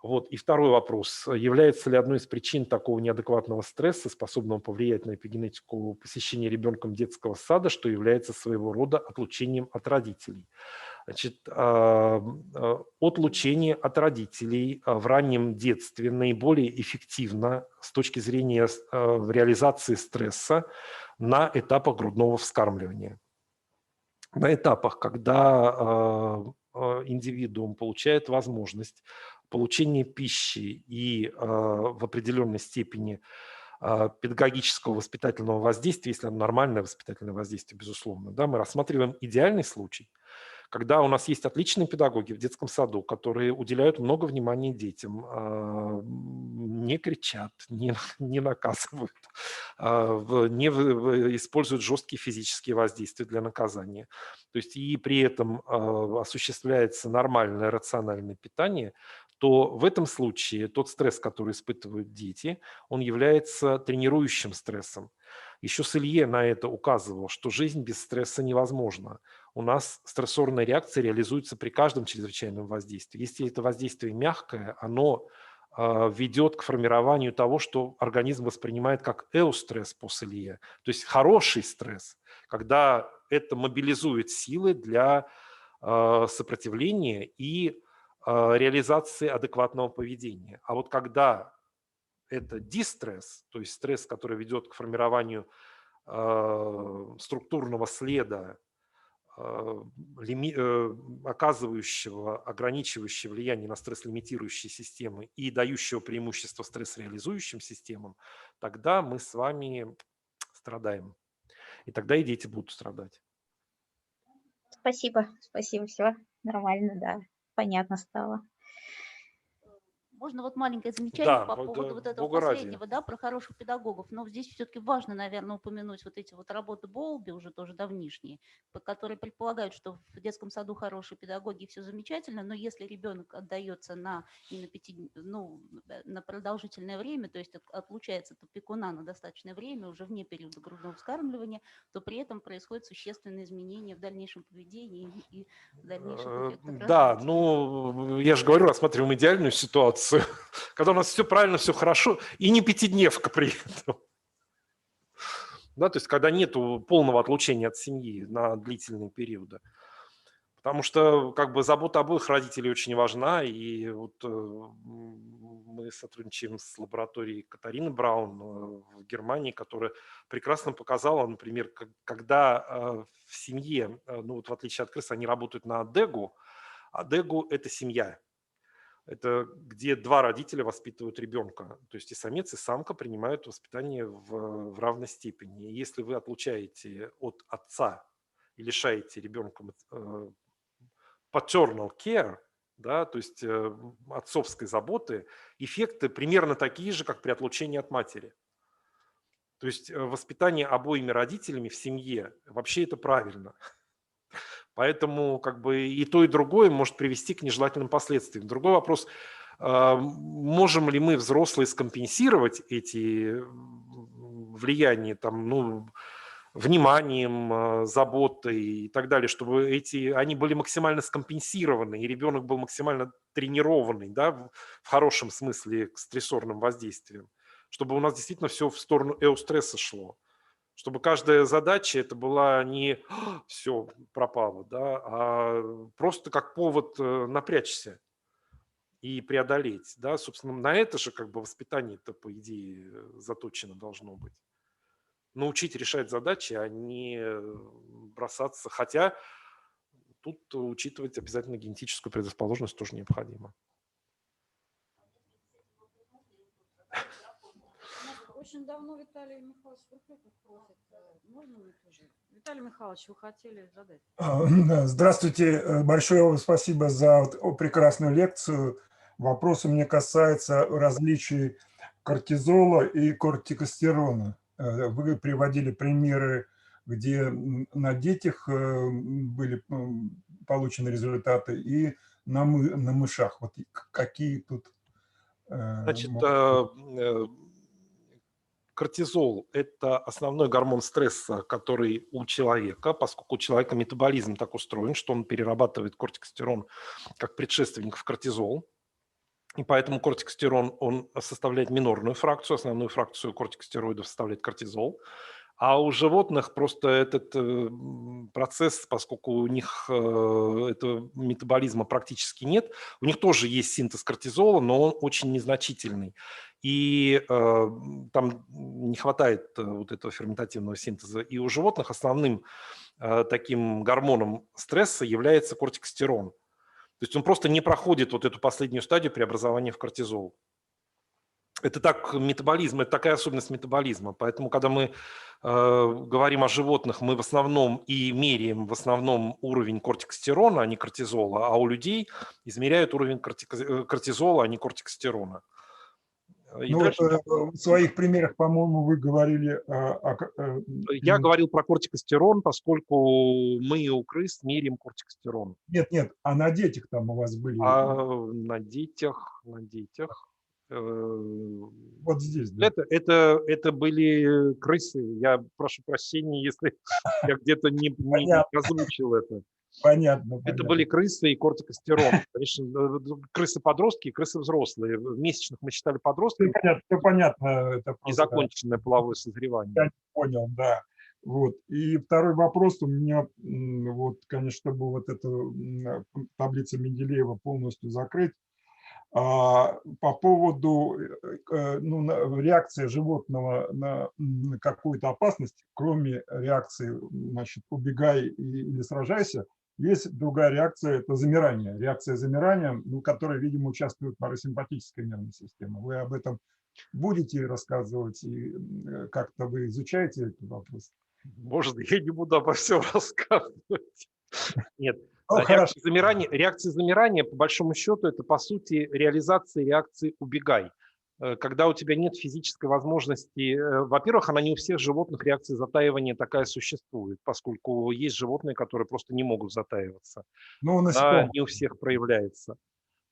Вот. И второй вопрос. Является ли одной из причин такого неадекватного стресса, способного повлиять на эпигенетику посещения ребенком детского сада, что является своего рода отлучением от родителей? Значит, отлучение от родителей в раннем детстве наиболее эффективно с точки зрения реализации стресса на этапах грудного вскармливания. На этапах, когда индивидуум получает возможность получения пищи и в определенной степени педагогического воспитательного воздействия, если оно нормальное воспитательное воздействие, безусловно, да, мы рассматриваем идеальный случай, когда у нас есть отличные педагоги в детском саду, которые уделяют много внимания детям, не кричат, не наказывают, не используют жесткие физические воздействия для наказания. То есть и при этом осуществляется нормальное рациональное питание, то в этом случае тот стресс, который испытывают дети, он является тренирующим стрессом. Еще Селье на это указывал, что жизнь без стресса невозможна. У нас стрессорная реакция реализуется при каждом чрезвычайном воздействии. Если это воздействие мягкое, оно ведет к формированию того, что организм воспринимает как эустресс по Селье, то есть хороший стресс, когда это мобилизует силы для сопротивления и реализации адекватного поведения. А вот когда это дистресс, то есть стресс, который ведет к формированию структурного следа, оказывающего ограничивающее влияние на стресс-лимитирующие системы и дающего преимущество стресс-реализующим системам, тогда мы с вами страдаем. И тогда и дети будут страдать. Спасибо, все нормально, да, понятно стало. Можно вот маленькое замечание Да, по поводу вот этого бога ради. последнего, да, про хороших педагогов. Но здесь все-таки важно, наверное, упомянуть вот эти вот работы Болби, уже тоже давнишние, которые предполагают, что в детском саду хорошие педагоги, все замечательно, но если ребенок отдается на продолжительное время, то есть отлучается от опекуна на достаточное время, уже вне периода грудного вскармливания, то при этом происходят существенные изменения в дальнейшем поведении и в дальнейших эффектах Да, развития. ну, я же говорю, рассматриваем идеальную ситуацию, когда у нас все правильно, все хорошо, и не пятидневка при этом. Да, то есть когда нет полного отлучения от семьи на длительные периоды. Потому что как бы забота обоих родителей очень важна, и вот мы сотрудничаем с лабораторией Катарины Браун в Германии, которая прекрасно показала, например, когда в семье, ну вот в отличие от крыс, они работают на Адегу, Адегу – это семья. Это где два родителя воспитывают ребенка. То есть и самец, и самка принимают воспитание в равной степени. И если вы отлучаете от отца и лишаете ребенка paternal care, да, то есть отцовской заботы, эффекты примерно такие же, как при отлучении от матери. То есть воспитание обоими родителями в семье, вообще это правильно. Поэтому как бы и то, и другое может привести к нежелательным последствиям. Другой вопрос, можем ли мы, взрослые, скомпенсировать эти влияния, там, ну, вниманием, заботой и так далее, чтобы они были максимально скомпенсированы, и ребенок был максимально тренированный, да, в хорошем смысле к стрессорным воздействиям, чтобы у нас действительно все в сторону эустресса шло, чтобы каждая задача это была не все пропало, да, а просто как повод напрячься и преодолеть, да, собственно, на это же как бы воспитание-то, по идее, заточено должно быть. Научить решать задачи, а не бросаться. Хотя тут учитывать обязательно генетическую предрасположенность тоже необходимо. Очень давно Виталий Михайлович Верховцев просит. Можно мне тоже? Виталий Михайлович, вы хотели задать? Здравствуйте. Большое вам спасибо за прекрасную лекцию. Вопрос у меня касается различий кортизола и кортикостерона. Вы приводили примеры, где на детях были получены результаты, и на мышах. Вот какие тут... Значит, кортизол – это основной гормон стресса, который у человека, поскольку у человека метаболизм так устроен, что он перерабатывает кортикостерон как предшественник в кортизол. И поэтому кортикостерон, он составляет минорную фракцию, основную фракцию кортикостероидов составляет кортизол. А у животных просто этот процесс, поскольку у них этого метаболизма практически нет, у них тоже есть синтез кортизола, но он очень незначительный. И там не хватает вот этого ферментативного синтеза. И у животных основным таким гормоном стресса является кортикостерон. То есть он просто не проходит вот эту последнюю стадию преобразования в кортизол. Это так метаболизм, это такая особенность метаболизма. Поэтому, когда мы говорим о животных, мы в основном и меряем в основном уровень кортикостерона, а не кортизола, а у людей измеряют уровень кортизола, а не кортикостерона. И Ну, вот, дальше в своих примерах, по-моему, вы говорили я говорил про кортикостерон, поскольку мы у крыс меряем кортикостерон. Нет, а на детях там у вас были, А на детях, вот здесь, да. это были крысы. Я прошу прощения, если я где-то не Понятно. озвучил это. Понятно. Это были крысы и кортикостерон. Конечно, крысы-подростки и крысы взрослые. В месячных мы считали подростками, Все понятно. Это просто незаконченное половое созревание. я понял, да. Вот. И второй вопрос у меня, вот, конечно, чтобы вот эту таблицу Менделеева полностью закрыть, по поводу реакции животного на какую-то опасность, кроме реакции, значит, убегай или сражайся, есть другая реакция, это замирание. Реакция замирания, которая, видимо, участвует парасимпатическая нервная система. Вы об этом будете рассказывать, и как-то вы изучаете этот вопрос? Может, я не буду обо всем рассказывать. Нет. Хорошо. Реакция замирания, по большому счету, это, по сути, реализация реакции «убегай». Когда у тебя нет физической возможности, во-первых, она не у всех животных, реакция затаивания такая существует, поскольку есть животные, которые просто не могут затаиваться. Ну, Она насекомых. не у всех проявляется.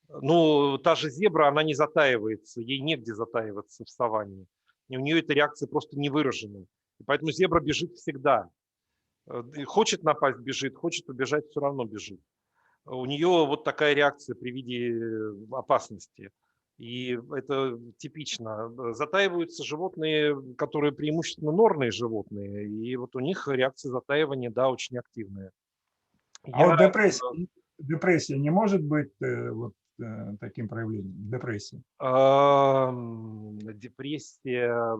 Ну, та же зебра, она не затаивается, ей негде затаиваться в саванне. И у нее эта реакция просто не выражена. И поэтому зебра бежит всегда. Хочет напасть, бежит, хочет убежать, все равно бежит. У нее вот такая реакция при виде опасности. И это типично. Затаиваются животные, которые преимущественно норные животные, и вот у них реакция затаивания, да, очень активная. А вот депрессия не может быть таким проявлением? Депрессия. Депрессия,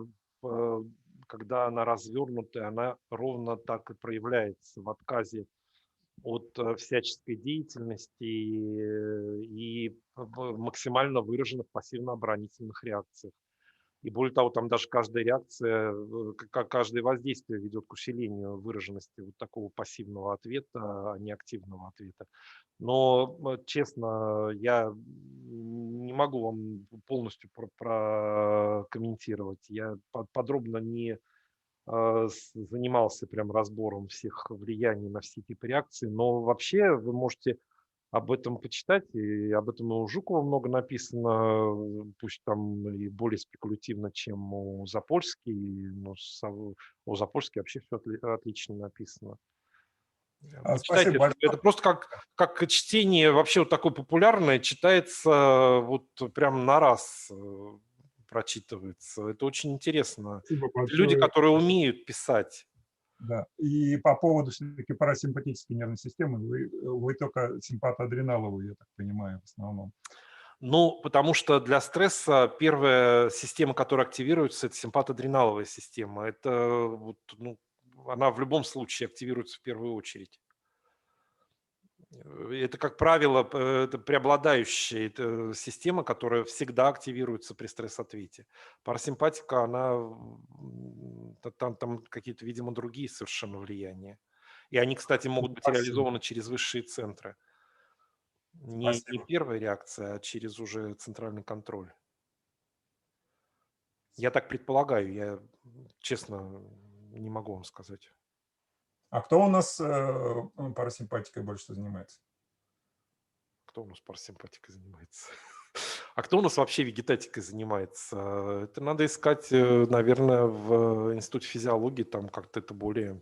когда она развернутая, она ровно так и проявляется в отказе от всяческой деятельности и в максимально выраженных пассивно-оборонительных реакциях. И более того, там даже каждая реакция, каждое воздействие ведет к усилению выраженности вот такого пассивного ответа, а не активного ответа. Но, честно, я не могу вам полностью прокомментировать. Я подробно не занимался прям разбором всех влияний на все типы реакций, но вообще вы можете об этом почитать, и об этом и у Жукова много написано, пусть там и более спекулятивно, чем у Запольски, но у Запольски вообще все отлично написано. Почитайте, Спасибо большое. это просто как чтение вообще вот такое популярное, читается вот прям на раз прочитывается. Это очень интересно. Спасибо Люди, большое. которые умеют писать. Да. И по поводу все-таки парасимпатической нервной системы, вы только симпатоадреналовую, я так понимаю, в основном. Ну, потому что для стресса первая система, которая активируется, это симпатоадреналовая система. Это вот, она в любом случае активируется в первую очередь. Это, как правило, это преобладающая система, которая всегда активируется при стресс-ответе. Парасимпатика, там какие-то, видимо, другие совершенно влияния. И они, кстати, могут быть реализованы через высшие центры. Не первая реакция, а через уже центральный контроль. Я так предполагаю, я, честно, не могу вам сказать. А кто у нас парасимпатикой больше занимается? Кто у нас парасимпатикой занимается? А кто у нас вообще вегетатикой занимается? Это надо искать, наверное, в Институте физиологии, там как-то это более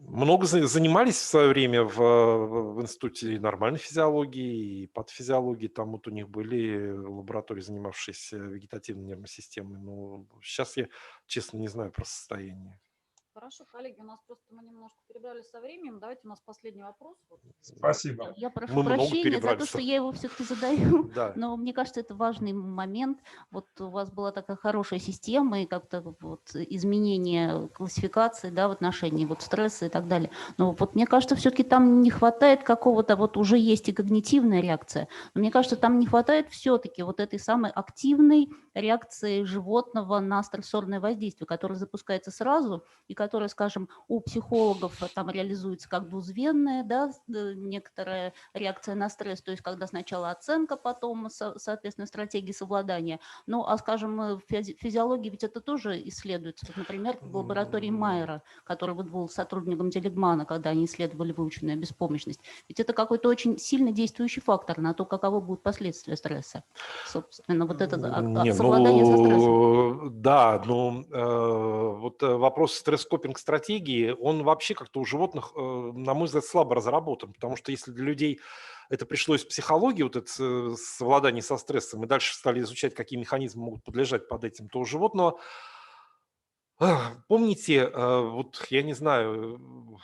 Много занимались в свое время в институте нормальной физиологии и патофизиологии. Там вот у них были лаборатории, занимавшиеся вегетативной нервной системой. Но сейчас я, честно, не знаю про состояние. Хорошо, коллеги, у нас просто мы немножко перебрали со временем. Давайте у нас последний вопрос. Спасибо. Я прошу Мы много прощения за перебрали. то, что я его все-таки задаю, Да. но мне кажется, это важный момент. Вот у вас была такая хорошая система и как-то вот изменение классификации, да, в отношении вот стресса и так далее. Но вот мне кажется, все-таки там не хватает какого-то, вот уже есть и когнитивная реакция, но мне кажется, там не хватает все-таки вот этой самой активной реакции животного на стрессорное воздействие, которое запускается сразу и которая, скажем, у психологов там реализуется как двузвенная, да, некоторая реакция на стресс, то есть когда сначала оценка, потом, соответственно, стратегии совладания. Ну, а, скажем, в физиологии ведь это тоже исследуется. Вот, например, в лаборатории Майера, который вот был сотрудником Делигмана, когда они исследовали выученную беспомощность. Ведь это какой-то очень сильно действующий фактор на то, каковы будут последствия стресса. Собственно, вот это Не, совладание со стрессом. Да, но вот вопрос стресс-копинг-стратегии, он вообще как-то у животных, на мой взгляд, слабо разработан, потому что если для людей это пришло из психологии, вот это совладание со стрессом, и дальше стали изучать, какие механизмы могут подлежать под этим, то у животного, помните, вот я не знаю,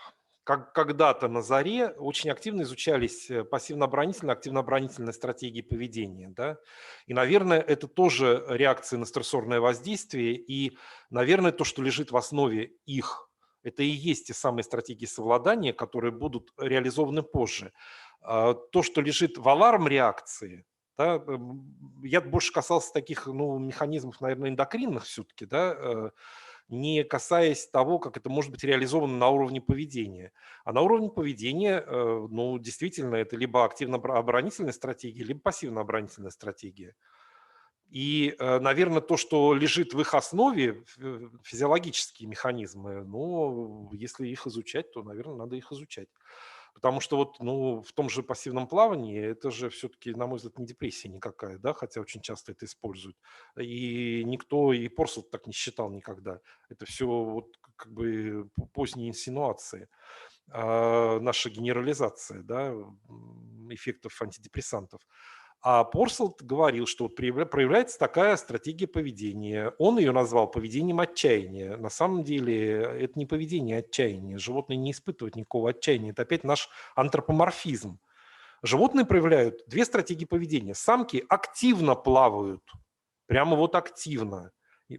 когда-то на заре очень активно изучались пассивно-оборонительные, активно-оборонительные стратегии поведения, да, и, наверное, это тоже реакция на стрессорное воздействие, и, наверное, то, что лежит в основе их, это и есть те самые стратегии совладания, которые будут реализованы позже. То, что лежит в аларм-реакции, да, я больше касался таких, ну, механизмов, наверное, эндокринных все-таки, да, не касаясь того, как это может быть реализовано на уровне поведения. А на уровне поведения, ну, действительно, это либо активно-оборонительная стратегия, либо пассивно-оборонительная стратегия. И, наверное, то, что лежит в их основе, физиологические механизмы, ну, если их изучать, то, наверное, надо их изучать. Потому что вот, ну, в том же пассивном плавании это же все-таки, на мой взгляд, не депрессия никакая, да, хотя очень часто это используют. И никто, и Порсел так не считал никогда. Это все вот как бы поздние инсинуации, наша генерализация, да, эффектов антидепрессантов. А Порсел говорил, что вот проявляется такая стратегия поведения. Он ее назвал поведением отчаяния. На самом деле это не поведение отчаяния. Животные не испытывают никакого отчаяния. Это опять наш антропоморфизм. Животные проявляют две стратегии поведения. Самки активно плавают, прямо вот активно.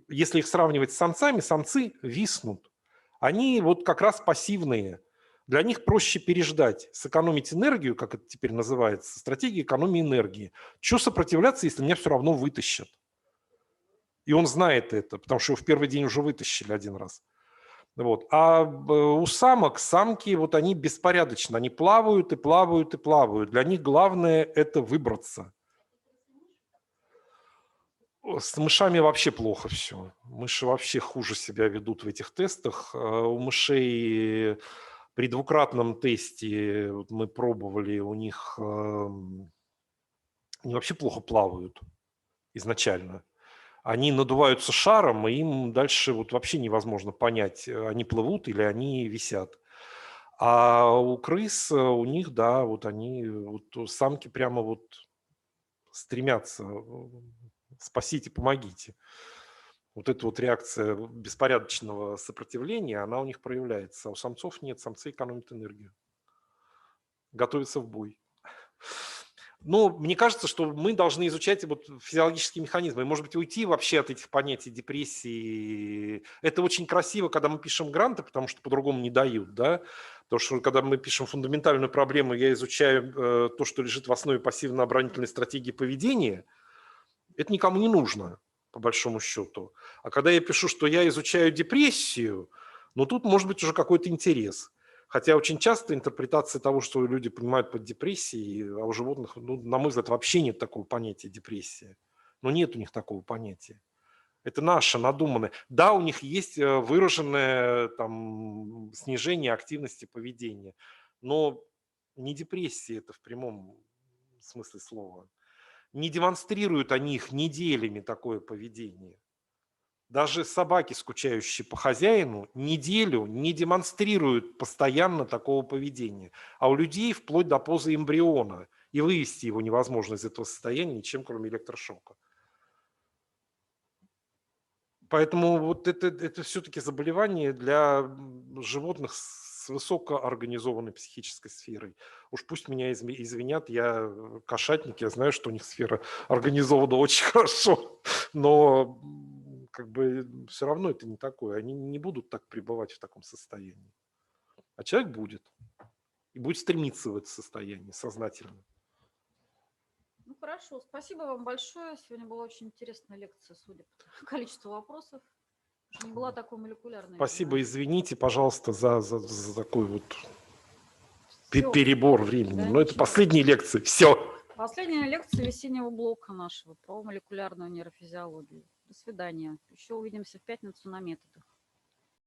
Если их сравнивать с самцами, самцы виснут. Они вот как раз пассивные. Для них проще переждать, сэкономить энергию, как это теперь называется, стратегия экономии энергии. Чего сопротивляться, если меня все равно вытащат? И он знает это, потому что его в первый день уже вытащили один раз. Вот. А у самок, самки, вот они беспорядочно, они плавают и плавают и плавают. Для них главное – это выбраться. С мышами вообще плохо все. Мыши вообще хуже себя ведут в этих тестах. У мышей при двукратном тесте вот мы пробовали, у них они вообще плохо плавают изначально. Они надуваются шаром, и им дальше вот вообще невозможно понять, они плывут или они висят. А у крыс, у них, да, вот они, вот самки прямо вот стремятся, спасите, помогите. Вот эта вот реакция беспорядочного сопротивления, она у них проявляется. А у самцов нет, самцы экономят энергию. Готовятся в бой. Ну, мне кажется, что мы должны изучать вот физиологические механизмы. Может быть, уйти вообще от этих понятий депрессии. Это очень красиво, когда мы пишем гранты, потому что по-другому не дают, да. Потому что когда мы пишем фундаментальную проблему, я изучаю то, что лежит в основе пассивно-оборонительной стратегии поведения, это никому не нужно, по большому счету. А когда я пишу, что я изучаю депрессию, ну, тут может быть уже какой-то интерес. Хотя очень часто интерпретация того, что люди понимают под депрессией, а у животных, ну, на мой взгляд, вообще нет такого понятия депрессия. Но нет у них такого понятия. Это наше, надуманное. Да, у них есть выраженное там, снижение активности поведения, но не депрессия это в прямом смысле слова. Не демонстрируют они их неделями такое поведение. Даже собаки, скучающие по хозяину, неделю не демонстрируют постоянно такого поведения. А у людей вплоть до позы эмбриона. И вывести его невозможно из этого состояния ничем, кроме электрошока. Поэтому вот это все-таки заболевание для животных с высокоорганизованной психической сферой. Уж пусть меня извинят, я кошатник, я знаю, что у них сфера организована очень хорошо, но как бы все равно это не такое. Они не будут так пребывать в таком состоянии. А человек будет. И будет стремиться в это состояние сознательно. Ну хорошо, спасибо вам большое. Сегодня была очень интересная лекция, судя по количеству вопросов. Уже не была такой молекулярной. Спасибо, извините, пожалуйста, за такой вот Всё. перебор времени. Да, Но это ничего. последние лекции. Все. Последняя лекция весеннего блока нашего про молекулярную нейрофизиологию. До свидания. Еще увидимся в пятницу на методах.